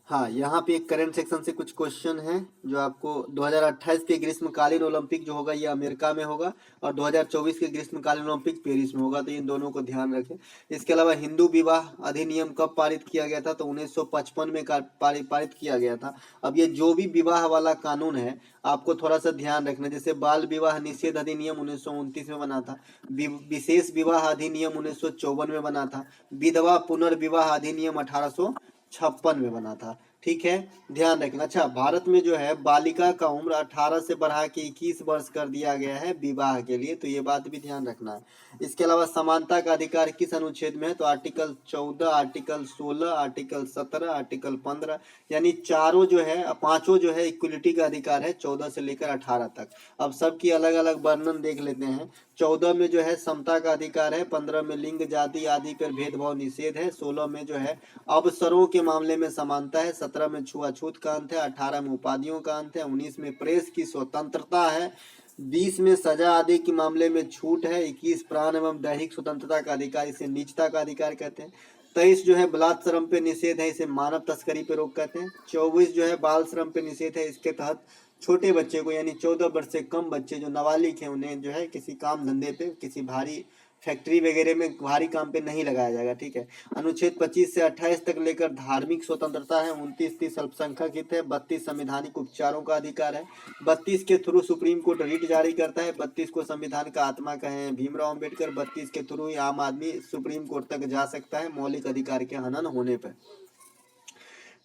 हाँ, यहाँ पे एक करंट सेक्शन से कुछ क्वेश्चन हैं जो आपको 2028 के ग्रीष्मकालीन ओलंपिक जो होगा ये अमेरिका में होगा, और 2024 के ग्रीष्मकालीन ओलंपिक पेरिस में होगा, तो इन दोनों को ध्यान रखें। इसके अलावा हिंदू विवाह अधिनियम कब पारित किया गया था? तो 1955 में पारित किया गया था। अब ये जो भी विवाह वाला कानून है आपको थोड़ा सा ध्यान रखना, जैसे बाल विवाह निषेध अधिनियम 1929 में बना था, विशेष विवाह अधिनियम 1954 में बना था, विधवा पुनर्विवाह अधिनियम 1856 में बना था। ठीक है, ध्यान रखना। अच्छा, भारत में जो है बालिका का उम्र 18 से बढ़ा के 21 वर्ष कर दिया गया है विवाह के लिए, तो ये बात भी ध्यान रखना है। इसके अलावा समानता का अधिकार किस अनुच्छेद में है? तो आर्टिकल 14, आर्टिकल 16, आर्टिकल 17, आर्टिकल 15, यानी चारों जो है, पांचों जो है इक्वलिटी का अधिकार है 14 से लेकर 18 तक। अब सबकी अलग अलग वर्णन देख लेते हैं। 14 में जो है समता का अधिकार है, 15 में लिंग जाति आदि पर भेदभाव निषेध है, 16 में जो है अवसरों के मामले में समानता है, 17 में छुआछूत का अंत है, 18 में उपाधियों का अंत है, 19 में प्रेस की स्वतंत्रता है, 20 में सजा आदि के मामले में छूट है, 21 प्राण एवं दैहिक स्वतंत्रता का अधिकार, इसे निजता का अधिकार कहते हैं, 23 जो है बलात्कार श्रम पे निषेध है, इसे मानव तस्करी पे रोक कहते हैं, 24 जो है बाल श्रम पे निषेध है, इसके तहत छोटे बच्चे को यानी 14 वर्ष से कम बच्चे जो नाबालिग हैं उन्हें जो है किसी काम धंधे पे, किसी भारी फैक्ट्री वगैरह में भारी काम पे नहीं लगाया जाएगा। ठीक है। अनुच्छेद 25 से 28 तक लेकर धार्मिक स्वतंत्रता है। 29 अल्पसंख्यक हित है। 32 संवैधानिक उपचारों का अधिकार है। 32 के थ्रू सुप्रीम कोर्ट रिट जारी करता है। 32 को संविधान का आत्मा कहे भीमराव अम्बेडकर। 32 के थ्रू ही आम आदमी सुप्रीम कोर्ट तक जा सकता है मौलिक अधिकार के हनन होने पर।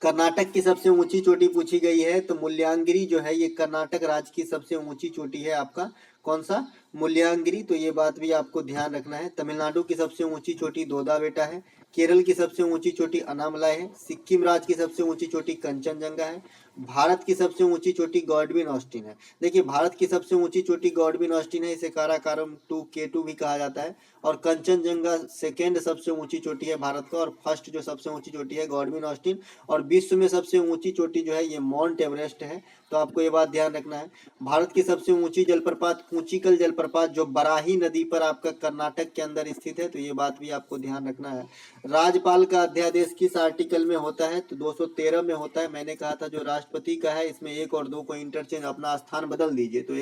कर्नाटक की सबसे ऊंची चोटी पूछी गई है तो मुल्यागिरी जो है ये कर्नाटक राज्य की सबसे ऊंची चोटी है। आपका कौन सा? मुल्यागिरी। तो ये बात भी आपको ध्यान रखना है। तमिलनाडु की सबसे ऊंची चोटी दोदा बेटा है। केरल की सबसे ऊंची चोटी अनामलाई है। सिक्किम राज्य की सबसे ऊंची चोटी कंचनजंगा है। भारत की सबसे ऊंची चोटी गॉडविन ऑस्टिन है। देखिए भारत की सबसे ऊंची चोटी गॉडविन ऑस्टिन है। इसे काराकोरम 2K2 भी कहा जाता है। और कंचनजंगा सेकेंड सबसे ऊंची चोटी है भारत का, और फर्स्ट जो सबसे ऊंची चोटी है गॉडविन ऑस्टिन। और विश्व में सबसे ऊंची चोटी जो है ये माउंट एवरेस्ट है। तो आपको ये बात ध्यान रखना है। भारत की सबसे ऊंची जलप्रपात कूचिकल जलप्रपात जो बराही नदी पर आपका कर्नाटक के अंदर स्थित है। तो ये बात भी आपको ध्यान रखना है। राज्यपाल का अध्यादेश किस आर्टिकल में होता है? तो 213 में होता है। मैंने कहा था जो राष्ट्रपति का है इसमें 1 और 2 को इंटरचेंज अपना स्थान बदल दीजिए तो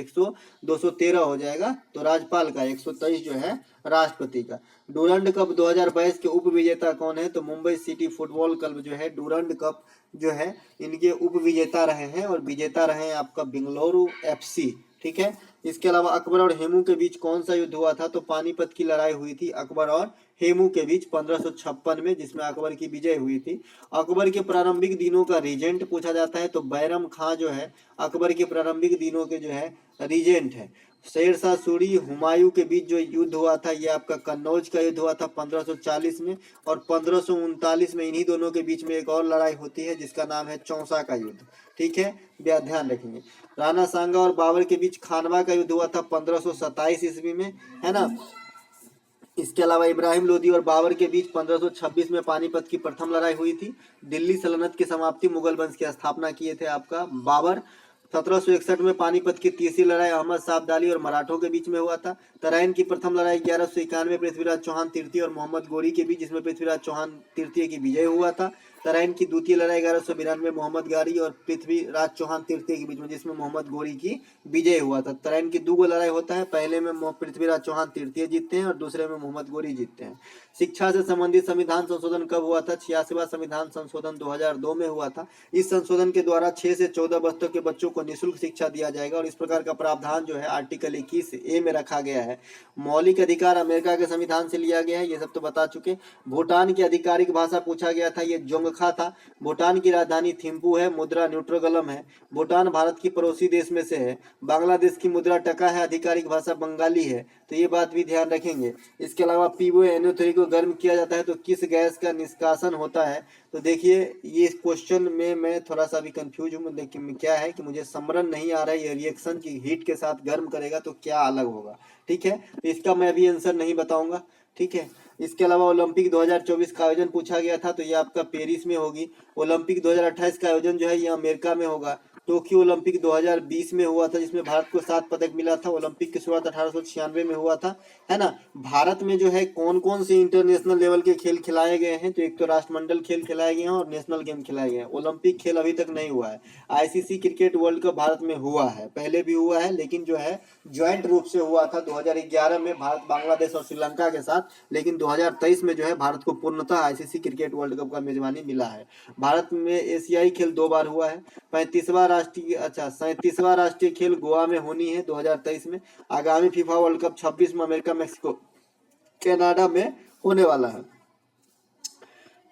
213 हो जाएगा। तो राज्यपाल का 123 जो है राष्ट्रपति का। डूरंड कप 2022 के उप विजेता कौन है? तो मुंबई सिटी फुटबॉल क्लब जो है डूरंड कप जो है इनके उप विजेता रहे हैं, और विजेता रहे हैं आपका बेंगलुरु FC। ठीक है। इसके अलावा अकबर और हेमू के बीच कौन सा युद्ध हुआ था? तो पानीपत की लड़ाई हुई थी अकबर और हेमू के बीच 1556 में, जिसमें अकबर की विजय हुई थी। अकबर के प्रारंभिक दिनों का रीजेंट पूछा जाता है तो बैरम खां जो है अकबर के प्रारंभिक दिनों के जो है रीजेंट है। शेरशाह सूरी हुमायूं के बीच जो युद्ध हुआ था ये आपका कन्नौज का युद्ध हुआ था 1540 में, और 1539 में इन्हीं दोनों के बीच में एक और लड़ाई होती है जिसका नाम है चौसा का युद्ध। ठीक है, ध्यान रखेंगे। राणा सांगा और बाबर के बीच खानवा का युद्ध हुआ था 1527 ईस्वी में, है ना। इसके अलावा इब्राहिम लोदी और बाबर के बीच 1526 में पानीपत की प्रथम लड़ाई हुई थी। दिल्ली सल्तनत की समाप्ति मुगल वंश की स्थापना किए थे आपका बाबर। 1761 में पानीपत की तीसरी लड़ाई अहमद शाह अब्दाली और मराठों के बीच में हुआ था। तराइन की प्रथम लड़ाई 1191 पृथ्वीराज चौहान तृतीय और मोहम्मद गोरी के बीच, जिसमें पृथ्वीराज चौहान तृतीय की विजय हुआ था। तराइन की द्वितीय लड़ाई 1192 मोहम्मद गारी और पृथ्वीराज चौहान तृतीय के बीच में, जिसमें मोहम्मद गोरी की विजय हुआ था। तराइन की 2 लड़ाई होता है, पहले में पृथ्वीराज चौहान तृतीय जीतते हैं और दूसरे में मोहम्मद गोरी जीतते हैं। शिक्षा से संबंधित संविधान संशोधन कब हुआ था? 86वां संविधान संशोधन 2002 में हुआ था। इस संशोधन के द्वारा 6 से 14 वर्ष तक के बच्चों को निःशुल्क शिक्षा दिया जाएगा, और इस प्रकार का प्रावधान जो है आर्टिकल 21A में रखा गया है। मौलिक अधिकार अमेरिका के संविधान से लिया गया है, ये सब तो बता चुके। भूटान की आधिकारिक भाषा पूछा गया था, ये जोंगखा था। भूटान की राजधानी थिम्पू है। मुद्रा न्यूट्रोगलम है। भूटान भारत की पड़ोसी देश में से है। बांग्लादेश की मुद्रा टका है। आधिकारिक भाषा बंगाली है। तो ये बात भी ध्यान रखेंगे। इसके अलावा PONO3 को गर्म किया जाता है तो किस गैस का निष्कासन होता है? तो देखिए ये क्वेश्चन में मैं थोड़ा सा भी कंफ्यूज हूँ, लेकिन क्या है कि मुझे समरण नहीं आ रहा है। ये रिएक्शन की हीट के साथ गर्म करेगा तो क्या अलग होगा। ठीक है, तो इसका मैं अभी आंसर नहीं बताऊंगा। ठीक है। इसके अलावा ओलंपिक 2024 का आयोजन पूछा गया था तो ये आपका पेरिस में होगी। ओलंपिक 2028 का आयोजन जो है ये अमेरिका में होगा। टोक्यो ओलंपिक 2020 में हुआ था जिसमें भारत को 7 पदक मिला था। ओलंपिक की शुरुआत 1896 में हुआ था, है ना। भारत में जो है कौन कौन से इंटरनेशनल लेवल के खेल खिलाए गए हैं? तो एक तो राष्ट्रमंडल खेल खिलाए गए हैं और नेशनल गेम खिलाए गए हैं। ओलंपिक खेल अभी तक नहीं हुआ है। ICC cricket world cup Bharat में हुआ है, पहले भी हुआ है, लेकिन जो है ज्वाइंट रूप से हुआ था 2011 में भारत, बांग्लादेश और श्रीलंका के साथ। लेकिन 2023 में जो है भारत को पूर्णतः ICC क्रिकेट वर्ल्ड कप का मेजबानी मिला है। भारत में एशियाई खेल 2 बार हुआ है। 37वां राष्ट्रीय खेल गोवा में होनी है 2023 में। आगामी फीफा वर्ल्ड कप 26 में अमेरिका, मैक्सिको, कनाडा में होने वाला है।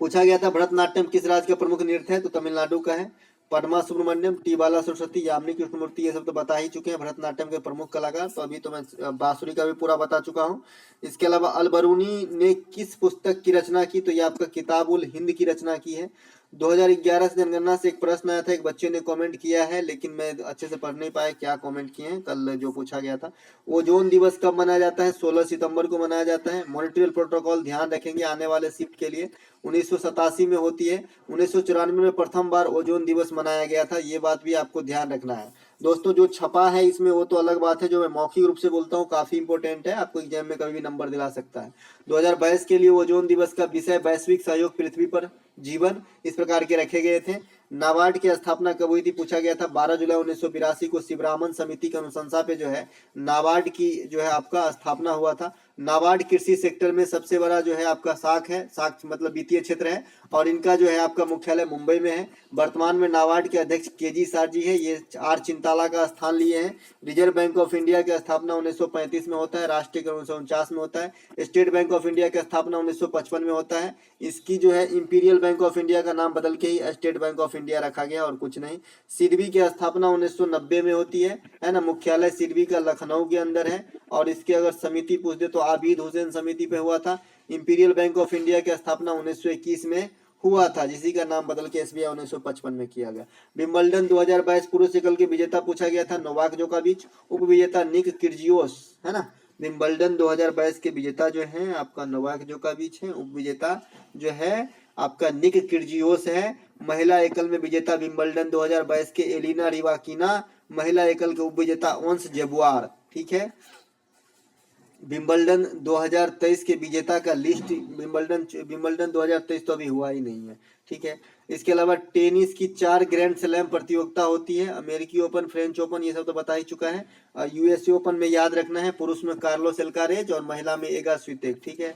पूछा गया था भरतनाट्यम किस राज्य का प्रमुख नृत्य है? तो तमिलनाडु का है। पद्मा सुब्रमण्यम, टी बाला सरस्वती, यामिनी कृष्णमूर्ति, ये सब तो बता ही चुके हैं भरतनाट्यम के प्रमुख कलाकार। तो अभी तो मैं बांसुरी का भी पूरा बता चुका हूँ। इसके अलावा अलबरूनी ने किस पुस्तक की रचना की? तो ये आपका किताबुल हिंद की रचना की है। 2011 से जनगणना से एक प्रश्न आया था, एक बच्चे ने कमेंट किया है, लेकिन मैं अच्छे से पढ़ नहीं पाया क्या कमेंट किए हैं। कल जो पूछा गया था, ओजोन दिवस कब मनाया जाता है? 16 सितंबर को मनाया जाता है। मॉन्ट्रियल प्रोटोकॉल ध्यान रखेंगे आने वाले शिफ्ट के लिए 1987 में होती है। 1994 में प्रथम बार ओजोन दिवस मनाया गया था, ये बात भी आपको ध्यान रखना है। दोस्तों जो छपा है इसमें वो तो अलग बात है, जो मैं मौखिक रूप से बोलता हूँ काफी इंपॉर्टेंट है, आपको एग्जाम में कभी भी नंबर दिला सकता है। 2022 के लिए ओजोन दिवस का विषय वैश्विक सहयोग पृथ्वी पर जीवन, इस प्रकार के रखे गए थे। नाबार्ड की स्थापना कब हुई थी पूछा गया था। 12 जुलाई 1982 को शिवरामन समिति की अनुशंसा पे जो है नाबार्ड की जो है आपका स्थापना हुआ था। नाबार्ड कृषि सेक्टर में सबसे बड़ा जो है आपका शाख है, शाख मतलब वित्तीय क्षेत्र है, और इनका जो है आपका मुख्यालय मुंबई में है। वर्तमान में नाबार्ड के अध्यक्ष केजी सार जी है, ये आर चिंताला का स्थान लिए हैं। रिजर्व बैंक ऑफ इंडिया की स्थापना 1935 में होता है, राष्ट्रीय 1949 में होता है। स्टेट बैंक ऑफ इंडिया की स्थापना 1955 में होता है। इसकी जो है इंपीरियल बैंक ऑफ इंडिया का नाम बदल के ही स्टेट बैंक ऑफ इंडिया रखा गया और कुछ नहीं। सिडबी की स्थापना 1990 में होती है ना। मुख्यालय सिडबी का लखनऊ के अंदर है। और इसके अगर समिति पूछ दे तो आबिद हुसैन समिति पे हुआ था। इंपीरियल बैंक ऑफ इंडिया की स्थापना 1921 में हुआ था, जिसी का नाम बदल के एसबीआई 1955 में किया गया। विंबलडन 2022 पुरुष एकल के विजेता पूछा गया था नोवाक जोकोविच, उप विजेता निक किर्जियोस, है ना। विंबलडन 2022 के विजेता जो है आपका नोवाक जोकोविच है, उप विजेता जो है आपका निक किर्जियोस है। महिला एकल में विजेता विंबलडन 2022 के एलिना रिवाकिना, महिला एकल के उप विजेता ओंस जेबुआर, ठीक है। विंबलडन 2023 के विजेता का लिस्ट, विंबलडन 2023 तो अभी हुआ ही नहीं है, ठीक है। इसके अलावा टेनिस की 4 ग्रैंड स्लैम प्रतियोगिता होती है। अमेरिकी ओपन, फ्रेंच ओपन, ये सब तो बता ही चुका है। यूएसए ओपन में याद रखना है, पुरुष में कार्लोस एल्कारेज और महिला में एगा स्वितेक, ठीक है,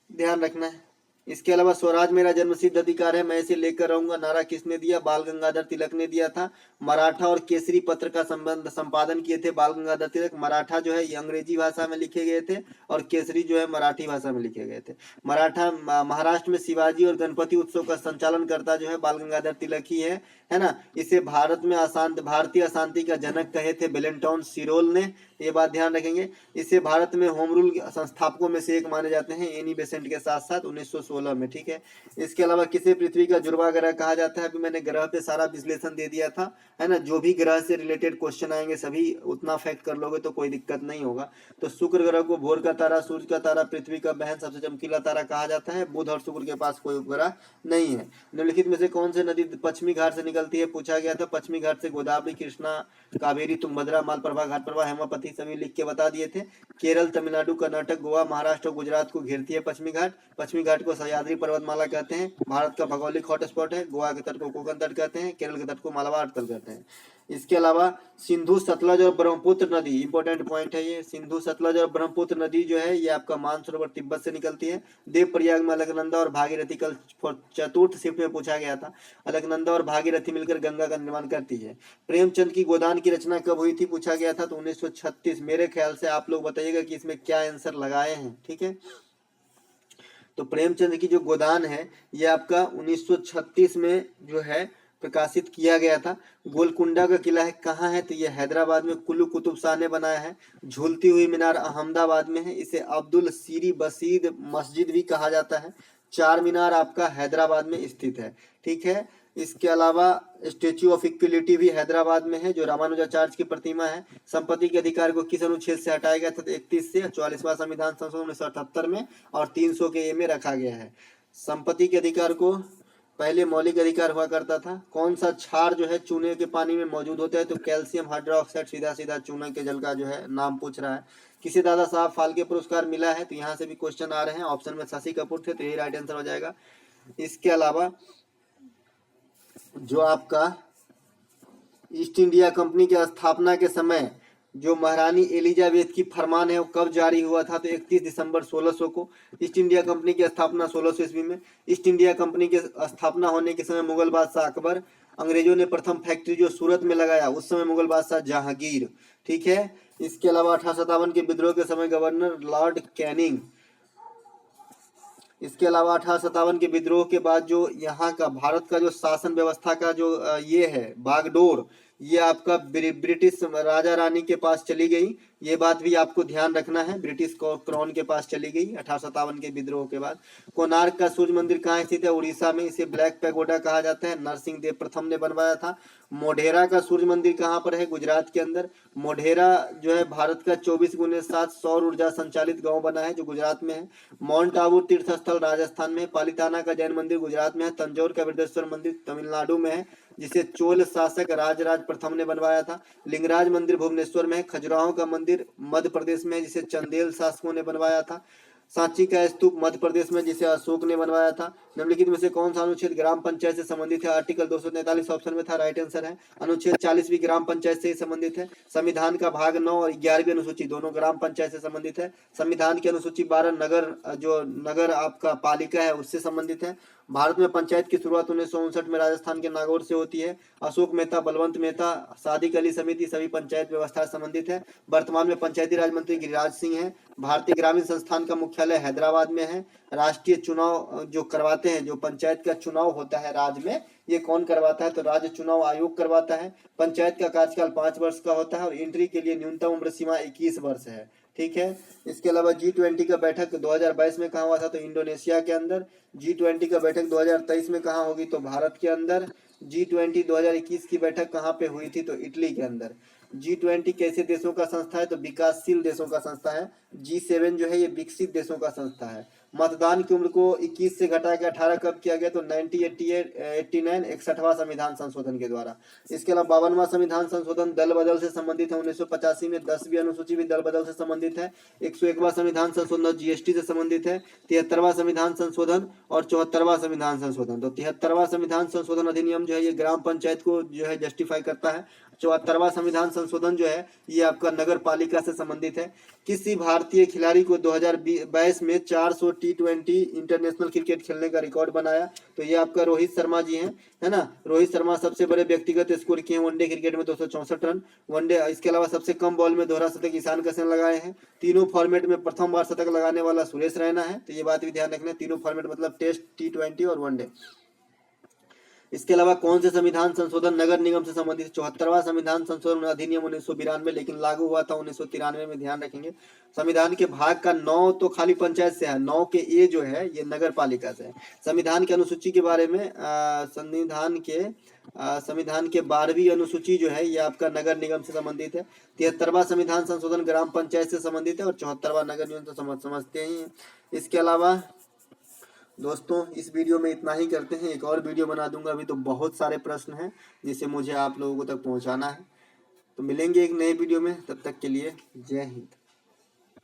ध्यान रखना है। इसके अलावा स्वराज मेरा जन्मसिद्ध अधिकार है, मैं इसे लेकर रहूंगा, नारा किसने दिया? बाल गंगाधर तिलक ने दिया था। मराठा और केसरी पत्र का संपादन किए थे बाल गंगाधर तिलक। मराठा जो है ये अंग्रेजी भाषा में लिखे गए थे और केसरी जो है मराठी भाषा में लिखे गए थे। मराठा महाराष्ट्र में शिवाजी और गणपति उत्सव का संचालन करता जो है बाल गंगाधर तिलक ही है ना। इसे भारत में भारतीय अशांति का जनक कहे थे वेलेंटाइन सिरोल ने, ये बात ध्यान रखेंगे। इसे भारत में होम रूल संस्थापकों में से एक माने जाते हैं एनी बेसेंट के साथ साथ 1916 में, ठीक है। इसके अलावा किसे पृथ्वी का जुड़वा ग्रह कहा जाता है? अभी मैंने ग्रह पे सारा विश्लेषण दे दिया था, है ना। जो भी ग्रह से रिलेटेड क्वेश्चन आएंगे सभी उतना फैक्ट कर लोगे तो कोई दिक्कत नहीं होगा। तो शुक्र ग्रह को भोर का तारा, सूर्य का तारा, पृथ्वी का बहन, सबसे चमकीला तारा कहा जाता है। बुध और शुक्र के पास कोई उपग्रह नहीं है। निम्नलिखित में से कौन सी नदी पश्चिमी घाट से निकलती है पूछा गया था। पश्चिमी घाट से गोदावरी, कृष्णा, कावेरी, तुंगभद्रा, मालप्रभा, घाटप्रभा, हेमावती सभी लिख के बता दिए थे। केरल, तमिलनाडु, कर्नाटक, गोवा, महाराष्ट्र और गुजरात को घेरती है पश्चिमी घाट। पश्चिमी घाट को सह्याद्री पर्वतमाला कहते हैं। भारत का भौगोलिक हॉटस्पॉट है। गोवा के तट को कोंकण तट कहते हैं, केरल के तट को मालाबार तट कहते हैं। इसके अलावा सिंधु, सतलज और ब्रह्मपुत्र नदी, इंपॉर्टेंट पॉइंट है ये। सिंधु, सतलज और ब्रह्मपुत्र नदी जो है ये आपका मानसरोवर तिब्बत से निकलती है। देवप्रयाग में अलकनंदा और भागीरथी, कल चतुर्थ शिफ्ट में पूछा गया था। अलकनंदा और भागीरथी मिलकर गंगा का निर्माण करती है। प्रेमचंद की गोदान की रचना कब हुई थी पूछा गया था, तो 1936। मेरे ख्याल से आप लोग बताइएगा कि इसमें क्या आंसर लगाए हैं, ठीक है। तो प्रेमचंद की जो गोदान है ये आपका 1936 में जो है प्रकाशित किया गया था। गोलकुंडा का किला है कहाँ है, तो ये हैदराबाद में कुल्लू कुतुब शाह ने बनाया है। झूलती हुई मीनार अहमदाबाद में है, इसे अब्दुल सीरी बसीद मस्जिद भी कहा जाता है। चार मीनार आपका हैदराबाद में स्थित है, ठीक है। इसके अलावा स्टेच्यू ऑफ इक्विलिटी भी हैदराबाद में है, जो रामानुजाचार्य की प्रतिमा है। संपत्ति के अधिकार को किस अनुच्छेद से हटाया गया था, तो 31 से। 44वां संविधान संशोधन 1978 में और 300 के ए में रखा गया है। संपत्ति के अधिकार को पहले मौलिक अधिकार हुआ करता था। कौन सा क्षार जो है चूने के पानी में मौजूद होता है, तो कैल्शियम हाइड्रोक्साइड, सीधा सीधा चूना के जल का जो है नाम पूछ रहा है। किसे दादा साहब फाल्के पुरस्कार मिला है, तो यहाँ से भी क्वेश्चन आ रहे हैं। ऑप्शन में शशि कपूर थे, तो यही राइट आंसर हो जाएगा। इसके अलावा जो आपका ईस्ट इंडिया कंपनी की स्थापना के समय जो महारानी एलिजाबेथ की फरमान है वो कब जारी हुआ था, तो 31 दिसंबर 1600 को। ईस्ट इंडिया कंपनी की स्थापना 1600 ईस्वी में। ईस्ट इंडिया कंपनी की स्थापना होने के समय मुगल बादशाह अकबर, अंग्रेजों ने प्रथम फैक्ट्री जो सूरत में लगाया उस समय मुगल बादशाह जहांगीर, ठीक है। इसके अलावा 1857 के विद्रोह के समय गवर्नर लॉर्ड कैनिंग। इसके अलावा 1857 के विद्रोह के बाद जो यहाँ का भारत का जो शासन व्यवस्था का जो ये है बागडोर, ये आपका ब्रिटिश राजा रानी के पास चली गई। ये बात भी आपको ध्यान रखना है, ब्रिटिश क्राउन के पास चली गई 1857 के विद्रोह के बाद। कोणार्क का सूर्य मंदिर कहाँ स्थित है, उड़ीसा में। इसे ब्लैक पैगोडा कहा जाता है, नरसिंह देव प्रथम ने बनवाया था। मोढेरा का सूर्य मंदिर कहाँ पर है, गुजरात के अंदर। मोढेरा जो है भारत का 24x7 सौर ऊर्जा संचालित गांव बना है जो गुजरात में है। माउंट आबू तीर्थ स्थल राजस्थान में है। पालिताना का जैन मंदिर गुजरात में है। तंजौर का वृद्धेश्वर मंदिर तमिलनाडु में है, जिसे चोल शासक राजराज प्रथम ने बनवाया था। लिंगराज मंदिर भुवनेश्वर में है। खजुराहो का मंदिर मध्य प्रदेश में है, जिसे चंदेल शासकों ने बनवाया था। सांची का स्तूप मध्य प्रदेश में, जिसे अशोक ने बनवाया था। निम्नलिखित में से कौन सा अनुच्छेद ग्राम पंचायत से संबंधित है? आर्टिकल 243 ऑप्शन में था, राइट आंसर है। अनुच्छेद 40 भी ग्राम पंचायत से ही संबंधित है। संविधान का भाग 9 और 11वीं अनुसूची दोनों ग्राम पंचायत से संबंधित है। संविधान की अनुसूची 12 नगर आपका पालिका है उससे संबंधित है। भारत में पंचायत की शुरुआत 1959 में राजस्थान के नागौर से होती है। अशोक मेहता, बलवंत मेहता, सादिक अली समिति सभी पंचायत व्यवस्था से संबंधित है। वर्तमान में पंचायती राज मंत्री गिरिराज सिंह है। भारतीय ग्रामीण संस्थान का मुख्यालय हैदराबाद में है। राष्ट्रीय चुनाव जो करवाते हैं, जो पंचायत का चुनाव होता है राज्य में, ये कौन करवाता है? तो राज्य चुनाव आयोग करवाता है। पंचायत का कार्यकाल 5 वर्ष का होता है और एंट्री के लिए न्यूनतम उम्र सीमा 21 वर्ष है। ठीक है। इसके अलावा G20 का बैठक 2022 में कहाँ हुआ था? तो इंडोनेशिया के अंदर। G20 का बैठक 2023 में कहाँ होगी? तो भारत के अंदर। G20 2021 की बैठक कहाँ पे हुई थी? तो इटली के अंदर। G20 कैसे देशों का संस्था है? तो विकासशील देशों का संस्था है। G7 जो है ये विकसित देशों का संस्था है। मतदान की उम्र को 21 से घटा के 18 कब किया गया? तो 1989 61वां संविधान संशोधन के द्वारा। इसके अलावा 52वां संविधान संशोधन दल बदल से संबंधित है। 1985 में 10वीं अनुसूची भी दल बदल से संबंधित है। 101वां संविधान संशोधन GST से संबंधित है। 73वां संविधान संशोधन और 74वां संविधान संशोधन। तो 73वां संविधान संशोधन अधिनियम जो है ये ग्राम पंचायत को जो है जस्टिफाई करता है। 74वां संविधान संशोधन जो है ये आपका नगर पालिका से संबंधित है। किसी भारतीय खिलाड़ी को 2022 में 400 T20 इंटरनेशनल क्रिकेट खेलने का रिकॉर्ड बनाया? तो ये आपका रोहित शर्मा जी हैं, है ना। रोहित शर्मा सबसे बड़े व्यक्तिगत स्कोर किए वनडे क्रिकेट में 264 रन वनडे। इसके अलावा सबसे कम बॉल में दोहरा शतक ईशान किशन लगाए हैं। तीनों फॉर्मेट में प्रथम बार शतक लगाने वाला सुरेश रैना है। तो ये बात भी ध्यान रखना, तीनों फॉर्मेट मतलब टेस्ट, T20 और वनडे। इसके अलावा कौन से संविधान संशोधन नगर निगम से संबंधित? 74वां संविधान संशोधन अधिनियम 1992, लेकिन लागू हुआ था 1993 में, ध्यान रखेंगे। संविधान के भाग का 9 तो खाली पंचायत से है, 9 के ए जो है ये नगर पालिका से है। संविधान की अनुसूची के बारे में संविधान के 12वीं अनुसूची जो है ये आपका नगर निगम से संबंधित है। 73वां संविधान संशोधन ग्राम पंचायत से संबंधित है और 74वां नगर निगम से समझते ही हैं। इसके अलावा दोस्तों इस वीडियो में इतना ही करते हैं। एक और वीडियो बना दूंगा, अभी तो बहुत सारे प्रश्न हैं जिसे मुझे आप लोगों तक पहुंचाना है। तो मिलेंगे एक नए वीडियो में, तब तक के लिए जय हिंद।